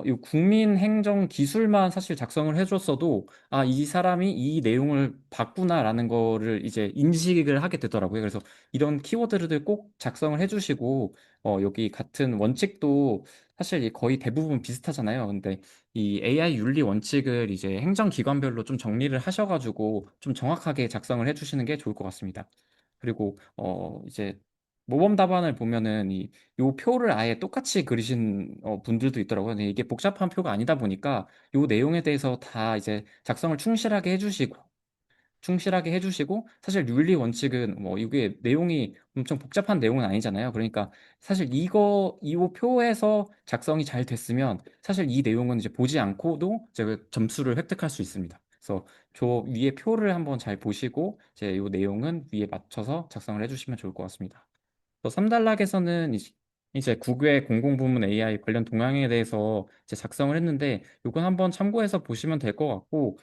S10: 이 국민 행정 기술만 사실 작성을 해줬어도 아, 이 사람이 이 내용을 봤구나라는 거를 이제 인식을 하게 되더라고요. 그래서 이런 키워드를 꼭 작성을 해주시고 여기 같은 원칙도 사실 거의 대부분 비슷하잖아요. 근데 이 AI 윤리 원칙을 이제 행정기관별로 좀 정리를 하셔가지고 좀 정확하게 작성을 해주시는 게 좋을 것 같습니다. 그리고 이제 모범 답안을 보면은 요 표를 아예 똑같이 그리신 분들도 있더라고요. 근데 이게 복잡한 표가 아니다 보니까 요 내용에 대해서 다 이제 작성을 충실하게 해주시고 사실 윤리 원칙은 뭐 이게 내용이 엄청 복잡한 내용은 아니잖아요. 그러니까 사실 이 표에서 작성이 잘 됐으면 사실 이 내용은 이제 보지 않고도 제가 점수를 획득할 수 있습니다. 그래서 저 위에 표를 한번 잘 보시고 이제 이 내용은 위에 맞춰서 작성을 해주시면 좋을 것 같습니다. 또 3단락에서는 이제 국외 공공부문 AI 관련 동향에 대해서 이제 작성을 했는데 이건 한번 참고해서 보시면 될 것 같고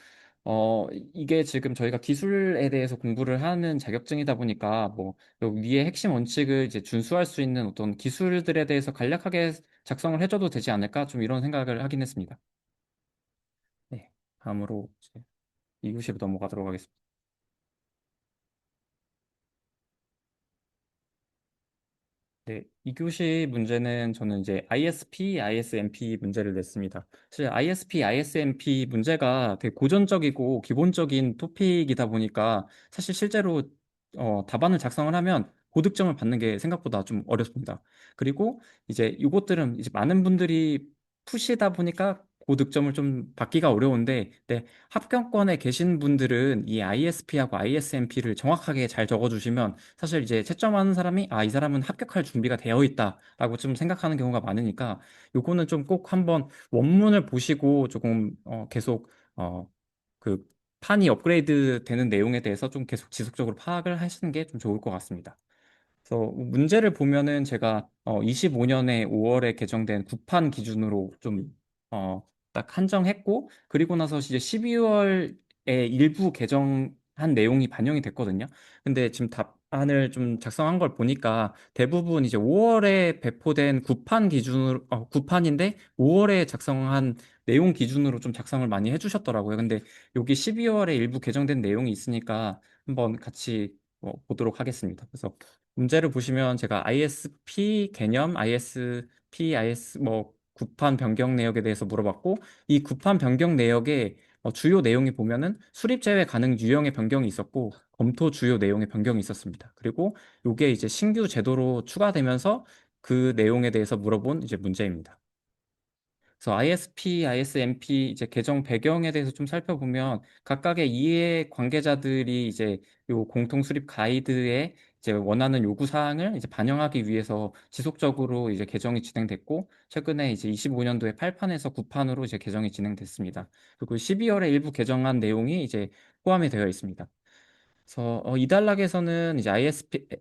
S10: 이게 지금 저희가 기술에 대해서 공부를 하는 자격증이다 보니까 뭐 위에 핵심 원칙을 이제 준수할 수 있는 어떤 기술들에 대해서 간략하게 작성을 해줘도 되지 않을까 좀 이런 생각을 하긴 했습니다. 네, 다음으로 이제 2교시로 넘어가도록 하겠습니다. 네, 2교시 문제는 저는 이제 ISP, ISMP 문제를 냈습니다. 사실 ISP, ISMP 문제가 되게 고전적이고 기본적인 토픽이다 보니까 사실 실제로 답안을 작성을 하면 고득점을 받는 게 생각보다 좀 어렵습니다. 그리고 이제 이것들은 이제 많은 분들이 푸시다 보니까 고득점을 좀 받기가 어려운데, 네, 합격권에 계신 분들은 이 ISP하고 ISMP를 정확하게 잘 적어주시면 사실 이제 채점하는 사람이 아, 이 사람은 합격할 준비가 되어 있다라고 좀 생각하는 경우가 많으니까 요거는 좀 꼭 한번 원문을 보시고 조금 계속 그 판이 업그레이드 되는 내용에 대해서 좀 계속 지속적으로 파악을 하시는 게 좀 좋을 것 같습니다. 그래서 문제를 보면은 제가 25년에 5월에 개정된 구판 기준으로 좀 딱 한정했고 그리고 나서 이제 12월에 일부 개정한 내용이 반영이 됐거든요. 근데 지금 답안을 좀 작성한 걸 보니까 대부분 이제 5월에 배포된 구판 기준으로 구판인데 5월에 작성한 내용 기준으로 좀 작성을 많이 해주셨더라고요. 근데 여기 12월에 일부 개정된 내용이 있으니까 한번 같이 보도록 하겠습니다. 그래서 문제를 보시면 제가 ISP 개념, IS 뭐 구판 변경 내역에 대해서 물어봤고 이 구판 변경 내역의 주요 내용이 보면은 수립 제외 가능 유형의 변경이 있었고 검토 주요 내용의 변경이 있었습니다. 그리고 이게 이제 신규 제도로 추가되면서 그 내용에 대해서 물어본 이제 문제입니다. 그래서 ISP, ISMP 이제 계정 배경에 대해서 좀 살펴보면 각각의 이해 관계자들이 이제 요 공통 수립 가이드에 이제 원하는 요구 사항을 이제 반영하기 위해서 지속적으로 이제 개정이 진행됐고, 최근에 이제 25년도에 8판에서 9판으로 이제 개정이 진행됐습니다. 그리고 12월에 일부 개정한 내용이 이제 포함이 되어 있습니다. 그래서 이 단락에서는 이제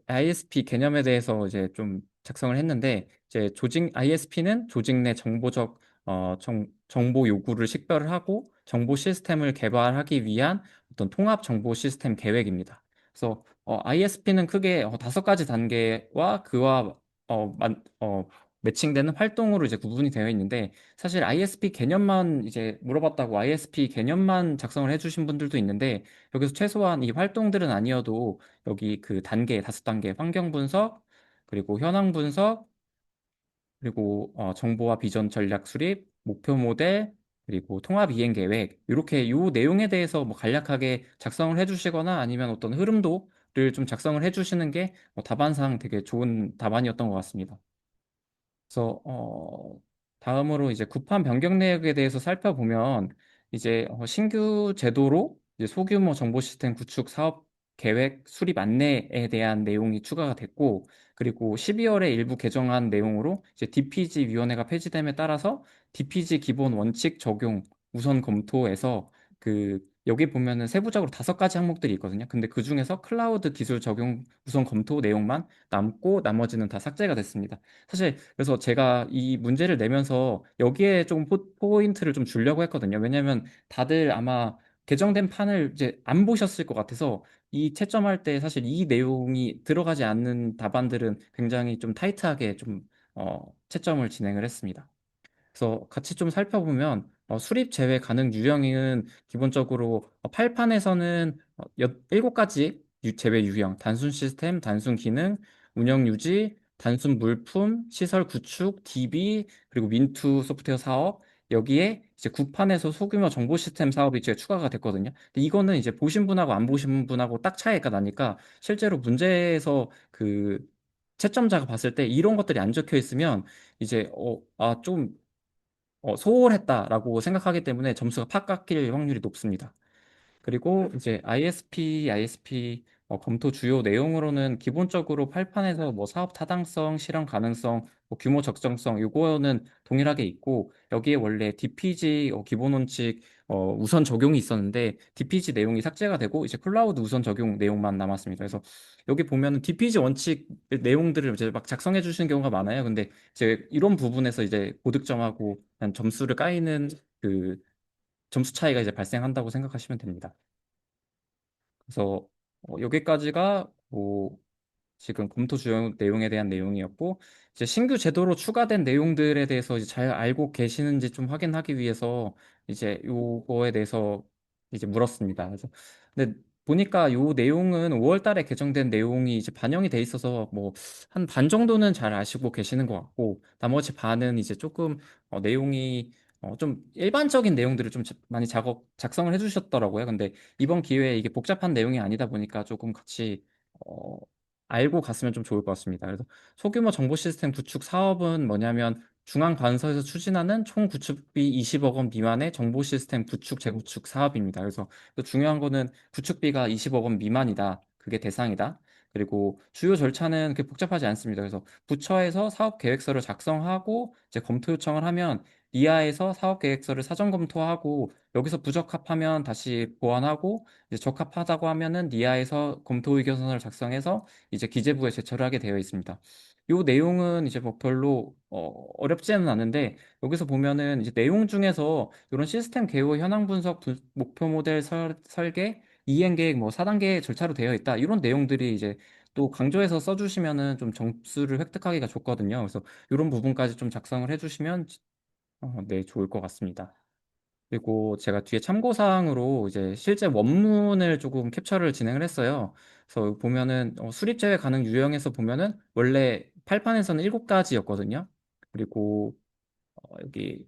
S10: ISP 개념에 대해서 이제 좀 작성을 했는데, 이제 ISP는 조직 내 정보적 정보 요구를 식별을 하고 정보 시스템을 개발하기 위한 어떤 통합 정보 시스템 계획입니다. 그래서 ISP는 크게 5가지 단계와 그와 매칭되는 활동으로 이제 구분이 되어 있는데, 사실 ISP 개념만 이제 물어봤다고 ISP 개념만 작성을 해주신 분들도 있는데, 여기서 최소한 이 활동들은 아니어도 여기 그 5단계 환경 분석, 그리고 현황 분석, 그리고 정보와 비전 전략 수립, 목표 모델, 그리고 통합 이행 계획, 이렇게 요 내용에 대해서 뭐 간략하게 작성을 해주시거나 아니면 어떤 흐름도를 좀 작성을 해주시는 게 답안상 되게 좋은 답안이었던 것 같습니다. 그래서 다음으로 이제 구판 변경 내역에 대해서 살펴보면, 이제 신규 제도로 이제 소규모 정보 시스템 구축 사업 계획 수립 안내에 대한 내용이 추가가 됐고, 그리고 12월에 일부 개정한 내용으로 이제 DPG 위원회가 폐지됨에 따라서 DPG 기본 원칙 적용 우선 검토에서 여기 보면은 세부적으로 5가지 항목들이 있거든요. 근데 그 중에서 클라우드 기술 적용 우선 검토 내용만 남고 나머지는 다 삭제가 됐습니다. 사실 그래서 제가 이 문제를 내면서 여기에 좀 포인트를 좀 주려고 했거든요. 왜냐하면 다들 아마 개정된 판을 이제 안 보셨을 것 같아서, 이 채점할 때 사실 이 내용이 들어가지 않는 답안들은 굉장히 좀 타이트하게 좀 채점을 진행을 했습니다. 그래서 같이 좀 살펴보면 수립 제외 가능 유형은 기본적으로 8판에서는 7가지 제외 유형: 단순 시스템, 단순 기능, 운영 유지, 단순 물품, 시설 구축, DB, 그리고 민투 소프트웨어 사업, 여기에 이제 9판에서 소규모 정보 시스템 사업이 이제 추가가 됐거든요. 근데 이거는 이제 보신 분하고 안 보신 분하고 딱 차이가 나니까, 실제로 문제에서 채점자가 봤을 때 이런 것들이 안 적혀 있으면 이제 좀 소홀했다라고 생각하기 때문에 점수가 팍 깎일 확률이 높습니다. 그리고 이제 ISP 검토 주요 내용으로는 기본적으로 8판에서 뭐 사업 타당성, 실현 가능성, 뭐 규모 적정성, 요거는 동일하게 있고, 여기에 원래 DPG 기본 원칙 우선 적용이 있었는데 DPG 내용이 삭제가 되고 이제 클라우드 우선 적용 내용만 남았습니다. 그래서 여기 보면은 DPG 원칙 내용들을 이제 막 작성해 주시는 경우가 많아요. 근데 이제 이런 부분에서 이제 고득점하고 점수를 까이는 점수 차이가 이제 발생한다고 생각하시면 됩니다. 그래서 여기까지가 뭐 지금 검토 주요 내용에 대한 내용이었고, 이제 신규 제도로 추가된 내용들에 대해서 이제 잘 알고 계시는지 좀 확인하기 위해서 이제 요거에 대해서 이제 물었습니다. 그래서 근데 보니까 요 내용은 5월 달에 개정된 내용이 이제 반영이 돼 있어서 뭐 한 반 정도는 잘 아시고 계시는 것 같고, 나머지 반은 이제 조금 내용이 좀 일반적인 내용들을 좀 많이 작성을 해주셨더라고요. 근데 이번 기회에 이게 복잡한 내용이 아니다 보니까 조금 같이 어, 알고 갔으면 좀 좋을 것 같습니다. 그래서 소규모 정보 시스템 구축 사업은 뭐냐면, 중앙관서에서 추진하는 총 구축비 20억 원 미만의 정보 시스템 구축 재구축 사업입니다. 그래서 또 중요한 거는 구축비가 20억 원 미만이다, 그게 대상이다. 그리고 주요 절차는 그렇게 복잡하지 않습니다. 그래서 부처에서 사업 계획서를 작성하고 이제 검토 요청을 하면 이하에서 사업 계획서를 사전 검토하고, 여기서 부적합하면 다시 보완하고, 이제 적합하다고 하면은 니아에서 검토 의견서를 작성해서 이제 기재부에 제출을 하게 되어 있습니다. 요 내용은 이제 뭐 별로 어렵지는 않은데, 여기서 보면은 이제 내용 중에서 이런 시스템 개요, 현황 분석, 목표 모델 설계, 이행 계획 뭐 4단계 절차로 되어 있다, 이런 내용들이 이제 또 강조해서 써주시면은 좀 점수를 획득하기가 좋거든요. 그래서 이런 부분까지 좀 작성을 해주시면 네, 좋을 것 같습니다. 그리고 제가 뒤에 참고사항으로 이제 실제 원문을 조금 캡처를 진행을 했어요. 그래서 보면은 수립 제외 가능 유형에서 보면은 원래 8판에서는 7가지였거든요. 그리고 여기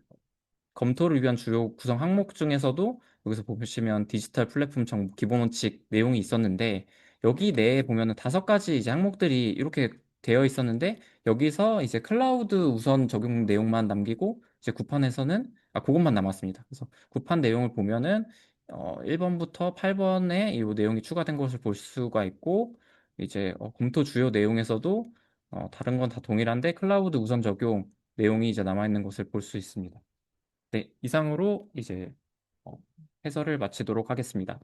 S10: 검토를 위한 주요 구성 항목 중에서도 여기서 보시면 디지털 플랫폼 정보 기본 원칙 내용이 있었는데, 여기 내에 보면은 5가지 이제 항목들이 이렇게 되어 있었는데, 여기서 이제 클라우드 우선 적용 내용만 남기고 이제 구판에서는 그것만 남았습니다. 그래서 구판 내용을 보면은 1번부터 8번에 이 내용이 추가된 것을 볼 수가 있고 이제 검토 주요 내용에서도 다른 건 다 동일한데 클라우드 우선 적용 내용이 이제 남아 있는 것을 볼 수 있습니다. 네, 이상으로 이제 해설을 마치도록 하겠습니다.